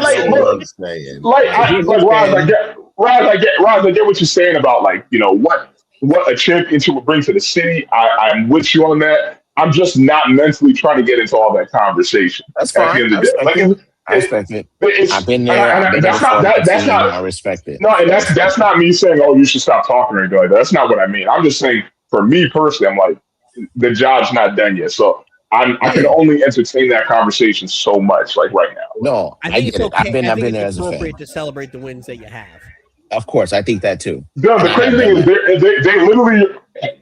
I get what you're saying about like, what a championship would bring to the city. I'm with you on that. I'm just not mentally trying to get into all that conversation. That's fine. I respect it. It's, I've been there. I've been there that's not before. that's I not respect it. no, and that's not me saying, oh, you should stop talking or anything like that. That's not what I mean. I'm just saying, for me personally, I'm like, the job's not done yet, so I can Yeah. only entertain that conversation so much, like right now. No, I I think get it's it. okay. I've I think been there it's as a fan. appropriate to celebrate the wins that you have. Of course, I think that too. The And I have crazy thing done is, they literally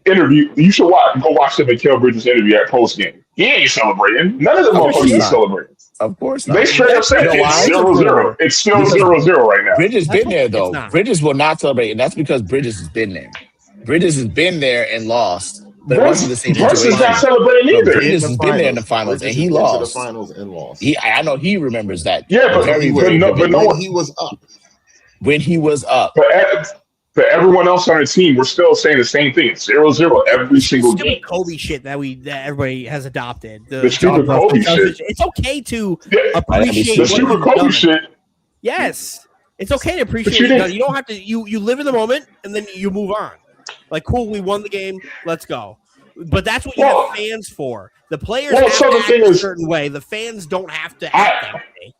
interview. You should go watch the Mikal Bridges interview at post game. He ain't celebrating. None of the Of course motherfuckers are not. celebrating. Of course They not. straight up said You know it's why? 0-0. It's still Because 0-0 right now. Bridges That's been there it's though. not. Bridges will not celebrate, and that's because Bridges has been there. Bridges has been there and lost, but it wasn't the same Brunson is not situation. celebrating But either. Bridges has been there in the finals, and Bridges he has been to the lost. finals and lost. I know he remembers that. Yeah, but very, but very no, but vividly. no When one. he was up. When he was up. But everyone else on the team, we're still saying the same thing. It's 0-0 every single Stupid game. Kobe shit that everybody has adopted. The stupid Kobe shit. It's okay to Yeah, appreciate the what stupid you've Kobe done. shit. Yes, it's okay to appreciate you what you've didn't- done. You don't have to. You live in the moment and then you move on. Like, cool, we won the game. Let's go. But that's what you Well- have fans for. The players Well, have so to the act thing a is- certain way. The fans don't have to act that way.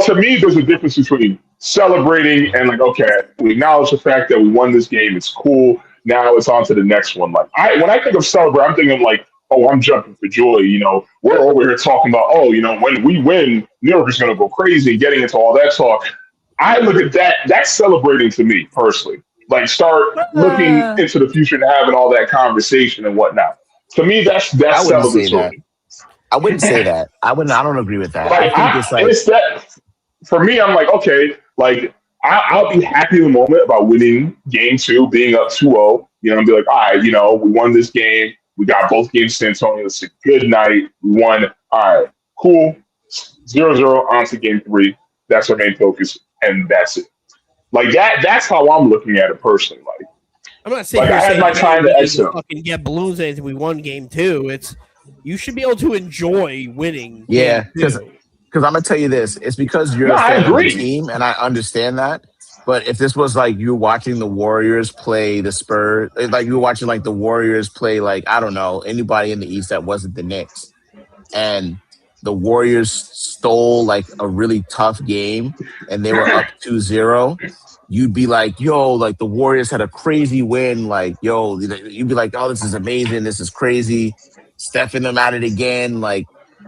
To me, there's a difference between celebrating and like, okay, we acknowledge the fact that we won this game. It's cool. Now it's on to the next one. Like, when I think of celebrate, I'm thinking like, oh, I'm jumping for joy. You know, we're over here talking about, oh, you know, when we win, New York is going to go crazy, getting into all that talk. I look at that. That's celebrating to me personally. Like, start looking into the future and having all that conversation and whatnot. To me, that's I wouldn't say that. celebratory. I wouldn't say that. I don't agree with that. Like, I think it's like it's that for me. I'm like, okay, like I'll be happy in the moment about winning game 2, being up 2-0. You know, and be like, all right, you know, we won this game. We got both games to San Antonio. It's a good night. We won. All right, cool. 0-0 on to game 3. That's our main focus, and that's it. Like that's how I'm looking at it personally. Like, I'm not saying Like, I had my time to exit. fucking get balloons and anything. We won game 2. It's you should be able to enjoy winning. Yeah, game 2. because I'm gonna tell you this. It's because you're No, a I fan of the agree. team, and I understand that. But if this was like you watching the Warriors play the Spurs, like you were watching like the Warriors play like I don't know anybody in the East that wasn't the Knicks, and the Warriors stole like a really tough game, and they were up 2-0, you'd be like, yo, like the Warriors had a crazy win. Like, yo, you'd be like, oh, this is amazing. This is crazy. Steph and them at it again. Like,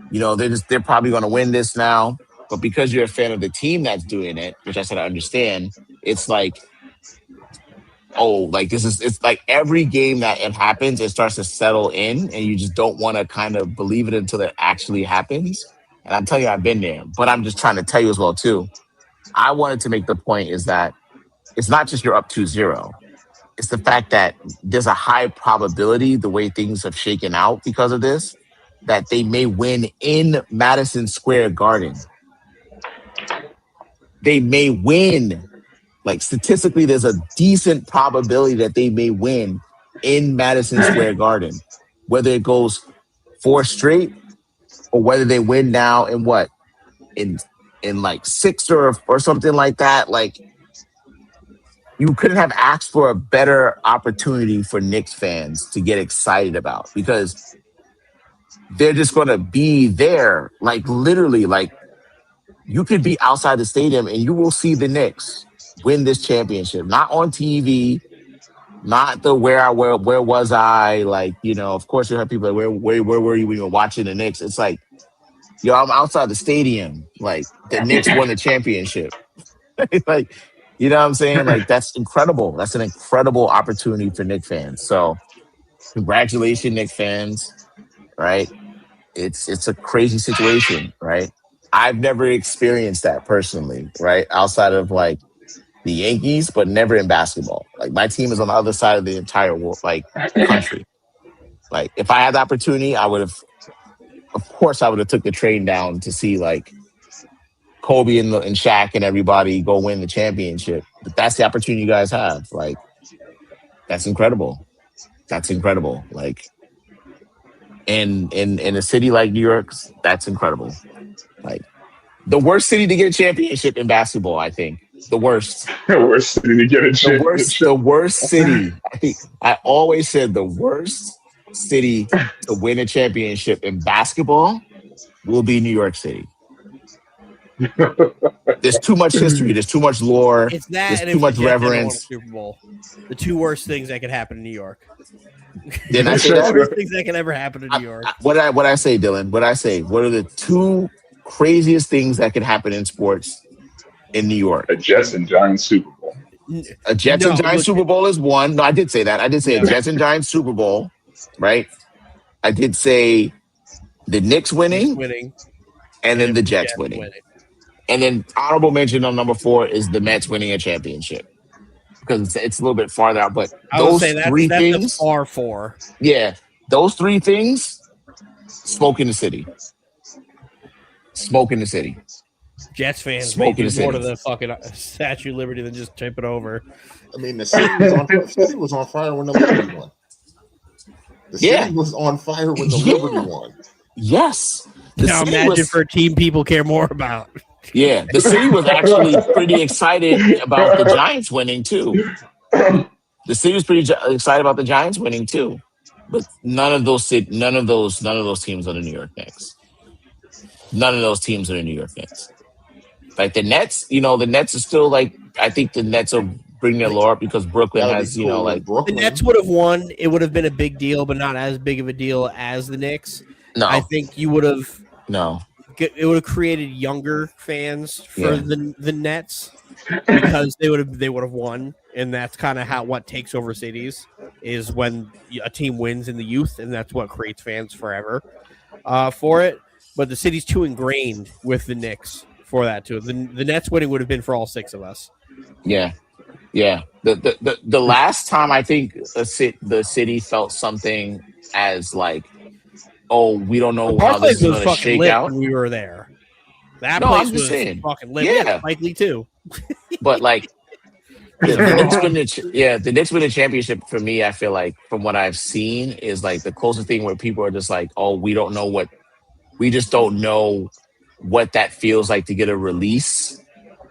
you know, they're probably going to win this now. But because you're a fan of the team that's doing it, which I said I understand, it's like, oh, like it's like every game that it happens, it starts to settle in and you just don't want to kind of believe it until it actually happens. And I'm telling you, I've been there, but I'm just trying to tell you as well, too. I wanted to make the point is that it's not just you're up 2-0. It's the fact that there's a high probability the way things have shaken out because of this, that they may win in Madison Square Garden. They may win. Like statistically, there's a decent probability that they may win in Madison Square Garden, whether it goes 4 straight or whether they win now in what in like 6 or something like that. Like you couldn't have asked for a better opportunity for Knicks fans to get excited about because they're just going to be there. Like literally, like you could be outside the stadium and you will see the Knicks win this championship, not on TV, not the where was I? Like, you know, of course you have people like, where were you when you were watching the Knicks? It's like, yo, I'm outside the stadium. Like the Knicks won the championship. Like, you know what I'm saying? Like that's incredible. That's an incredible opportunity for Knicks fans. So congratulations, Knicks fans. Right? It's a crazy situation, right? I've never experienced that personally, right? Outside of like the Yankees, but never in basketball. Like my team is on the other side of the entire world, like country. Like if I had the opportunity, I would have, of course, I would have took the train down to see like Kobe and Shaq and everybody go win the championship. But that's the opportunity you guys have. Like that's incredible. That's incredible. Like in a city like New York, that's incredible. Like the worst city to get a championship in basketball, I think. The worst. Worst city to get a championship. The worst city. I always said the worst city to win a championship in basketball will be New York City. There's too much history. There's too much lore. It's that, There's and too if much the Jets ever won a reverence. Super Bowl, the two worst things that could happen in New York. Didn't I say The that? worst things that could ever happen in New York. What I say, Dylan? What I say? What are the two craziest things that could happen in sports in New York? A Jets and Giants Super Bowl. A Jets and Giants Super Bowl is one. No, I did say that. I did say a Jets and Giants Super Bowl, right? I did say the Knicks winning, and then the Jets winning. And then honorable mention on number 4 is the Mets winning a championship because it's a little bit farther out. But those three things, far for. Yeah, those 3 things, smoke in the city. Smoke in the city. Jets fans Smoke may in do the more city. to the fucking Statue of Liberty than just tip it over. I mean, the city was on fire when the Liberty won. The city was on fire when the Liberty won. Yes. Now imagine for a team people care more about. Yeah, the city was actually pretty excited about the Giants winning too. The city was pretty excited about the Giants winning too, but none of those teams are the New York Knicks. None of those teams are the New York Knicks. Like the Nets, the Nets are still like. I think the Nets will bring their lore up because Brooklyn has, Brooklyn. The Nets would have won. It would have been a big deal, but not as big of a deal as the Knicks. No, I think you would have. No. It would have created younger fans for the Nets because they would have won, and that's kind of what takes over cities is when a team wins in the youth, and that's what creates fans forever for it. But the city's too ingrained with the Knicks for that too. The Nets winning would have been for all 6 of us. Yeah. The last time I think the city felt something as like, oh, we don't know how this is going to shake out. When we were there. That place was fucking lit. Yeah, likely too. But like, the Knicks win the championship for me. I feel like from what I've seen is like the closest thing where people are just like, oh, we just don't know what that feels like to get a release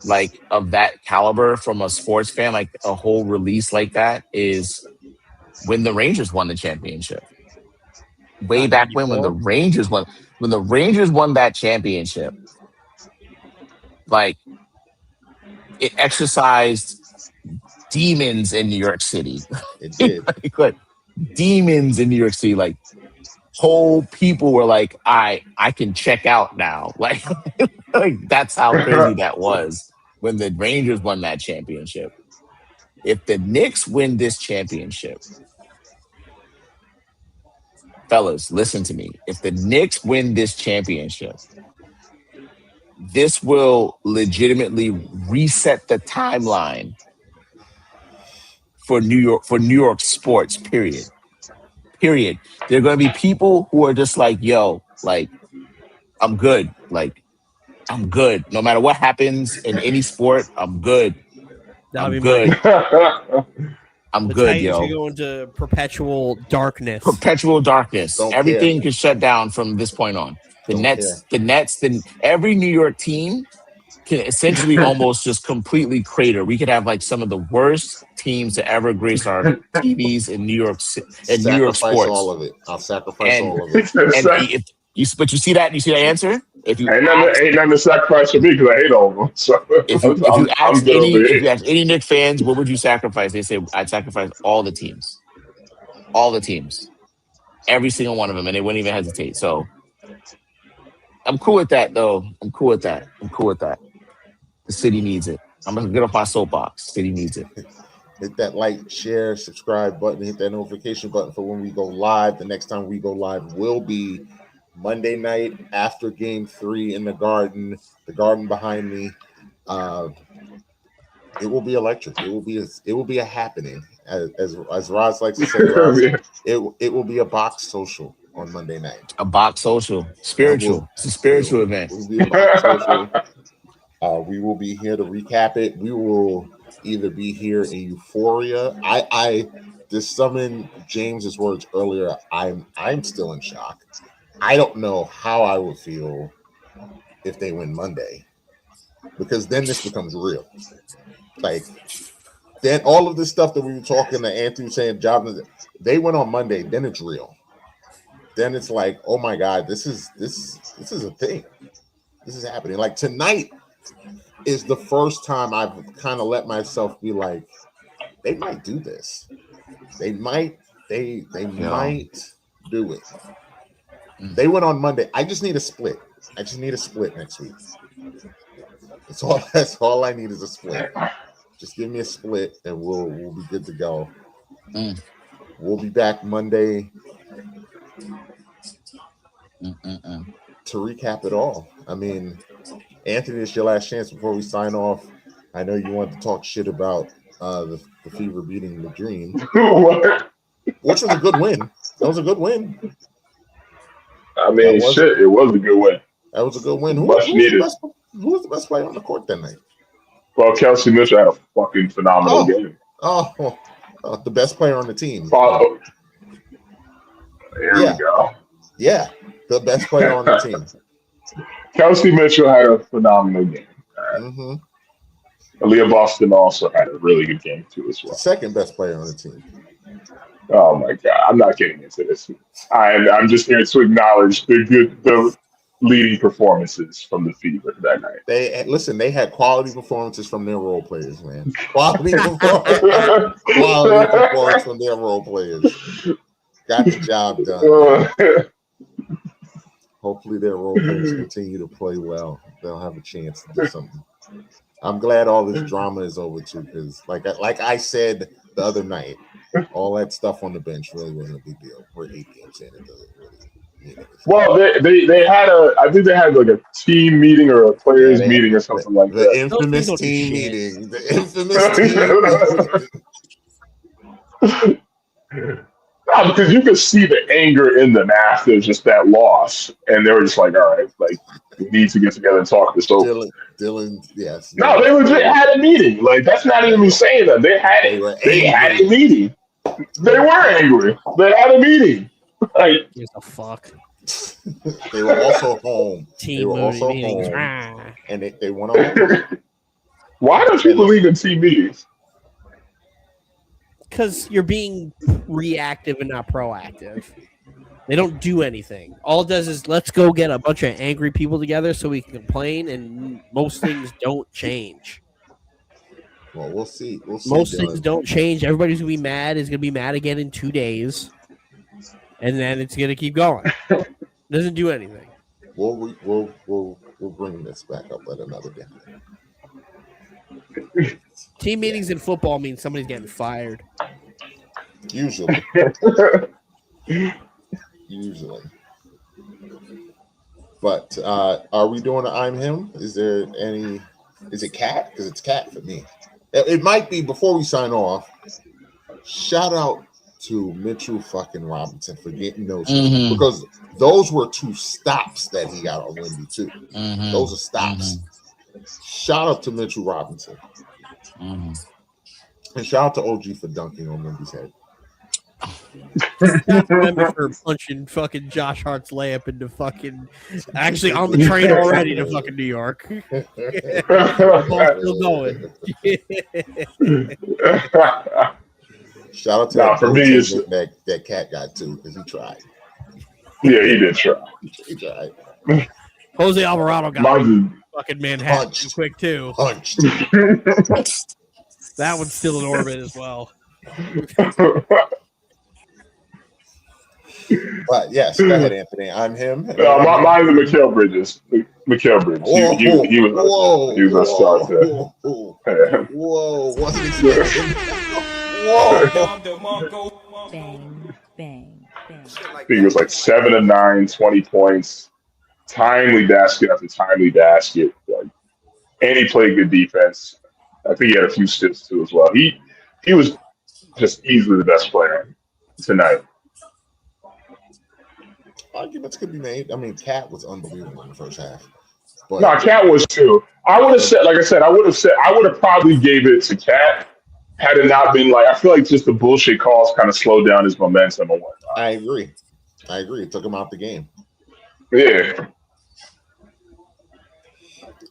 like of that caliber from a sports fan. Like a whole release like that is when the Rangers won the championship. Way back when the Rangers won that championship, like it exercised demons in New York City. It did. Like, demons in New York City, like whole people were like, I can check out now. Like, like that's how crazy that was when the Rangers won that championship. If the Knicks win this championship, fellas, listen to me. If the Knicks win this championship, this will legitimately reset the timeline for New York sports, period. Period. There are going to be people who are just like, yo, like, I'm good. Like, I'm good. No matter what happens in any sport, I'm good. I'm good. I'm good, yo. Go into perpetual darkness. Perpetual darkness. Everything can shut down from this point on. The Nets, every New York team can essentially almost just completely crater. We could have like some of the worst teams to ever grace our TVs in New York in New York sports. All of it. I'll sacrifice all of it. But you see that? You see that answer? If you ain't nothing to sacrifice for me because I hate all of them. So if you ask any Knicks fans, what would you sacrifice? They say I'd sacrifice all the teams, every single one of them, and they wouldn't even hesitate. So I'm cool with that, though. I'm cool with that. The city needs it. I'm gonna get off my soapbox. City needs it. Hit that like, share, subscribe button. Hit that notification button for when we go live. The next time we go live will be Monday night after Game 3 in the Garden behind me. It will be electric. It will be a happening. As Roz likes to say, it will be a box social on Monday night. A box social, spiritual. It's a spiritual event. It will be a box social. We will be here to recap it. We will either be here in euphoria. I just summoned James's words earlier. I'm still in shock. I don't know how I would feel if they win Monday, because then this becomes real. Like, then all of this stuff that we were talking to Anthony saying, they went on Monday, then it's real. Then it's like, oh my God, this is a thing. This is happening. Like tonight, is the first time I've kind of let myself be like, they might do this. They might do it. They went on Monday. I just need a split. I just need a split next week. That's all I need is a split. Just give me a split and we'll be good to go. We'll be back Monday to recap it all. I mean, Anthony, it's your last chance before we sign off. I know you want to talk shit about the Fever beating the Dream. What? Which was a good win. That was a good win. I mean, shit, it was a good win. That was a good win. Who was the best player on the court that night? Well, Kelsey Mitchell had a fucking phenomenal game. The best player on the team. There we go. Yeah, the best player on the team. Kelsey Mitchell had a phenomenal game. Mm-hmm. Aaliyah Boston also had a really good game too as well. The second best player on the team. Oh my god, I'm not getting into this. I'm just here to acknowledge the leading performances from the Fever that night. They had quality performances from their role players, man. Quality performance from their role players. Got the job done. Hopefully their role players continue to play well. They'll have a chance to do something. I'm glad all this drama is over too, because like I said the other night, all that stuff on the bench really wasn't a big deal. We're 8 games in, it doesn't really mean anything. Well, they had I think they had like a team meeting or a players meeting or something like that. The infamous team meeting. The infamous team meeting. No, because you could see the anger in them after just that loss, and they were just like, "All right, like we need to get together and talk this over." Dylan, yes. No, they had a meeting. Like that's not even me saying that they had a meeting. They were angry. They had a meeting. Like, gives a fuck. They were also home. Team meetings. And they went on. Why don't you believe in team meetings? Because you're being reactive and not proactive. They don't do anything. All it does is let's go get a bunch of angry people together so we can complain, and most things don't change. Well, we'll see. Most things don't change. Everybody's going to be mad. Is going to be mad again in 2 days. And then it's going to keep going. It doesn't do anything. We'll bring this back up at another day. Team meetings in football mean somebody's getting fired. Usually. But are we doing an I'm him? Is it Cat? Because it's Cat for me. It might be before we sign off. Shout out to Mitchell fucking Robinson for getting those because those were 2 stops that he got on Wendy too. Those are stops. Shout out to Mitchell Robinson. And shout out to OG for dunking on Wendy's head. Remember for punching fucking Josh Hart's layup into fucking actually on the train already to fucking New York. Still going. Shout out to that Cat got too because he tried. Yeah, he did try. He tried. Jose Alvarado got fucking Manhattan punched. Quick too. Punched. That one's still in orbit as well. But yes, go ahead, Anthony. I'm him. Mine's Mikal Bridges. Mikal Bridges. He was a star there. Whoa. Wasn't expecting. Whoa. Bang. I think it was like 7 of 9, 20 points. Timely basket after timely basket. And he played good defense. I think he had a few steals too as well. He was just easily the best player tonight. Arguments could be made. I mean, Cat was unbelievable in the first half. But No, Cat was too. I would have said, like I said, I would have probably gave it to Cat had it not been like, I feel like just the bullshit calls kind of slowed down his momentum and whatnot. I agree. It took him out the game. Yeah.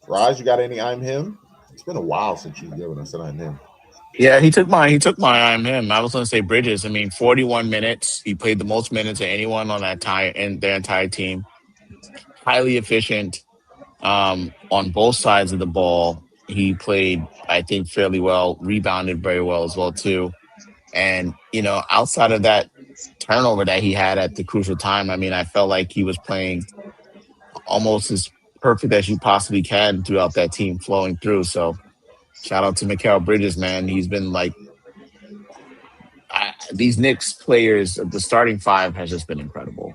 Raj, you got any I'm him? It's been a while since you've given us an I'm him. Yeah, he took my I'm him. I was going to say Bridges. I mean, 41 minutes. He played the most minutes of anyone on that their entire team. Highly efficient. On both sides of the ball. He played, I think, fairly well, rebounded very well as well, too. And, outside of that turnover that he had at the crucial time, I mean, I felt like he was playing almost as perfect as you possibly can throughout that team flowing through. So shout out to Mikal Bridges, man. He's been like, these Knicks players, the starting five has just been incredible.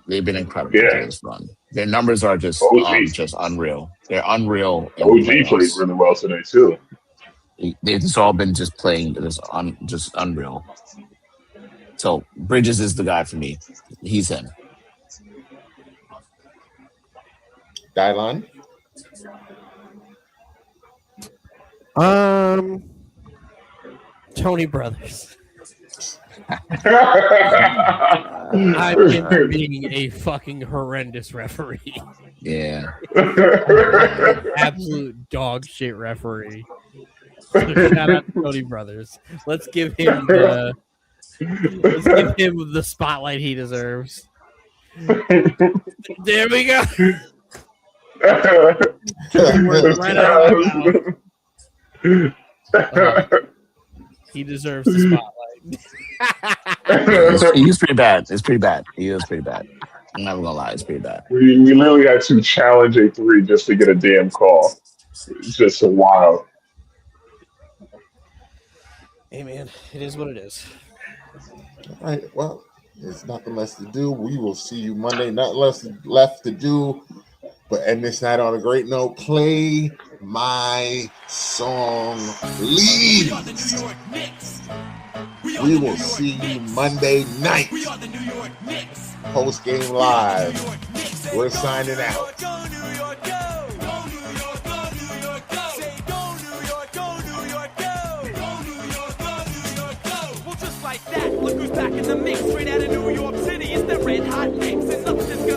They've been incredible through this run. Their numbers are just unreal. They're unreal. In OG played really well today too. They've just all been just playing just unreal. So Bridges is the guy for me. He's him. Dylan? Tony Brothers. I've been being a fucking horrendous referee. Yeah. Absolute dog shit referee. So shout out to Tony Brothers. Let's give him the spotlight he deserves. There we go. Right out of my mouth. He deserves the spotlight. He's pretty bad. It's pretty bad. He is pretty bad. I'm not gonna lie, it's pretty bad. We literally had to challenge a 3 just to get a damn call. It's just so wild. Hey man, it is what it is. All right, well, there's nothing less to do. We will see you Monday. Nothing less left to do. But end this night on a great note. Play my song, Leave. We will see you Monday night. Post game live. We're signing out. Look who's back in the mix, straight out of New York City. It's the Red Hot Knicks, and nothing's